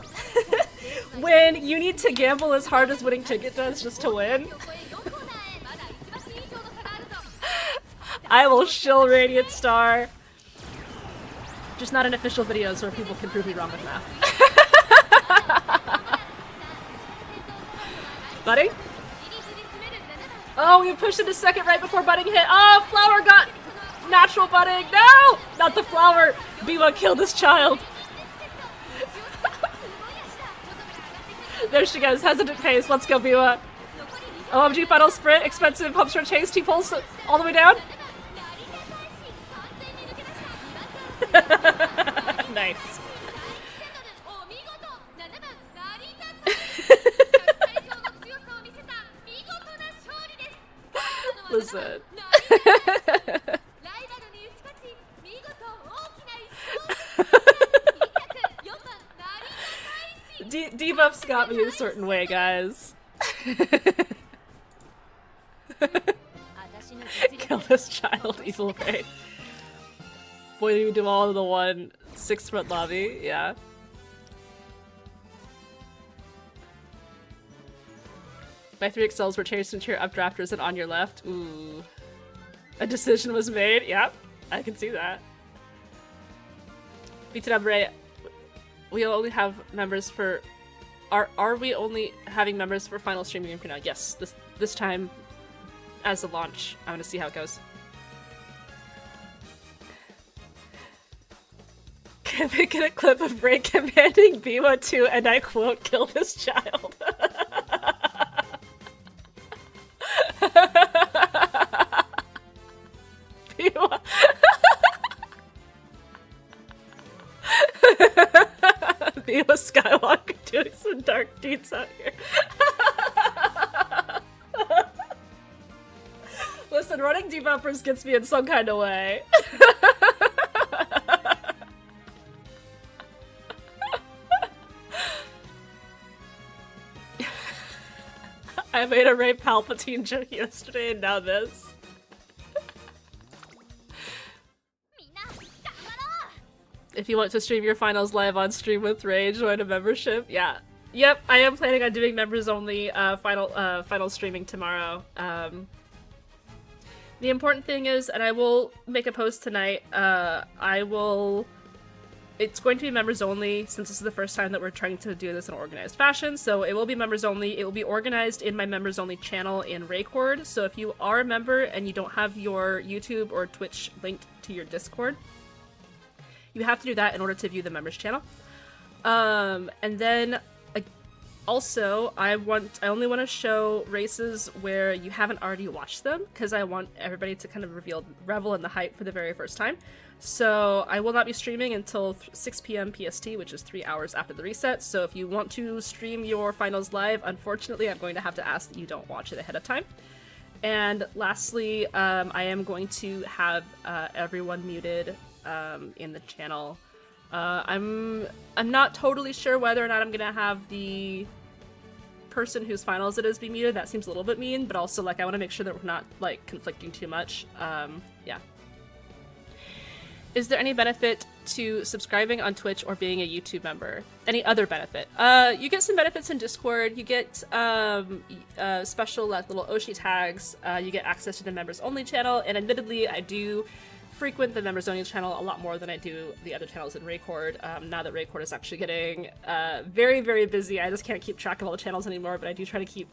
When you need to gamble as hard as winning ticket does just to win, I will shill Radiant Star. Just not in official videos where people can prove me wrong with math. Budding? Oh, we pushed into second right before Budding hit. Oh, Flower got natural Budding. No! Not the Flower. Biwa killed this child. There she goes. Hesitant pace. Let's go, Biwa. OMG final sprint. Expensive pump start chase. T-pulse all the way down. Nice. Listen. Debuffs got me a certain way, guys. Kill this child, evil ray. Boy, did we do all in the one 6-foot lobby, yeah. My 3 excels were changed into your updrafters and on your left. Ooh. A decision was made. Yep, I can see that. BTW, we only have members for... Are we only having members for final streaming for now? Yes, this time as a launch. I'm gonna see how it goes. Can we get a clip of Ray commanding Biwa to, and I quote, kill this child? Biwa. Biwa Skywalker doing some dark deeds out here. Listen, running debuffers gets me in some kind of way. I made a Ray Palpatine joke yesterday and now this. If you want to stream your finals live on stream with Ray, join a membership. Yeah. Yep, I am planning on doing members only final streaming tomorrow. The important thing is, and I will make a post tonight, it's going to be members only since this is the first time that we're trying to do this in an organized fashion, so it will be members only. It will be organized in my members only channel in Raycord, so if you are a member and you don't have your YouTube or Twitch linked to your Discord, you have to do that in order to view the members channel. And then also I only want to show races where you haven't already watched them, because I want everybody to kind of revel in the hype for the very first time. So I will not be streaming until 6 p.m. PST, which is 3 hours after the reset. So if you want to stream your finals live, unfortunately, I'm going to have to ask that you don't watch it ahead of time. And lastly, I am going to have everyone muted in the channel. I'm not totally sure whether or not I'm gonna have the person whose finals it is be muted. That seems a little bit mean, but also like I want to make sure that we're not like conflicting too much. Yeah. Is there any benefit to subscribing on Twitch or being a YouTube member? Any other benefit? You get some benefits in Discord. You get special like little Oshi tags. You get access to the members only channel. And admittedly, I do frequent the members only channel a lot more than I do the other channels in Raycord. Now that Raycord is actually getting very, very busy, I just can't keep track of all the channels anymore. But I do try to keep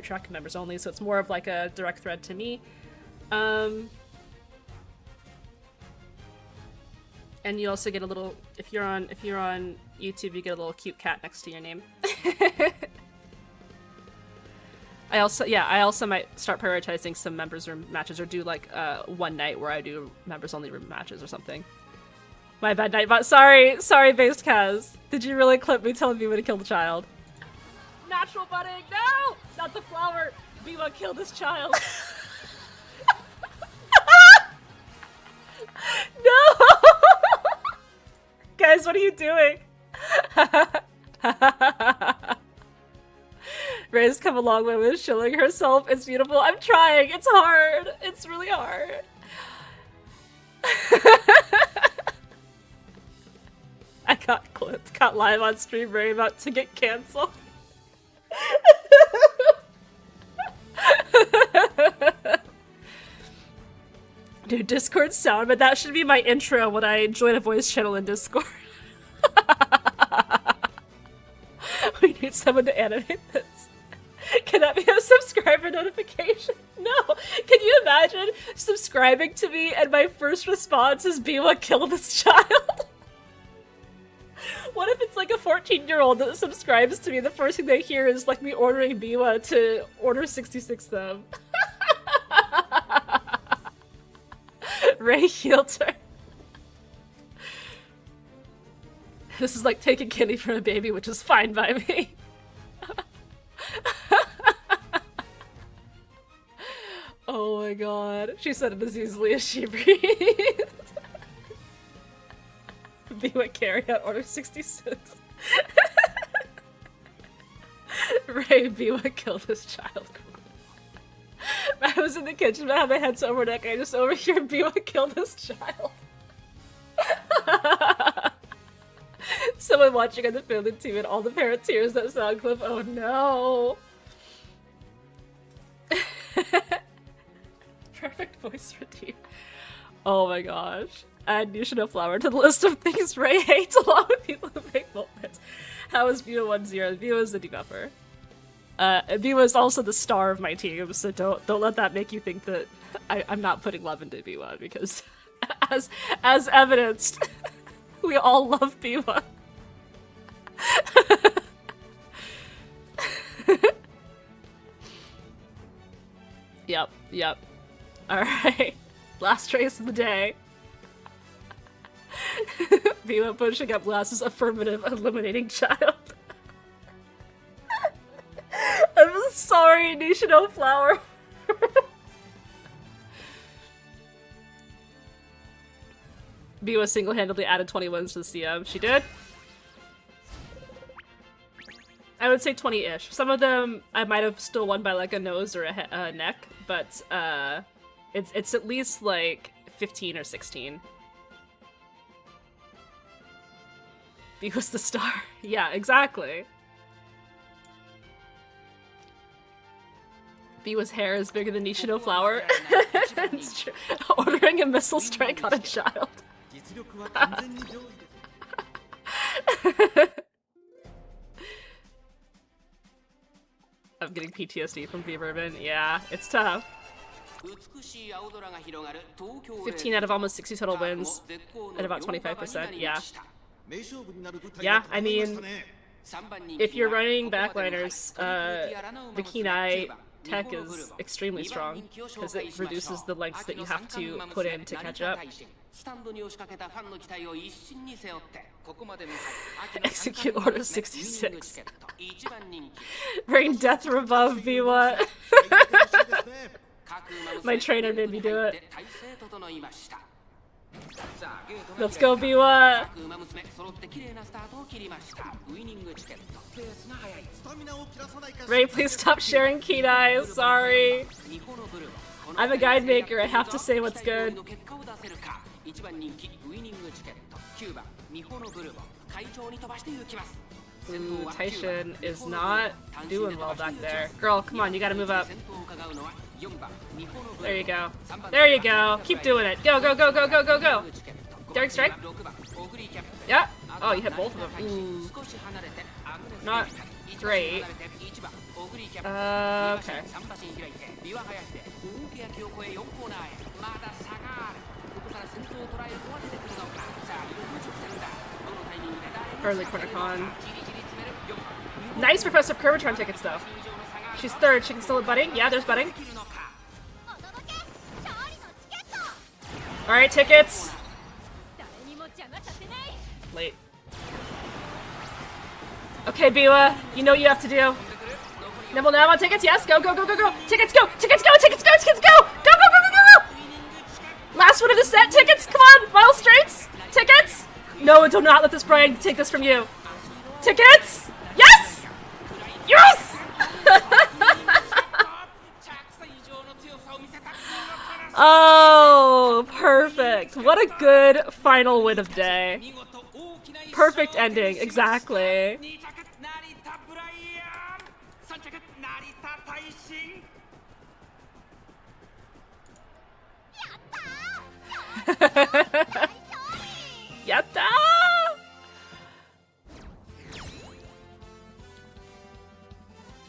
track of members only, so it's more of like a direct thread to me. And you also get a little, if you're on YouTube, you get a little cute cat next to your name. I also might start prioritizing some members room matches, or do like one night where I do members only room matches or something. My bad, Nightbot. Sorry, based Kaz. Did you really clip me telling me when to kill the child? Natural budding, no! Not the flower. Biwa, kill this child. No! Guys, what are you doing? Ray's come a long way with shilling herself. It's beautiful. I'm trying. It's hard. It's really hard. I got clipped. Got live on stream. Ray about to get canceled. Dude, Discord sound, but that should be my intro when I join a voice channel in Discord. We need someone to animate this. Can that be a subscriber notification? No! Can you imagine subscribing to me and my first response is Biwa, kill this child? What if it's like a 14-year-old that subscribes to me, the first thing they hear is like me ordering Biwa to order 66 them? Ray healed her. This is like taking candy from a baby, which is fine by me. Oh my god. She said it as easily as she breathed. Biwa carry out order 66. Ray, Biwa, kill this child. I was in the kitchen, but I had my head over neck. I just overheard Biwa kill this child. Someone watching on the family team and all the parents hears that sound clip. Oh no! Perfect voice routine. Oh my gosh. Add Nishino Flower to the list of things Ray hates along with people who make moments. How is Biwa 1-0? Biwa is the debuffer. Biwa is also the star of my team, so don't let that make you think that I'm not putting love into Biwa, because as evidenced, we all love Biwa. Yep. Alright. Last race of the day. Biwa pushing up glasses, affirmative, eliminating child. I'm sorry, Nishino Flower. Biwa single-handedly added 20 wins to the CM. She did? I would say 20-ish. Some of them I might have still won by like a nose or a neck, but it's at least like 15 or 16. Biwa's the star. Yeah, exactly. Biwa's hair is bigger than Nishino Flower. It's true. Ordering a missile strike on a child. I'm getting PTSD from V-Bourbon. Yeah, it's tough. 15 out of almost 60 total wins at about 25%. Yeah. Yeah, I mean, if you're running backliners, the Kenai tech is extremely strong because it reduces the lengths that you have to put in to catch up. Execute Order 66. Rain death from above, Biwa. My trainer made me do it. Let's go, Biwa! Ray, please stop sharing Kenai. Sorry. I'm a guide maker. I have to say what's good. Ooh, Taishin is not doing well back there. Girl, come on, you gotta move up. There you go. There you go. Keep doing it. Go, go, go, go, go, go, go. Derek strike. Yeah. Oh, you hit both of them. Ooh. Not great. Okay. Early CornerCon. Nice Professor Curvatron tickets, though. She's third. She can still hit butting. Yeah, there's butting. Alright, tickets. Late. Okay, Biwa, you know what you have to do. Nibble now on tickets, yes, go, go, go, go, go. Tickets, go, tickets, go, tickets, go, tickets, go! Go, go, go, go, go, go! Last one of the set, tickets, come on, mile straights, tickets! No, do not let this Brian take this from you. Tickets! Yes! Yes! Oh, perfect. What a good final win of day. Perfect ending, exactly. Yatta!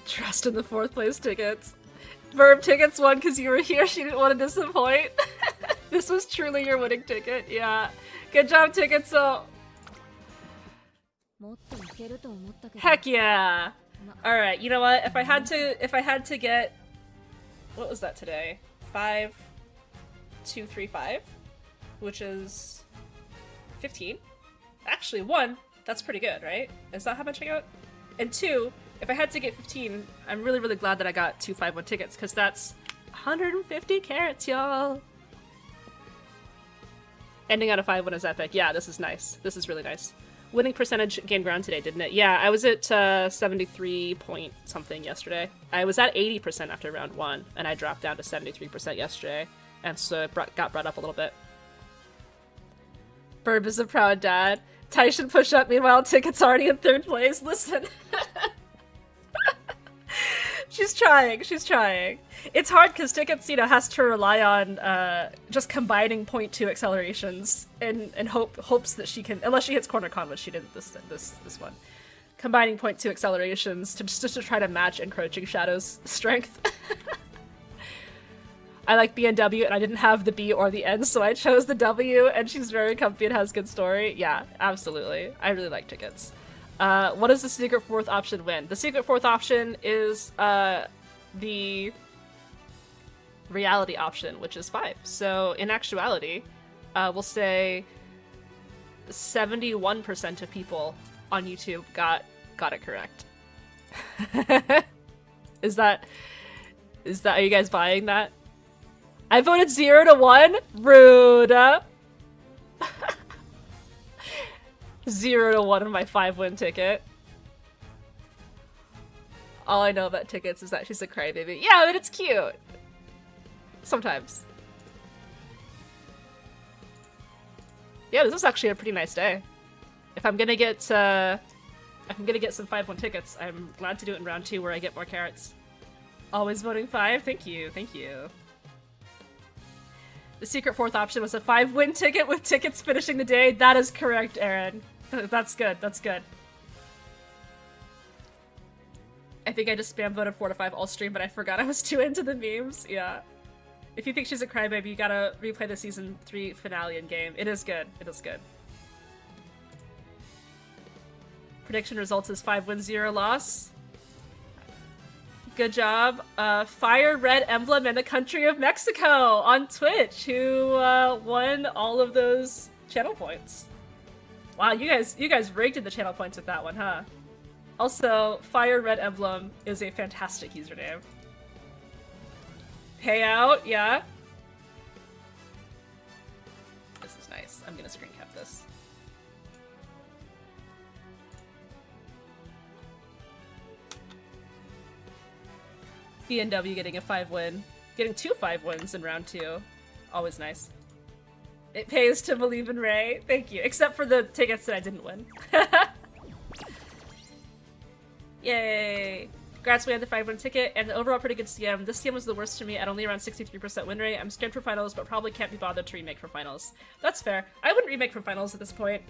Trust in the 4th place tickets. Verb tickets won because you were here. She didn't want to disappoint. This was truly your winning ticket. Yeah. Good job, tickets. So. Heck yeah. All right. You know what? If I had to get, what was that today? 5,235, which is 15. Actually, 1. That's pretty good, right? Is that how much I got? And 2. If I had to get 15, I'm really, really glad that I got 2 5-1 tickets, because that's 150 carats, y'all. Ending on a 5-1 is epic. Yeah, this is nice. This is really nice. Winning percentage gained ground today, didn't it? Yeah, I was at 73 point something yesterday. I was at 80% after round 1, and I dropped down to 73% yesterday, and so it got brought up a little bit. Burb is a proud dad. Taishin push up, meanwhile tickets already in 3rd place. Listen. She's trying, she's trying. It's hard because tickets, you know, has to rely on just combining 0.2 accelerations and hopes that she can, unless she hits CornerCon, which she didn't this one. Combining 0.2 accelerations to just to try to match Encroaching Shadow's strength. I like BNW and I didn't have the B or the N, so I chose the W, and she's very comfy and has good story. Yeah, absolutely. I really like tickets. What does the secret 4th option win? The secret 4th option is the reality option, which is 5. So in actuality, we'll say 71% of people on YouTube got it correct. Are you guys buying that? I voted 0 to 1. Rude. 0 to 1 on my 5-win ticket. All I know about tickets is that she's a crybaby. Yeah, but it's cute. Sometimes. Yeah, this was actually a pretty nice day. If I'm gonna get some 5-1 tickets, I'm glad to do it in round 2 where I get more carrots. Always voting 5. Thank you. Thank you. The secret 4th option was a 5-win ticket with tickets finishing the day. That is correct, Aaron. That's good. That's good. I think I just spam voted 4 to 5 all stream, but I forgot I was too into the memes. Yeah. If you think she's a crybaby, you gotta replay the season 3 finale in game. It is good. It is good. Prediction results is 5 wins, 0 loss. Good job. Fire Red Emblem and the Country of Mexico on Twitch, who won all of those channel points. Wow, you guys rigged in the channel points with that one, huh? Also, Fire Red Emblem is a fantastic username. Payout, yeah. This is nice. I'm gonna screen cap this. BNW getting a 5-win. Getting 2 5-wins in round 2. Always nice. It pays to believe in Ray. Thank you. Except for the tickets that I didn't win. Yay! Congrats, we had the 5-win ticket, and the overall pretty good CM. This CM was the worst to me at only around 63% win rate. I'm scared for finals, but probably can't be bothered to remake for finals. That's fair. I wouldn't remake for finals at this point.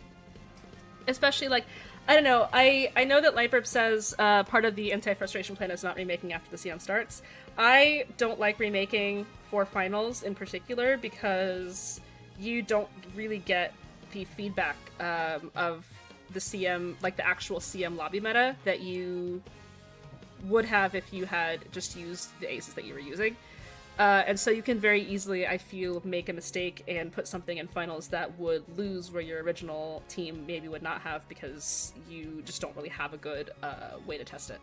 Especially, like, I don't know, I know that Lightburp says part of the anti-frustration plan is not remaking after the CM starts. I don't like remaking for finals in particular because you don't really get the feedback of the CM, like the actual CM lobby meta that you would have if you had just used the aces that you were using. And so you can very easily, I feel, make a mistake and put something in finals that would lose where your original team maybe would not have because you just don't really have a good way to test it.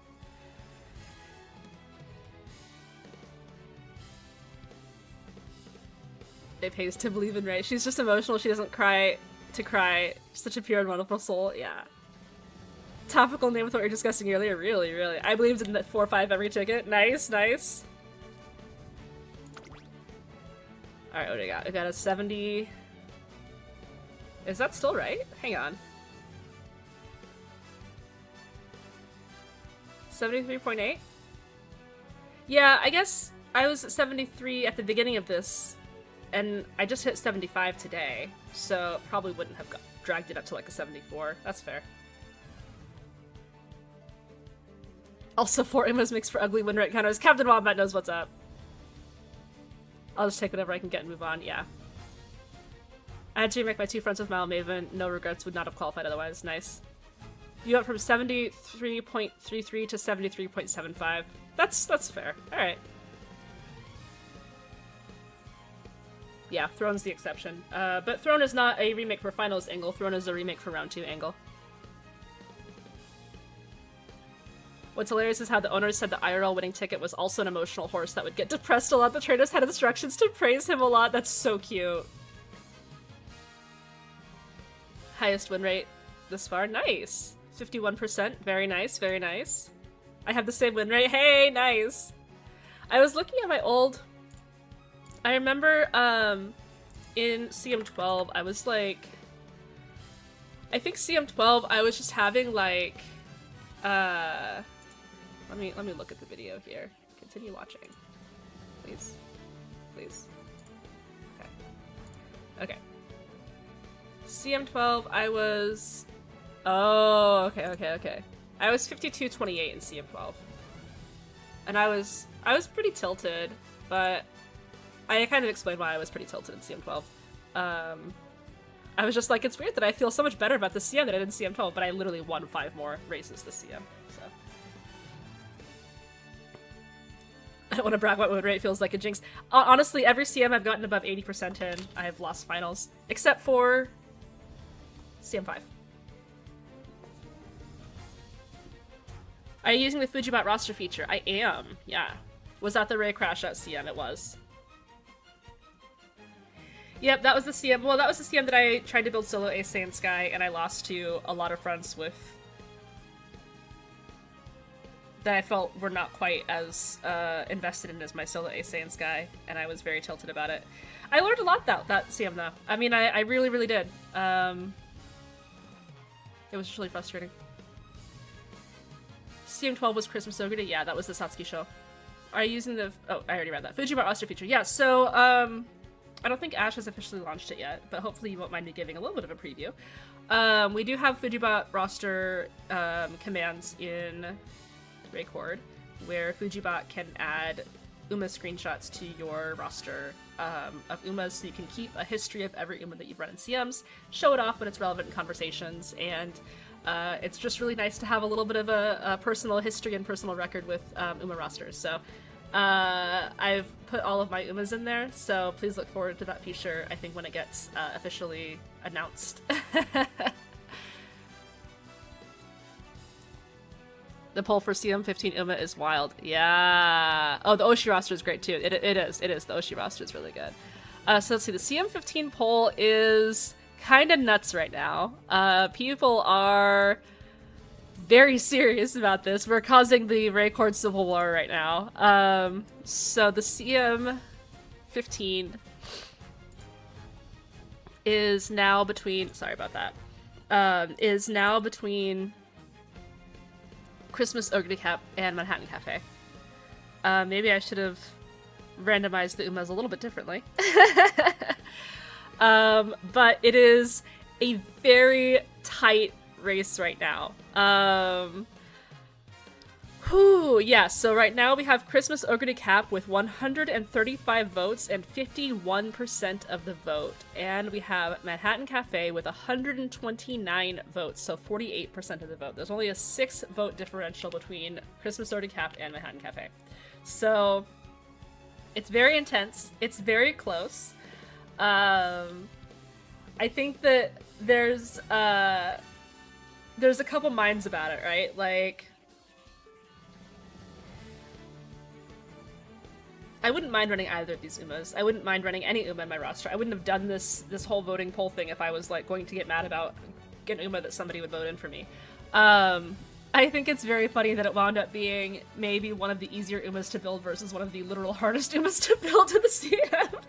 It pays to believe in Ray. She's just emotional. She doesn't cry to cry. Such a pure and wonderful soul. Yeah. Topical name with what we were discussing earlier. Really, really. I believed in that 4-5 every ticket. Nice, nice. Alright, what do we got? We got a 70... Is that still right? Hang on. 73.8? Yeah, I guess I was at 73 at the beginning of this, and I just hit 75 today, so probably wouldn't have dragged it up to like a 74. That's fair. Also, 4 Imas makes for ugly win rate counters. Captain Wombat knows what's up. I'll just take whatever I can get and move on, yeah. I had to remake my 2 fronts with Mal Maven. No regrets, would not have qualified otherwise. Nice. You went from 73.33 to 73.75. That's fair. Alright. Yeah, Throne's the exception. But Throne is not a remake for finals angle. Throne is a remake for round 2 angle. What's hilarious is how the owners said the IRL winning ticket was also an emotional horse that would get depressed a lot. The trainers had instructions to praise him a lot. That's so cute. Highest win rate this far. Nice. 51%. Very nice, very nice. I have the same win rate. Hey, nice. I was looking at my old... I remember in CM12, I was like... I think CM12, I was just having like... Let me look at the video here. Continue watching. Please. Please. Okay. Okay. CM12, I was... Oh, okay. I was 52-28 in CM12. And I was pretty tilted, but I kind of explained why I was pretty tilted in CM12. I was just like, it's weird that I feel so much better about the CM than I did in CM12, but I literally won 5 more races this CM, so. I don't want to brag about win rate, feels like a jinx. Honestly, every CM I've gotten above 80% in, I have lost finals. Except for CM5. Are you using the Fujibot roster feature? I am, yeah. Was that the Ray Crash Out CM? It was. Yep, that was the CM. Well, that was the CM that I tried to build solo Ace and Sky, and I lost to a lot of fronts with... that I felt were not quite as invested in as my solo Ace and Sky, and I was very tilted about it. I learned a lot that CM though. I mean, I really, really did. It was just really frustrating. CM12 was Christmas Ogre. Yeah, that was the Satsuki show. Are you using the... Oh, I already read that. Fujibot roster feature. Yeah, so, I don't think Ash has officially launched it yet, but hopefully you won't mind me giving a little bit of a preview. We do have Fujibot roster commands in Raycord, where Fujibot can add Uma screenshots to your roster of Umas, so you can keep a history of every Uma that you've run in CMs, show it off when it's relevant in conversations, and it's just really nice to have a little bit of a personal history and personal record with Uma rosters. So I've put all of my Umas in there, so please look forward to that feature, I think, when it gets officially announced. The poll for CM15 Uma is wild. Yeah. Oh, the Oshi roster is great too. It is. The Oshi roster is really good. So let's see. The CM15 poll is kind of nuts right now. People are very serious about this. We're causing the Raycord Civil War right now. So the CM15 is now between... Sorry about that. Is now between Christmas Ogre Cap and Manhattan Cafe. Maybe I should have randomized the Umas a little bit differently. But it is a very tight race right now. Yeah, so right now we have Christmas Ogre Cap with 135 votes and 51% of the vote. And we have Manhattan Cafe with 129 votes, so 48% of the vote. There's only a 6-vote differential between Christmas Ogre Cap and Manhattan Cafe. So it's very intense. It's very close. I think that there's a couple minds about it, right? Like, I wouldn't mind running either of these Umas. I wouldn't mind running any Uma in my roster. I wouldn't have done this whole voting poll thing if I was like going to get mad about an Uma that somebody would vote in for me. I think it's very funny that it wound up being maybe one of the easier Umas to build versus one of the literal hardest Umas to build in the CM.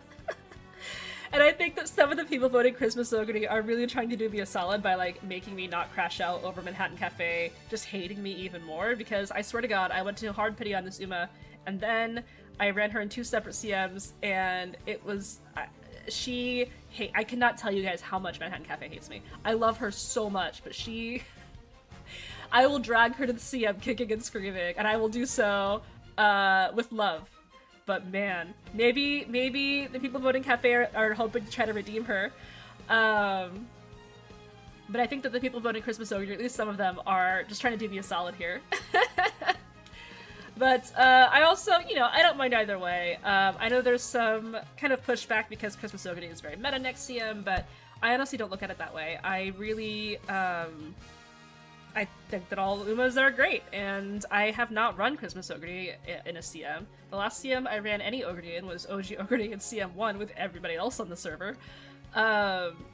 And I think that some of the people voting Christmas Ogre are really trying to do me a solid by like making me not crash out over Manhattan Cafe, just hating me even more, because I swear to God, I went to hard pity on this Uma, and then I ran her in 2 separate CMs, and it was... I cannot tell you guys how much Manhattan Cafe hates me. I love her so much, but she... I will drag her to the CM kicking and screaming, and I will do so with love. But man, maybe the people voting Cafe are hoping to try to redeem her. But I think that the people voting Christmas Ogre, at least some of them, are just trying to do me a solid here. But I also, I don't mind either way. I know there's some kind of pushback because Christmas Ogre is very meta next CM, but I honestly don't look at it that way. I really, I think that all Umas are great, and I have not run Christmas Ogre in a CM. The last CM I ran any Ogre in was OG Ogre in CM1 with everybody else on the server.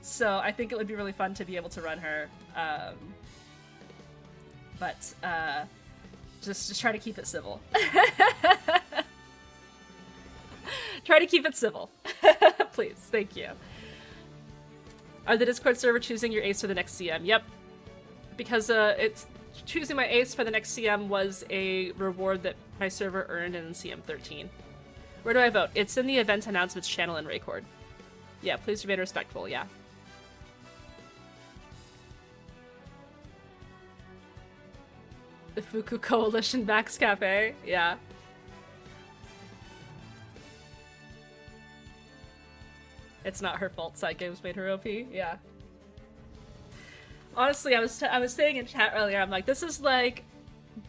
So I think it would be really fun to be able to run her. But just try to keep it civil. Try to keep it civil. Please, thank you. Are the Discord server choosing your ace for the next CM? Yep. Because it's choosing my ace for the next CM was a reward that my server earned in CM13. Where do I vote? It's in the event announcements channel in Raycord. Yeah, please remain respectful, yeah. The Fuku Coalition backs Cafe, yeah. It's not her fault side games made her OP, yeah. Honestly, I was saying in chat earlier, I'm like, this is like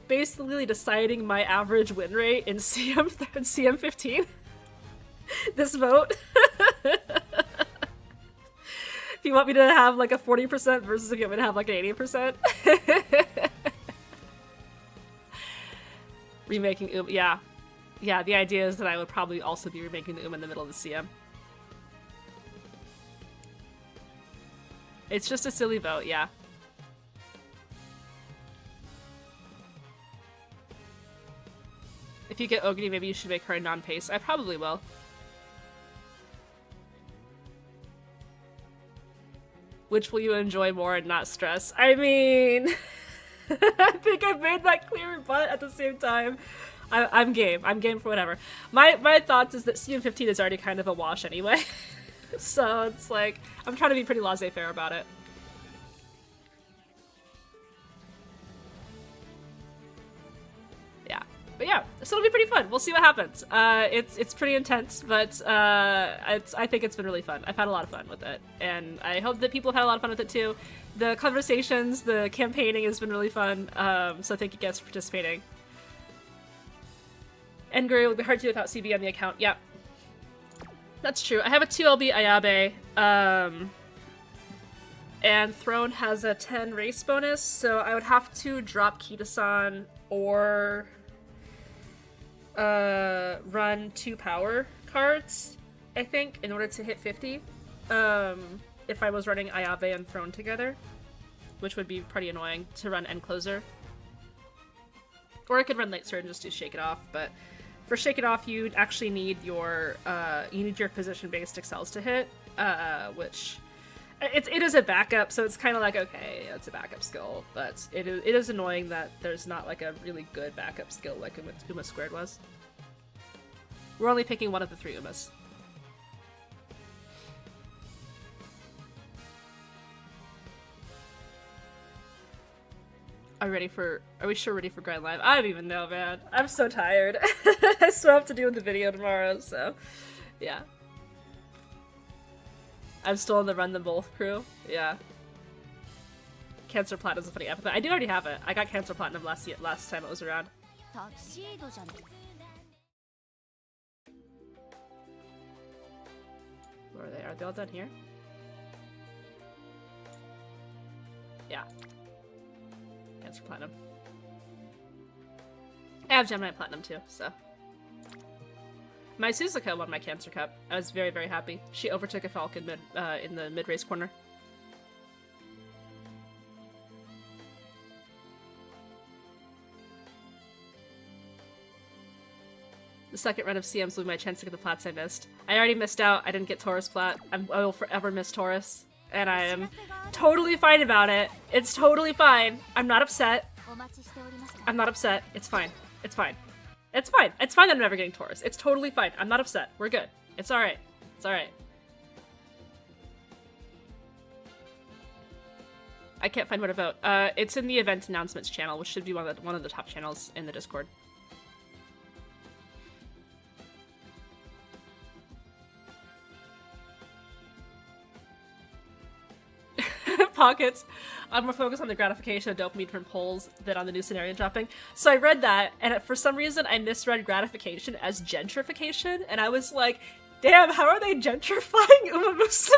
basically deciding my average win rate in CM15. This vote. If you want me to have like a 40% versus if you want me to have like an 80%. Remaking yeah. Yeah, the idea is that I would probably also be remaking the in the middle of the CM. It's just a silly vote, yeah. If you get Ogre, maybe you should make her a non-pace. I probably will. Which will you enjoy more and not stress? I mean... I think I've made that clear, but at the same time, I'm game. I'm game for whatever. My thoughts is that CM15 is already kind of a wash anyway. So it's like, I'm trying to be pretty laissez-faire about it. Yeah. But yeah, so it'll be pretty fun. We'll see what happens. It's pretty intense, but I think it's been really fun. I've had a lot of fun with it, and I hope that people have had a lot of fun with it too. The conversations, the campaigning has been really fun, so thank you guys for participating. Engary will be hard to do without CB on the account. Yep. That's true. I have a 2LB Ayabe, and Throne has a 10 race bonus, so I would have to drop Kita-san or run 2 power cards, I think, in order to hit 50. If I was running Ayabe and Throne together, which would be pretty annoying to run End Closer. Or I could run Late Surge and just do Shake It Off, but for Shake It Off, you'd actually need your position-based excels to hit, which it is a backup, so it's kind of like, okay, it's a backup skill, but it is annoying that there's not like a really good backup skill like Uma Squared was. We're only picking one of the 3 Umas. Are we sure ready for Grind Live? I don't even know, man. I'm so tired. I still have to do the video tomorrow, so yeah. I'm still in the Run Them Both crew. Yeah. Cancer Platinum's a funny epithet. I do already have it. I got Cancer Platinum last time it was around. Where are they? Are they all done here? Yeah. Cancer Platinum. I have Gemini Platinum too, so. My Suzuka won my Cancer Cup. I was very, very happy. She overtook a Falcon in the mid-race corner. The second run of CMs will be my chance to get the plats I missed. I already missed out. I didn't get Taurus plat. I will forever miss Taurus. And I am totally fine about it. It's totally fine. I'm not upset. I'm not upset. It's fine. It's fine. It's fine. It's fine that I'm never getting Taurus. It's totally fine. I'm not upset. We're good. It's alright. It's alright. I can't find where to vote. It's in the event announcements channel, which should be one of the top channels in the Discord. Pockets. I'm more focused on the gratification of dopamine from polls than on the new scenario dropping. So I read that, and for some reason I misread gratification as gentrification, and I was like, damn, how are they gentrifying Uma Musume?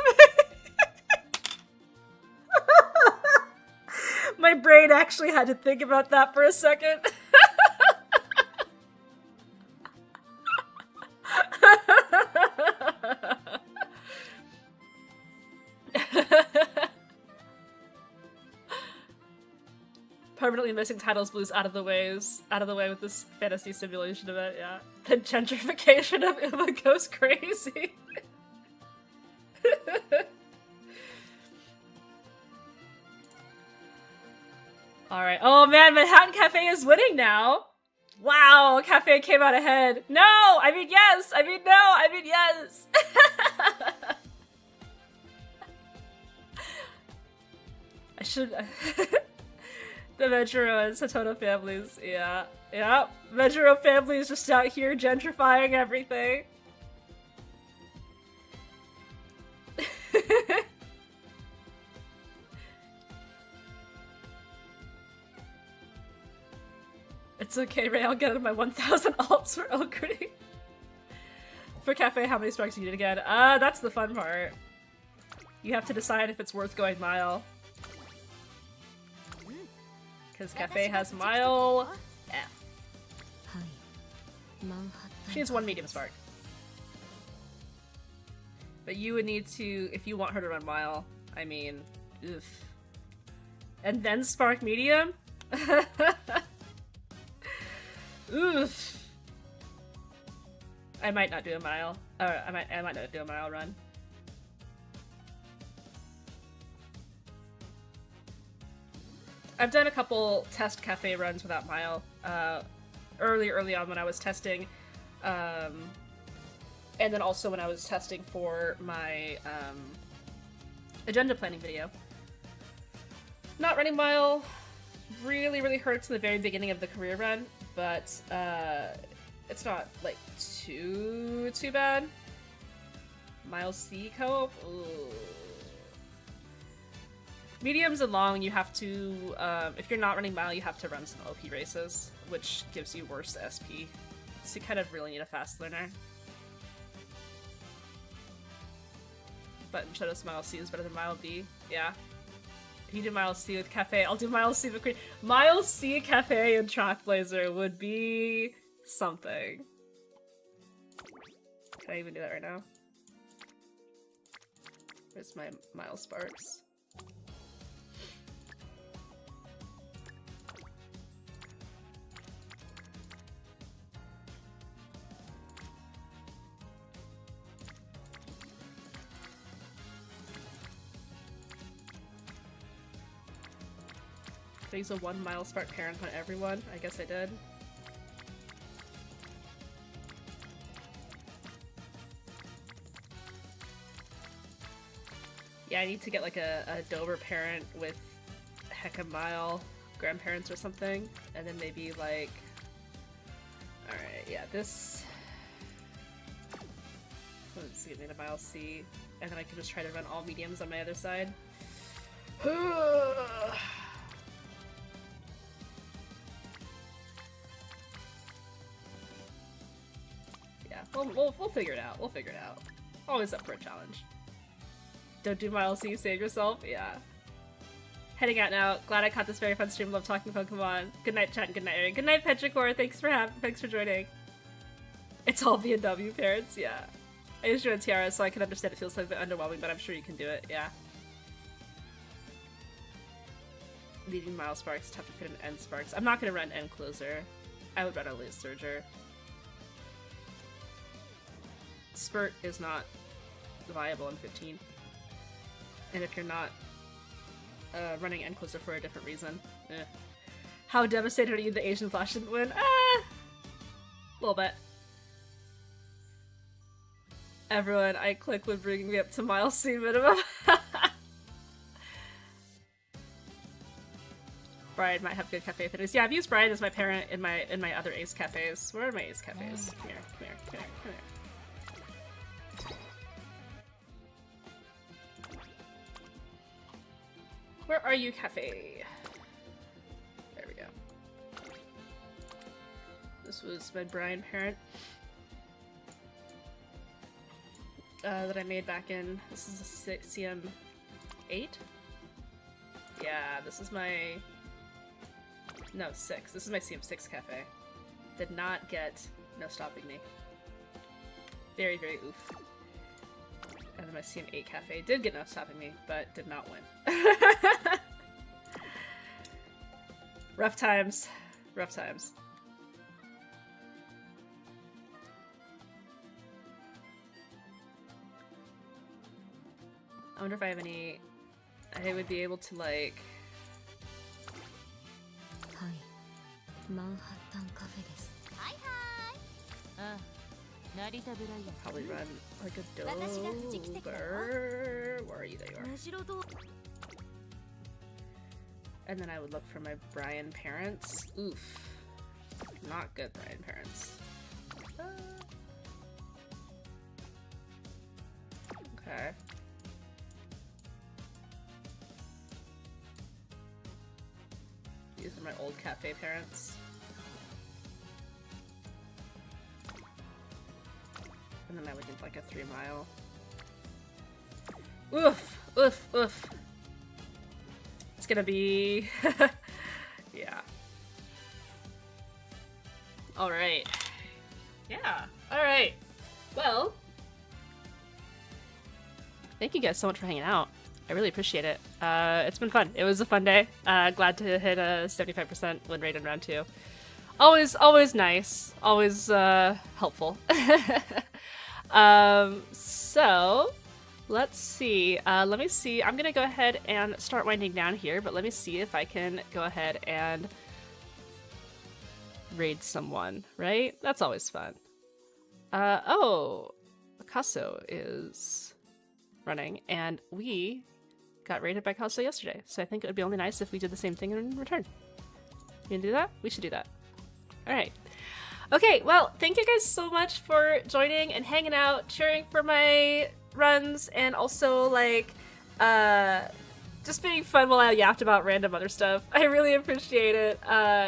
My brain actually had to think about that for a second. Permanently missing titles blues out of the way with this fantasy simulation event, yeah. The gentrification of Uma goes crazy. Alright. Oh man, Manhattan Cafe is winning now! Wow, Cafe came out ahead. No! I mean yes! I mean no! I mean yes! I should... The Mejuro and Satono families, yeah. Yeah, Mejuro family is just out here gentrifying everything. It's okay, Ray, I'll get my 1000 alts for Elgritty. For Cafe, how many sparks do you need again? That's the fun part. You have to decide if it's worth going mile. Because Cafe has Mile F. She has 1 medium spark. But you would need to, if you want her to run Mile, I mean, oof. And then spark medium? Oof. I might not do a mile. I might not do a mile run. I've done a couple test Cafe runs without mile, early on when I was testing, and then also when I was testing for my agenda planning video. Not running mile really hurts in the very beginning of the career run, but it's not like too bad. Mile C co-op? Mediums and long, you have to, if you're not running mile, you have to run some OP races, which gives you worse SP. So you kind of really need a fast learner. But Shadow Mile C is better than Mile B. Yeah. If you do Mile C with Cafe, I'll do Mile C with Mile C, Cafe, and Trackblazer would be something. Can I even do that right now? Where's my Mile Sparks? Did I use a 1 Mile Spark parent on everyone? I guess I did. Yeah, I need to get like a Dober parent with Hecka Mile grandparents or something. And then maybe like... Alright, yeah, this... Let's get me the Mile C. And then I can just try to run all mediums on my other side. We'll figure it out. We'll figure it out. Always up for a challenge. Don't do Mile C, save yourself. Yeah. Heading out now. Glad I caught this very fun stream. Love talking Pokemon. Good night, chat, and good night, Erin. Good night, Petrichor. Thanks for joining. It's all BNW parents. Yeah. I just joined Tiara, so I can understand it feels like a bit underwhelming, but I'm sure you can do it. Yeah. Leading Mile Sparks, tough to fit an End Sparks. I'm not gonna run End Closer. I would run a Late Surger. Spurt is not viable in 15. And if you're not running End Closer for a different reason, eh. How devastated are you the Asian Flash didn't win? A little bit. Everyone I click would bring me up to Mile C minimum. Brian might have good cafe fitness. Yeah, I've used Brian as my parent in my other Ace cafes. Where are my Ace cafes? Come here, come here, come here, come here. Where are you, cafe? There we go. This was my Brian parent that I made back in. This is a CM8. Yeah, this is my. No, 6. This is my CM6 cafe. Did not get No Stopping Me. Very, very oof. And then my CM8 cafe did get No Stopping Me, but did not win. Rough times. Rough times. I wonder if I have any... I would be able to, like... Probably run like a Dober. Where are you? There you are. And then I would look for my Brian parents. Oof. Not good Brian parents. Okay. These are my old cafe parents. And then I would do like a 3 mile. Oof! Oof! Oof! It's gonna be... yeah. Alright. Yeah. Alright. Well... Thank you guys so much for hanging out. I really appreciate it. It's been fun. It was a fun day. Glad to hit a 75% win rate in round 2. Always nice. Always helpful. So let's see. Let me see. I'm gonna go ahead and start winding down here, but let me see if I can go ahead and raid someone, right? That's always fun. Oh, Picasso is running, and we got raided by Picasso yesterday, so I think it would be only nice if we did the same thing in return. You gonna do that? We should do that. Alright. Okay, well, thank you guys so much for joining and hanging out, cheering for my runs, and also, like, just being fun while I yapped about random other stuff. I really appreciate it.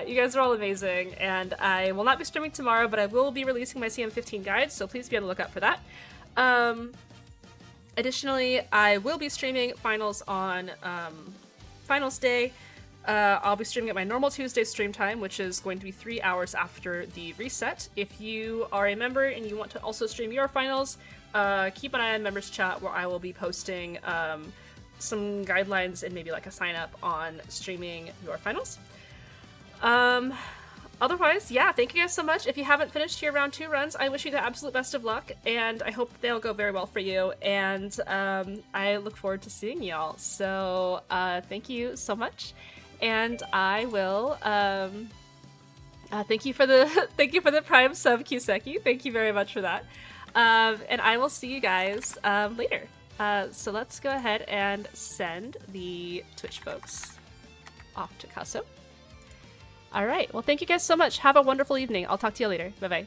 You guys are all amazing, and I will not be streaming tomorrow, but I will be releasing my CM15 guide, so please be on the lookout for that. Additionally, I will be streaming finals on finals day. I'll be streaming at my normal Tuesday stream time, which is going to be 3 hours after the reset. If you are a member and you want to also stream your finals, keep an eye on members chat where I will be posting some guidelines and maybe like a sign up on streaming your finals. Otherwise, yeah, thank you guys so much. If you haven't finished your round 2 runs, I wish you the absolute best of luck, and I hope they'll go very well for you, and I look forward to seeing y'all. So thank you so much. And I will thank you for the Prime sub, Kiseki. Thank you very much for that. And I will see you guys later. So let's go ahead and send the Twitch folks off to Kaso. All right. Well, thank you guys so much. Have a wonderful evening. I'll talk to you later. Bye bye.